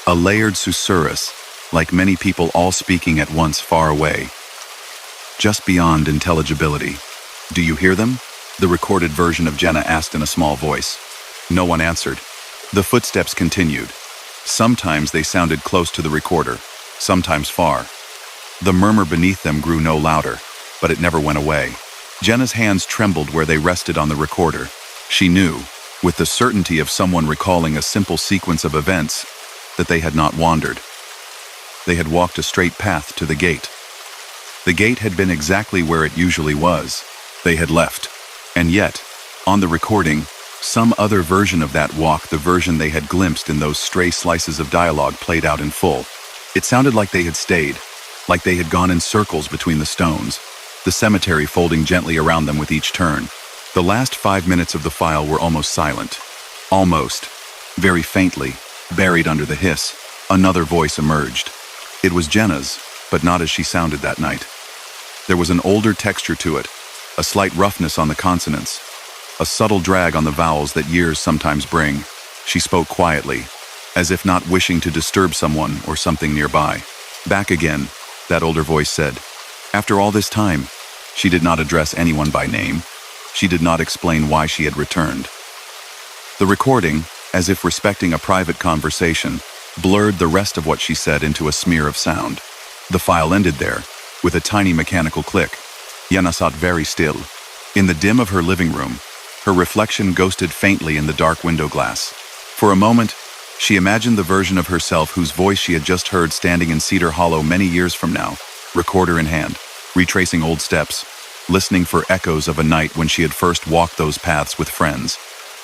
A layered susurrus, like many people all speaking at once far away. Just beyond intelligibility. "Do you hear them?" the recorded version of Jenna asked in a small voice. No one answered. The footsteps continued. Sometimes they sounded close to the recorder, sometimes far. The murmur beneath them grew no louder, but it never went away. Jenna's hands trembled where they rested on the recorder. She knew, with the certainty of someone recalling a simple sequence of events, that they had not wandered. They had walked a straight path to the gate. The gate had been exactly where it usually was. They had left. And yet, on the recording, some other version of that walk, the version they had glimpsed in those stray slices of dialogue, played out in full. It sounded like they had stayed, like they had gone in circles between the stones, the cemetery folding gently around them with each turn. The last 5 minutes of the file were almost silent. Almost. Very faintly, buried under the hiss, another voice emerged. It was Jenna's, but not as she sounded that night. There was an older texture to it, a slight roughness on the consonants, a subtle drag on the vowels that years sometimes bring. She spoke quietly, as if not wishing to disturb someone or something nearby. "Back again," that older voice said. After all this time, she did not address anyone by name. She did not explain why she had returned. The recording, as if respecting a private conversation, blurred the rest of what she said into a smear of sound. The file ended there, with a tiny mechanical click. Yana sat very still. In the dim of her living room, her reflection ghosted faintly in the dark window glass. For a moment, she imagined the version of herself whose voice she had just heard standing in Cedar Hollow many years from now, recorder in hand, retracing old steps, listening for echoes of a night when she had first walked those paths with friends.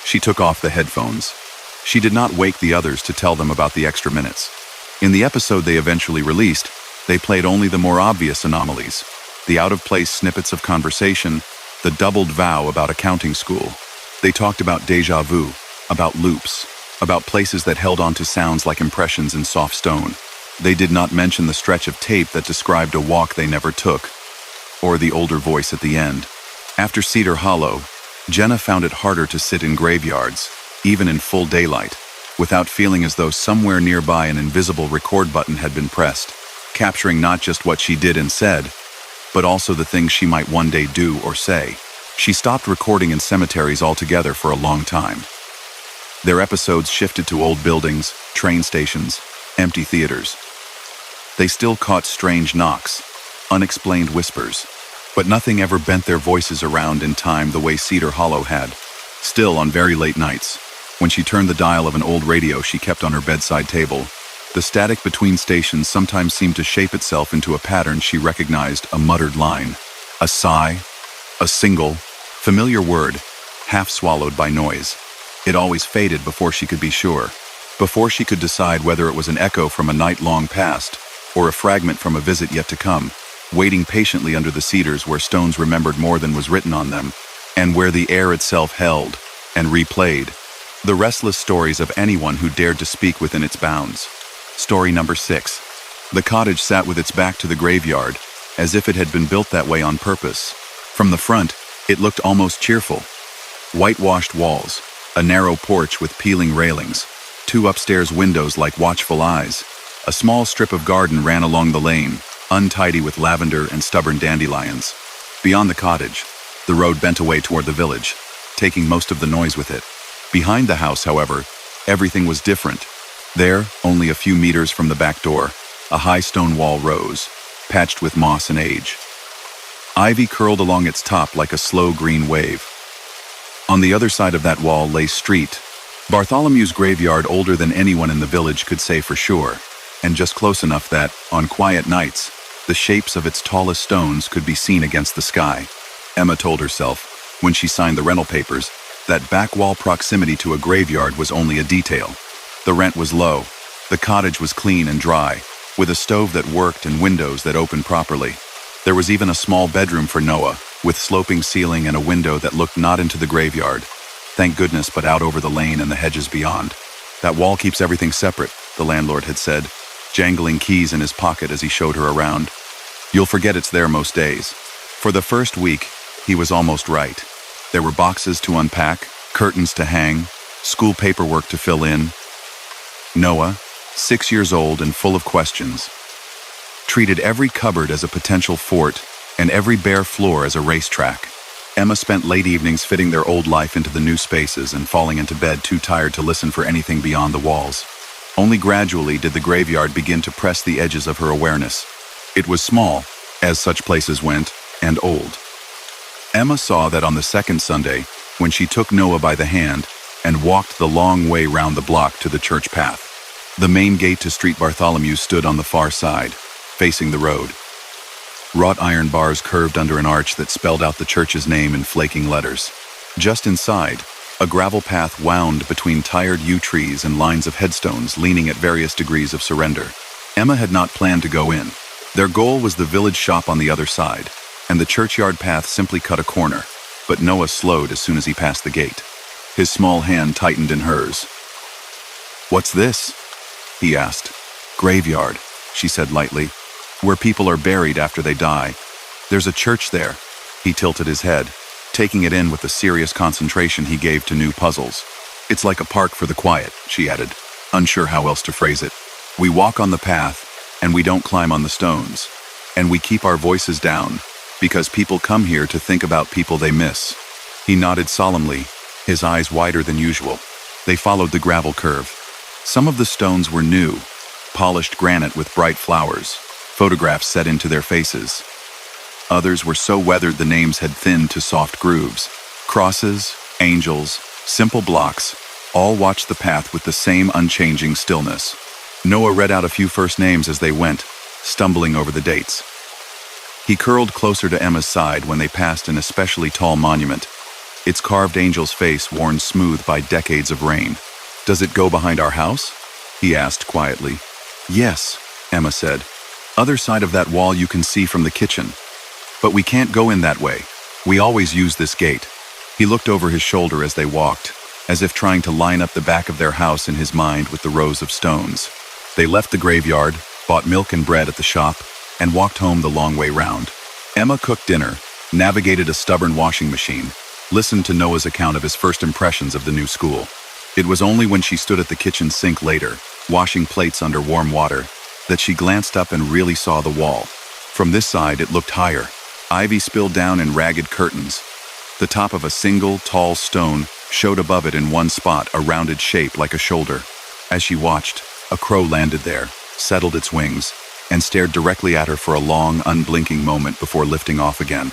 She took off the headphones. She did not wake the others to tell them about the extra minutes. In the episode they eventually released, they played only the more obvious anomalies, the out-of-place snippets of conversation, the doubled vow about accounting school. They talked about déjà vu, about loops, about places that held on to sounds like impressions in soft stone. They did not mention the stretch of tape that described a walk they never took, or the older voice at the end. After Cedar Hollow, Jenna found it harder to sit in graveyards, even in full daylight, without feeling as though somewhere nearby an invisible record button had been pressed, capturing not just what she did and said, but also the things she might one day do or say. She stopped recording in cemeteries altogether for a long time. Their episodes shifted to old buildings, train stations, empty theaters. They still caught strange knocks, unexplained whispers, but nothing ever bent their voices around in time the way Cedar Hollow had. Still, on very late nights, when she turned the dial of an old radio she kept on her bedside table, the static between stations sometimes seemed to shape itself into a pattern she recognized: a muttered line, a sigh, a single, familiar word, half swallowed by noise. It always faded before she could be sure, before she could decide whether it was an echo from a night long past, or a fragment from a visit yet to come, waiting patiently under the cedars where stones remembered more than was written on them, and where the air itself held, and replayed, the restless stories of anyone who dared to speak within its bounds. Story number 6. The cottage sat with its back to the graveyard, as if it had been built that way on purpose. From the front, it looked almost cheerful. Whitewashed walls, a narrow porch with peeling railings, 2 upstairs windows like watchful eyes. A small strip of garden ran along the lane, untidy with lavender and stubborn dandelions. Beyond the cottage, the road bent away toward the village, taking most of the noise with it. Behind the house, however, everything was different. There, only a few meters from the back door, a high stone wall rose, patched with moss and age. Ivy curled along its top like a slow green wave. On the other side of that wall lay Street, Bartholomew's graveyard, older than anyone in the village could say for sure, and just close enough that, on quiet nights, the shapes of its tallest stones could be seen against the sky. Emma told herself, when she signed the rental papers, that back wall proximity to a graveyard was only a detail. The rent was low, the cottage was clean and dry, with a stove that worked and windows that opened properly. There was even a small bedroom for Noah, with sloping ceiling and a window that looked not into the graveyard, thank goodness, but out over the lane and the hedges beyond. That wall keeps everything separate, the landlord had said, jangling keys in his pocket as he showed her around. You'll forget it's there most days. For the first week, he was almost right. There were boxes to unpack, curtains to hang, school paperwork to fill in. Noah, 6 years old and full of questions, treated every cupboard as a potential fort and every bare floor as a racetrack. Emma spent late evenings fitting their old life into the new spaces and falling into bed too tired to listen for anything beyond the walls. Only gradually did the graveyard begin to press the edges of her awareness. It was small, as such places went, and old. Emma saw that on the second Sunday, when she took Noah by the hand and walked the long way round the block to the church path. The main gate to Street Bartholomew stood on the far side, facing the road. Wrought iron bars curved under an arch that spelled out the church's name in flaking letters. Just inside, a gravel path wound between tired yew trees and lines of headstones leaning at various degrees of surrender. Emma had not planned to go in. Their goal was the village shop on the other side, and the churchyard path simply cut a corner, but Noah slowed as soon as he passed the gate. His small hand tightened in hers. "What's this?" he asked. "Graveyard," she said lightly, "where people are buried after they die. There's a church there." He tilted his head, taking it in with the serious concentration he gave to new puzzles. "It's like a park for the quiet," she added, unsure how else to phrase it. "We walk on the path, and we don't climb on the stones. And we keep our voices down, because people come here to think about people they miss." He nodded solemnly, his eyes wider than usual. They followed the gravel curve. Some of the stones were new, polished granite with bright flowers. photographs set into their faces. Others were so weathered the names had thinned to soft grooves. Crosses, angels, simple blocks, all watched the path with the same unchanging stillness. Noah read out a few first names as they went, stumbling over the dates. He curled closer to Emma's side when they passed an especially tall monument, its carved angel's face worn smooth by decades of rain. "Does it go behind our house?" he asked quietly. "Yes," Emma said. "Other side of that wall you can see from the kitchen. But we can't go in that way. We always use this gate." He looked over his shoulder as they walked, as if trying to line up the back of their house in his mind with the rows of stones. They left the graveyard, bought milk and bread at the shop, and walked home the long way round. Emma cooked dinner, navigated a stubborn washing machine, listened to Noah's account of his first impressions of the new school. It was only when she stood at the kitchen sink later, washing plates under warm water, that she glanced up and really saw the wall. From this side, it looked higher. Ivy spilled down in ragged curtains. The top of a single, tall stone showed above it in one spot, a rounded shape like a shoulder. As she watched, a crow landed there, settled its wings, and stared directly at her for a long, unblinking moment before lifting off again.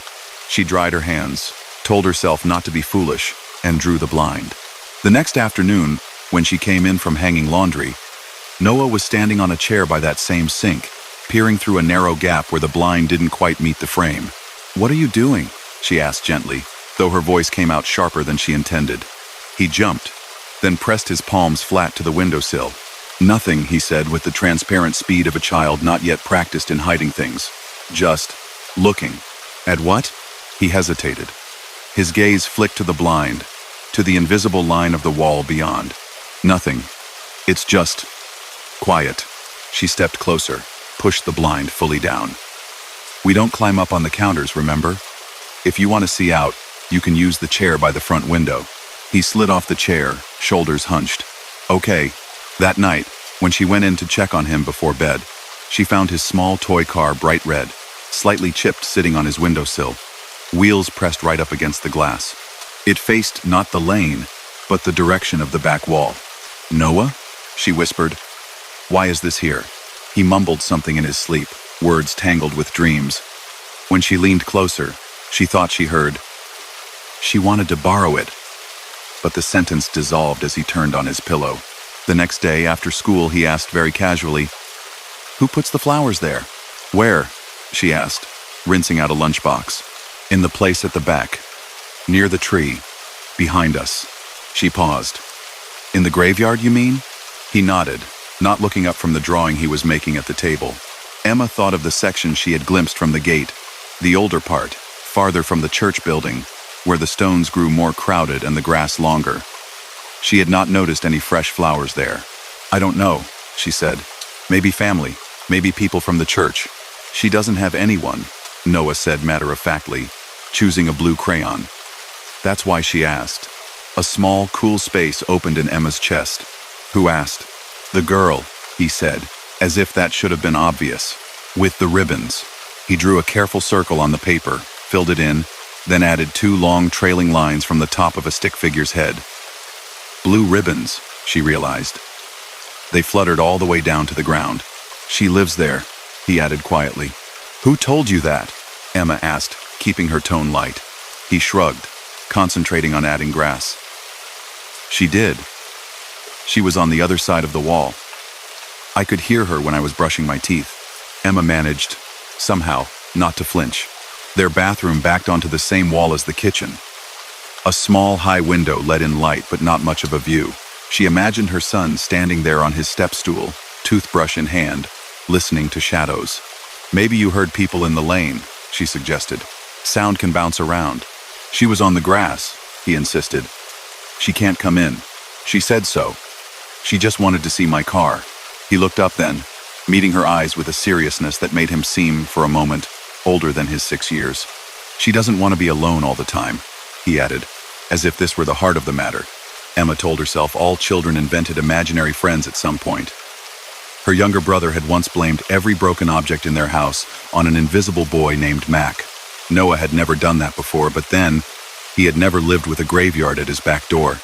She dried her hands, told herself not to be foolish, and drew the blind. The next afternoon, when she came in from hanging laundry, Noah was standing on a chair by that same sink, peering through a narrow gap where the blind didn't quite meet the frame. "What are you doing?" she asked gently, though her voice came out sharper than she intended. He jumped, then pressed his palms flat to the windowsill. "Nothing," he said with the transparent speed of a child not yet practiced in hiding things. "Just looking." "At what?" He hesitated. His gaze flicked to the blind, to the invisible line of the wall beyond. "Nothing. It's just quiet." She stepped closer, pushed the blind fully down. "We don't climb up on the counters, remember? If you want to see out, you can use the chair by the front window." He slid off the chair, shoulders hunched. "Okay." That night, when she went in to check on him before bed, she found his small toy car bright red, slightly chipped sitting on his windowsill, wheels pressed right up against the glass. It faced not the lane, but the direction of the back wall. "Noah?" she whispered. "Why is this here?" He mumbled something in his sleep, words tangled with dreams. When she leaned closer, she thought she heard, "She wanted to borrow it." But the sentence dissolved as he turned on his pillow. The next day, after school, he asked very casually, "Who puts the flowers there?" "Where?" she asked, rinsing out a lunchbox. "In the place at the back, near the tree, behind us." She paused. "In the graveyard, you mean?" He nodded, not looking up from the drawing he was making at the table. Emma thought of the section she had glimpsed from the gate, the older part, farther from the church building, where the stones grew more crowded and the grass longer. She had not noticed any fresh flowers there. "I don't know," she said. "Maybe family, maybe people from the church." "She doesn't have anyone," Noah said matter-of-factly, choosing a blue crayon. That's why she asked. A small, cool space opened in Emma's chest. "Who asked?" "The girl," he said, as if that should have been obvious. "With the ribbons." He drew a careful circle on the paper, filled it in, then added 2 long trailing lines from the top of a stick figure's head. "Blue ribbons," she realized. They fluttered all the way down to the ground. "She lives there," he added quietly. "Who told you that?" Emma asked, keeping her tone light. He shrugged, concentrating on adding grass. "She did. She was on the other side of the wall. I could hear her when I was brushing my teeth." Emma managed, somehow, not to flinch. Their bathroom backed onto the same wall as the kitchen. A small, high window let in light, but not much of a view. She imagined her son standing there on his step stool, toothbrush in hand, listening to shadows. "Maybe you heard people in the lane," she suggested. "Sound can bounce around." "She was on the grass," he insisted. "She can't come in. She said so. She just wanted to see my car." He looked up then, meeting her eyes with a seriousness that made him seem, for a moment, older than his 6 years. "She doesn't want to be alone all the time," he added, as if this were the heart of the matter. Emma told herself all children invented imaginary friends at some point. Her younger brother had once blamed every broken object in their house on an invisible boy named Mac. Noah had never done that before, but then, he had never lived with a graveyard at his back door.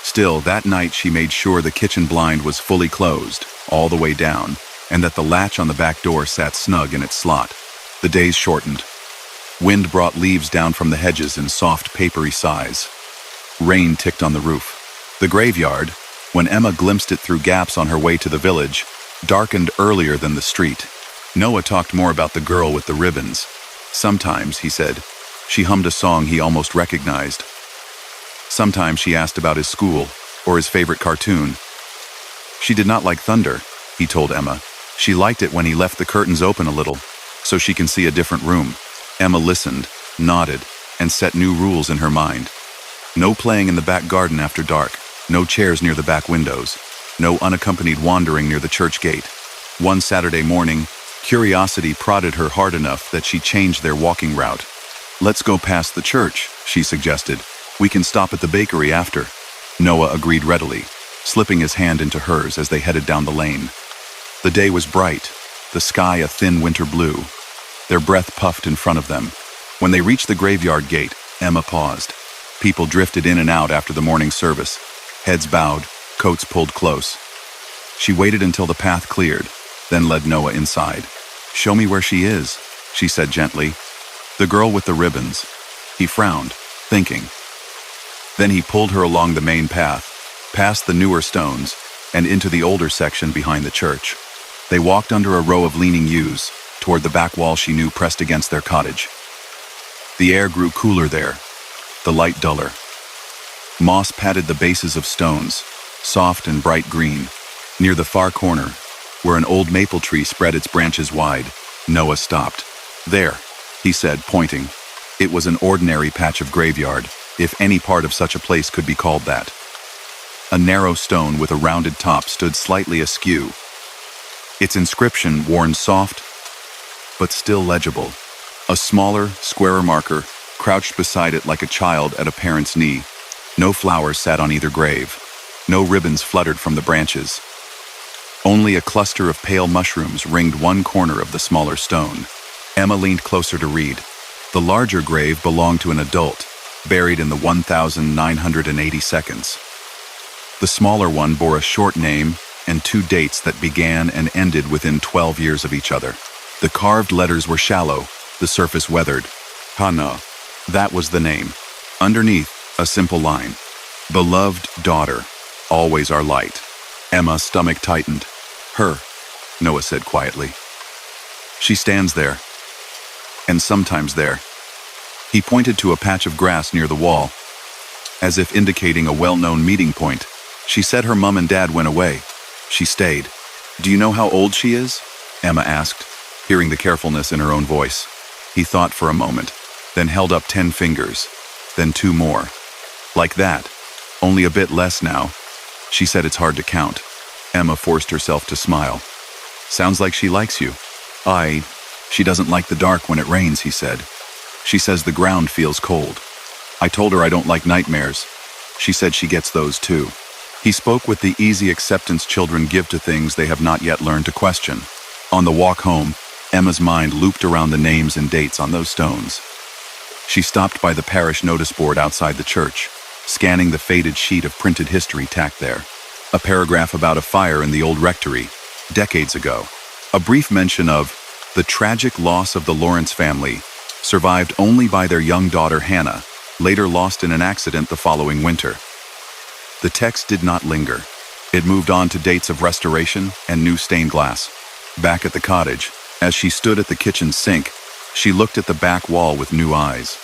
Still, that night she made sure the kitchen blind was fully closed, all the way down, and that the latch on the back door sat snug in its slot. The days shortened. Wind brought leaves down from the hedges in soft, papery sighs. Rain ticked on the roof. The graveyard, when Emma glimpsed it through gaps on her way to the village, darkened earlier than the street. Noah talked more about the girl with the ribbons. Sometimes, he said, she hummed a song he almost recognized. Sometimes she asked about his school or his favorite cartoon. She did not like thunder, he told Emma. She liked it when he left the curtains open a little, so she can see a different room. Emma listened, nodded, and set new rules in her mind. No playing in the back garden after dark, no chairs near the back windows, no unaccompanied wandering near the church gate. One Saturday morning, curiosity prodded her hard enough that she changed their walking route. "Let's go past the church," she suggested. "We can stop at the bakery after." Noah agreed readily, slipping his hand into hers as they headed down the lane. The day was bright, the sky a thin winter blue. Their breath puffed in front of them. When they reached the graveyard gate, Emma paused. People drifted in and out after the morning service, heads bowed, coats pulled close. She waited until the path cleared, then led Noah inside. "Show me where she is," she said gently. "The girl with the ribbons." He frowned, thinking. Then he pulled her along the main path, past the newer stones, and into the older section behind the church. They walked under a row of leaning yews, toward the back wall she knew pressed against their cottage. The air grew cooler there, the light duller. Moss padded the bases of stones, soft and bright green. Near the far corner, where an old maple tree spread its branches wide, Noah stopped. "There," he said, pointing. It was an ordinary patch of graveyard, if any part of such a place could be called that. A narrow stone with a rounded top stood slightly askew, its inscription worn soft but still legible. A smaller, squarer marker crouched beside it like a child at a parent's knee. No flowers sat on either grave. No ribbons fluttered from the branches. Only a cluster of pale mushrooms ringed one corner of the smaller stone. Emma leaned closer to read. The larger grave belonged to an adult, buried in the 1980 seconds. The smaller one bore a short name and 2 dates that began and ended within 12 years of each other. The carved letters were shallow, the surface weathered. Hannah, that was the name. Underneath, a simple line. "Beloved daughter, always our light." Emma's stomach tightened. "Her," Noah said quietly. "She stands there. And sometimes there." He pointed to a patch of grass near the wall, as if indicating a well-known meeting point. "She said her mom and dad went away. She stayed." "Do you know how old she is?" Emma asked, hearing the carefulness in her own voice. He thought for a moment, then held up 10 fingers, then 2 more. "Like that, only a bit less now." She said it's hard to count. Emma forced herself to smile. "Sounds like she likes you." She doesn't like the dark when it rains," he said. "She says the ground feels cold. I told her I don't like nightmares. She said she gets those too." He spoke with the easy acceptance children give to things they have not yet learned to question. On the walk home, Emma's mind looped around the names and dates on those stones. She stopped by the parish notice board outside the church, scanning the faded sheet of printed history tacked there. A paragraph about a fire in the old rectory, decades ago. A brief mention of the tragic loss of the Lawrence family, survived only by their young daughter Hannah, later lost in an accident the following winter. The text did not linger. It moved on to dates of restoration and new stained glass. Back at the cottage, as she stood at the kitchen sink, she looked at the back wall with new eyes.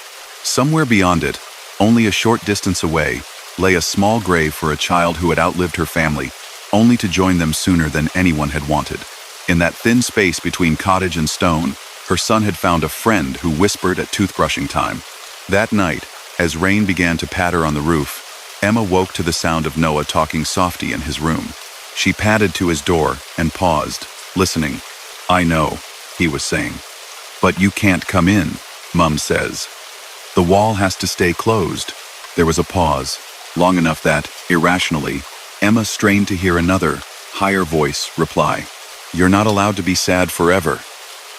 Somewhere beyond it, only a short distance away, lay a small grave for a child who had outlived her family, only to join them sooner than anyone had wanted. In that thin space between cottage and stone, her son had found a friend who whispered at toothbrushing time. That night, as rain began to patter on the roof, Emma woke to the sound of Noah talking softly in his room. She padded to his door and paused, listening. "I know," he was saying. "But you can't come in, Mum says. The wall has to stay closed." There was a pause, long enough that, irrationally, Emma strained to hear another, higher voice reply. "You're not allowed to be sad forever,"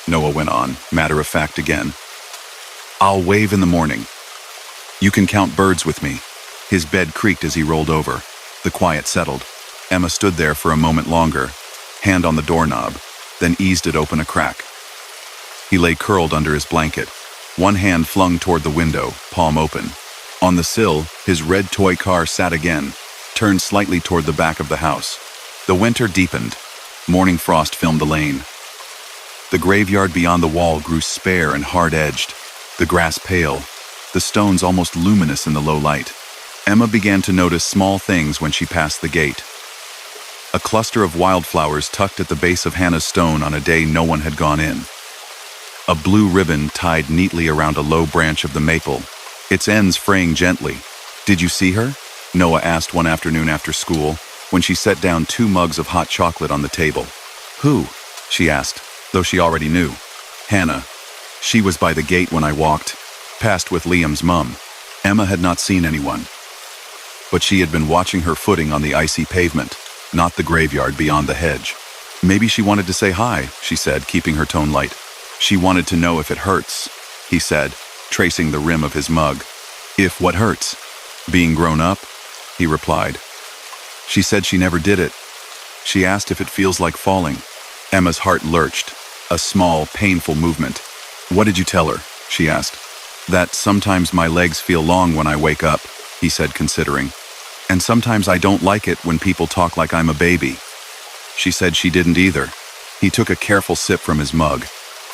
Noah went on, matter-of-fact again. "I'll wave in the morning. You can count birds with me." His bed creaked as he rolled over. The quiet settled. Emma stood there for a moment longer, hand on the doorknob, then eased it open a crack. He lay curled under his blanket, one hand flung toward the window, palm open. On the sill, his red toy car sat again, turned slightly toward the back of the house. The winter deepened. Morning frost filmed the lane. The graveyard beyond the wall grew spare and hard-edged, the grass pale, the stones almost luminous in the low light. Emma began to notice small things when she passed the gate. A cluster of wildflowers tucked at the base of Hannah's stone on a day no one had gone in. A blue ribbon tied neatly around a low branch of the maple, its ends fraying gently. "Did you see her?" Noah asked one afternoon after school, when she set down 2 mugs of hot chocolate on the table. "Who?" she asked, though she already knew. "Hannah. She was by the gate when I walked past with Liam's mum." Emma had not seen anyone, but she had been watching her footing on the icy pavement, not the graveyard beyond the hedge. "Maybe she wanted to say hi," she said, keeping her tone light. "She wanted to know if it hurts," he said, tracing the rim of his mug. "If what hurts?" "Being grown up," he replied. "She said she never did it. She asked if it feels like falling." Emma's heart lurched, a small, painful movement. "What did you tell her?" she asked. "That sometimes my legs feel long when I wake up," he said, considering. "And sometimes I don't like it when people talk like I'm a baby." She said she didn't either. He took a careful sip from his mug,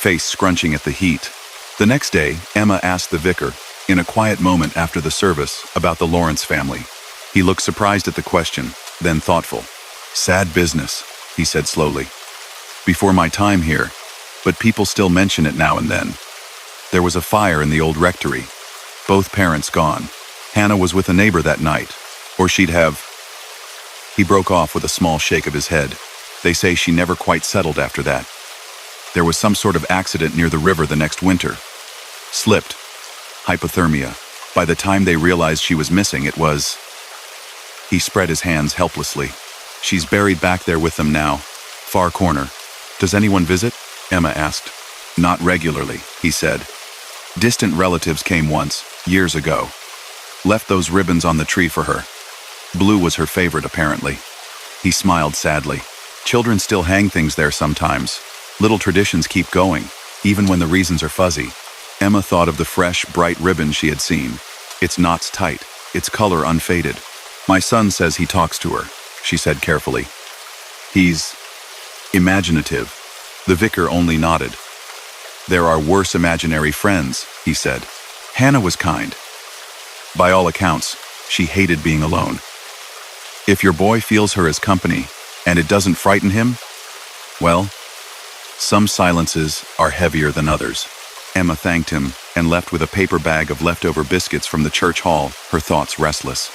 face scrunching at the heat. The next day, Emma asked the vicar, in a quiet moment after the service, about the Lawrence family. He looked surprised at the question, then thoughtful. "Sad business," he said slowly. "Before my time here, but people still mention it now and then. There was a fire in the old rectory. Both parents gone. Hannah was with a neighbor that night, or she'd have..." He broke off with a small shake of his head. "They say she never quite settled after that. There was some sort of accident near the river the next winter. Slipped. Hypothermia. By the time they realized she was missing, it was..." He spread his hands helplessly. "She's buried back there with them now. Far corner. Does anyone visit?" Emma asked. "Not regularly," he said. "Distant relatives came once, years ago. Left those ribbons on the tree for her. Blue was her favorite, apparently." He smiled sadly. "Children still hang things there sometimes. Little traditions keep going, even when the reasons are fuzzy." Emma thought of the fresh, bright ribbon she had seen. Its knots tight, its color unfaded. "My son says he talks to her," she said carefully. "He's imaginative." The vicar only nodded. "There are worse imaginary friends," he said. "Hannah was kind. By all accounts, she hated being alone. If your boy feels her as company, and it doesn't frighten him, well, some silences are heavier than others." Emma thanked him and left with a paper bag of leftover biscuits from the church hall, her thoughts restless.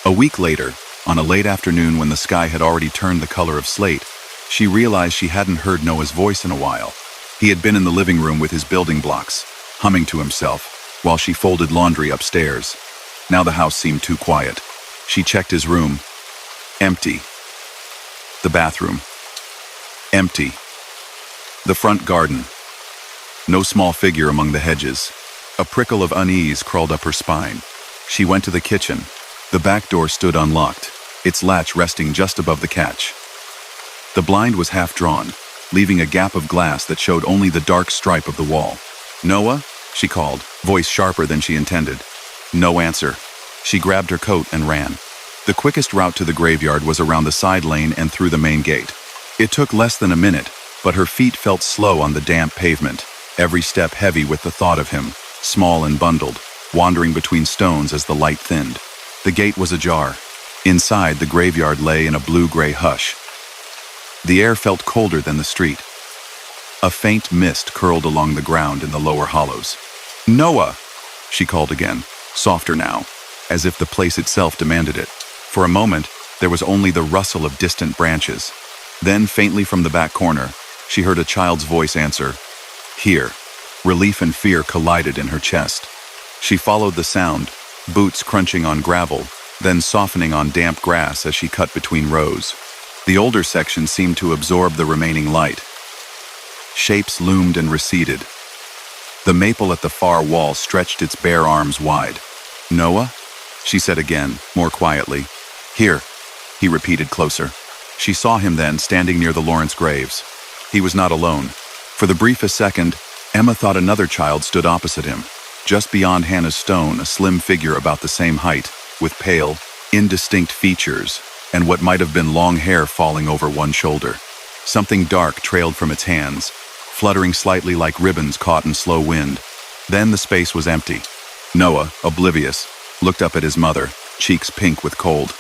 A week later, on a late afternoon when the sky had already turned the color of slate, she realized she hadn't heard Noah's voice in a while. He had been in the living room with his building blocks, humming to himself, while she folded laundry upstairs. Now the house seemed too quiet. She checked his room. Empty. The bathroom. Empty. The front garden. No small figure among the hedges. A prickle of unease crawled up her spine. She went to the kitchen. The back door stood unlocked, its latch resting just above the catch. The blind was half drawn, leaving a gap of glass that showed only the dark stripe of the wall. "Noah?" she called, voice sharper than she intended. No answer. She grabbed her coat and ran. The quickest route to the graveyard was around the side lane and through the main gate. It took less than a minute, but her feet felt slow on the damp pavement, every step heavy with the thought of him, small and bundled, wandering between stones as the light thinned. The gate was ajar. Inside, the graveyard lay in a blue-gray hush. The air felt colder than the street. A faint mist curled along the ground in the lower hollows. "Noah!" she called again, softer now, as if the place itself demanded it. For a moment, there was only the rustle of distant branches. Then, faintly from the back corner, she heard a child's voice answer, "Here." Relief and fear collided in her chest. She followed the sound, boots crunching on gravel, then softening on damp grass as she cut between rows. The older section seemed to absorb the remaining light. Shapes loomed and receded. The maple at the far wall stretched its bare arms wide. "Noah?" she said again, more quietly. "Here," he repeated closer. She saw him then, standing near the Lawrence graves. He was not alone. For the briefest second, Emma thought another child stood opposite him. Just beyond Hannah's stone, a slim figure about the same height, with pale, indistinct features, and what might have been long hair falling over one shoulder. Something dark trailed from its hands, fluttering slightly like ribbons caught in slow wind. Then the space was empty. Noah, oblivious, looked up at his mother, cheeks pink with cold.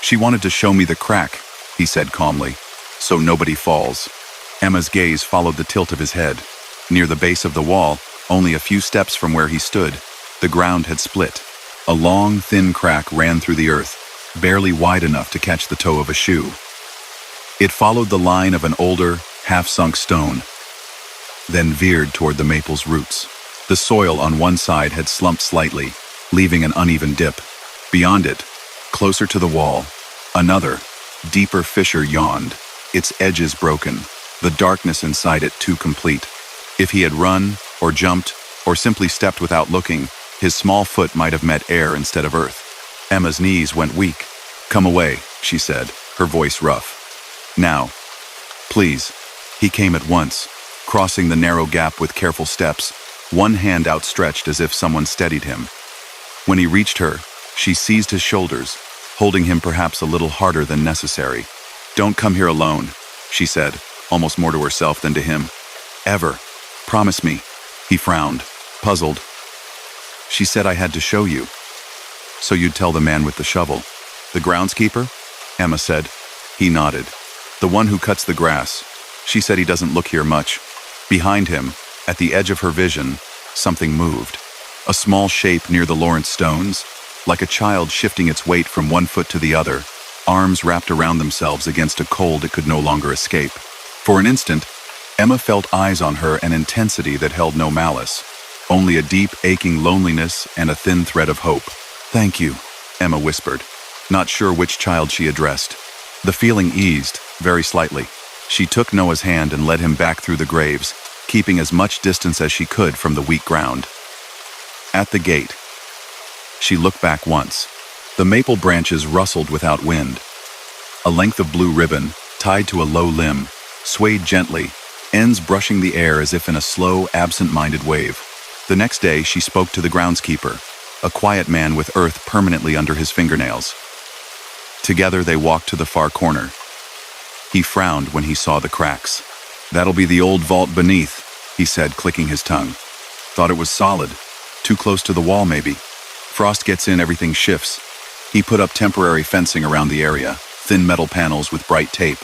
"She wanted to show me the crack," he said calmly, "so nobody falls." Emma's gaze followed the tilt of his head. Near the base of the wall, only a few steps from where he stood, the ground had split. A long, thin crack ran through the earth, barely wide enough to catch the toe of a shoe. It followed the line of an older, half-sunk stone, then veered toward the maple's roots. The soil on one side had slumped slightly, leaving an uneven dip. Beyond it, closer to the wall, another, deeper fissure yawned, its edges broken, the darkness inside it too complete. If he had run, or jumped, or simply stepped without looking, his small foot might have met air instead of earth. Emma's knees went weak. "Come away," she said, her voice rough. "Now. Please." He came at once, crossing the narrow gap with careful steps, one hand outstretched as if someone steadied him. When he reached her, she seized his shoulders, holding him perhaps a little harder than necessary. "Don't come here alone," she said, almost more to herself than to him. "Ever. Promise me." He frowned, puzzled. "She said I had to show you." "So you'd tell the man with the shovel?" "The groundskeeper?" Emma said. He nodded. "The one who cuts the grass. She said he doesn't look here much." Behind him, at the edge of her vision, something moved. A small shape near the Lawrence stones, like a child shifting its weight from one foot to the other, arms wrapped around themselves against a cold it could no longer escape. For an instant, Emma felt eyes on her, an intensity that held no malice, only a deep, aching loneliness and a thin thread of hope. "Thank you," Emma whispered, not sure which child she addressed. The feeling eased, very slightly. She took Noah's hand and led him back through the graves, keeping as much distance as she could from the weak ground. At the gate, she looked back once. The maple branches rustled without wind. A length of blue ribbon, tied to a low limb, swayed gently, ends brushing the air as if in a slow, absent-minded wave. The next day, she spoke to the groundskeeper, a quiet man with earth permanently under his fingernails. Together, they walked to the far corner. He frowned when he saw the cracks. "That'll be the old vault beneath," he said, clicking his tongue. "Thought it was solid. Too close to the wall, maybe. Frost gets in, everything shifts." He put up temporary fencing around the area, thin metal panels with bright tape.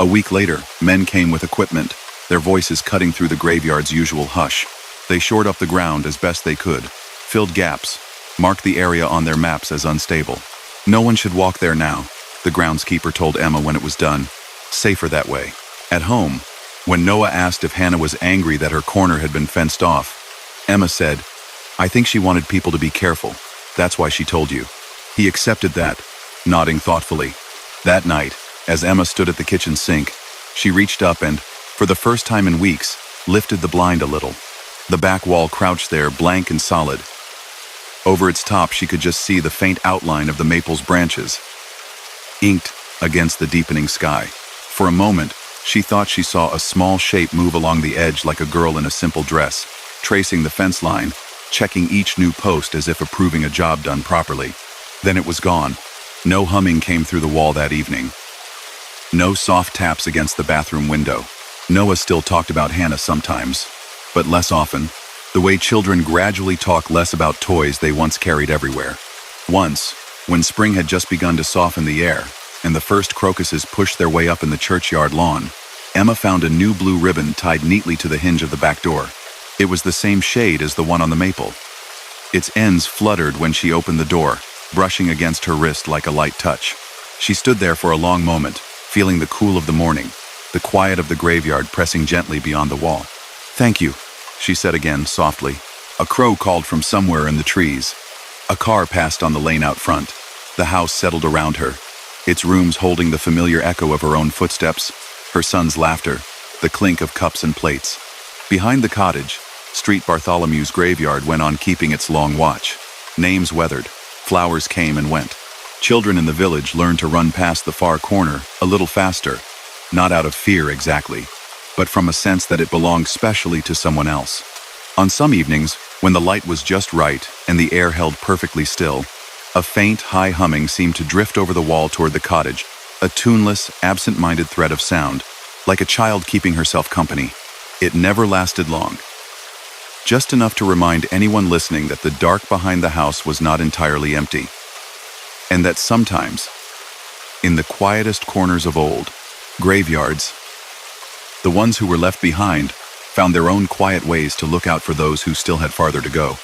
A week later, men came with equipment, their voices cutting through the graveyard's usual hush. They shored up the ground as best they could, filled gaps, marked the area on their maps as unstable. "No one should walk there now," the groundskeeper told Emma when it was done. "Safer that way." At home, when Noah asked if Hannah was angry that her corner had been fenced off, Emma said, "I think she wanted people to be careful. That's why she told you." He accepted that, nodding thoughtfully. That night, as Emma stood at the kitchen sink, she reached up and, for the first time in weeks, lifted the blind a little. The back wall crouched there, blank and solid. Over its top, she could just see the faint outline of the maple's branches, inked against the deepening sky. For a moment, she thought she saw a small shape move along the edge like a girl in a simple dress, tracing the fence line, checking each new post as if approving a job done properly. Then it was gone. No humming came through the wall that evening. No soft taps against the bathroom window. Noah still talked about Hannah sometimes, but less often, the way children gradually talk less about toys they once carried everywhere. Once, when spring had just begun to soften the air, and the first crocuses pushed their way up in the churchyard lawn, Emma found a new blue ribbon tied neatly to the hinge of the back door. It was the same shade as the one on the maple. Its ends fluttered when she opened the door, brushing against her wrist like a light touch. She stood there for a long moment, feeling the cool of the morning, the quiet of the graveyard pressing gently beyond the wall. "Thank you," she said again, softly. A crow called from somewhere in the trees. A car passed on the lane out front. The house settled around her, its rooms holding the familiar echo of her own footsteps, her son's laughter, the clink of cups and plates. Behind the cottage, Street Bartholomew's graveyard went on keeping its long watch. Names weathered, flowers came and went. Children in the village learned to run past the far corner a little faster, not out of fear exactly, but from a sense that it belonged specially to someone else. On some evenings, when the light was just right and the air held perfectly still, a faint, high humming seemed to drift over the wall toward the cottage, a tuneless, absent-minded thread of sound, like a child keeping herself company. It never lasted long. Just enough to remind anyone listening that the dark behind the house was not entirely empty, and that sometimes, in the quietest corners of old graveyards, the ones who were left behind found their own quiet ways to look out for those who still had farther to go.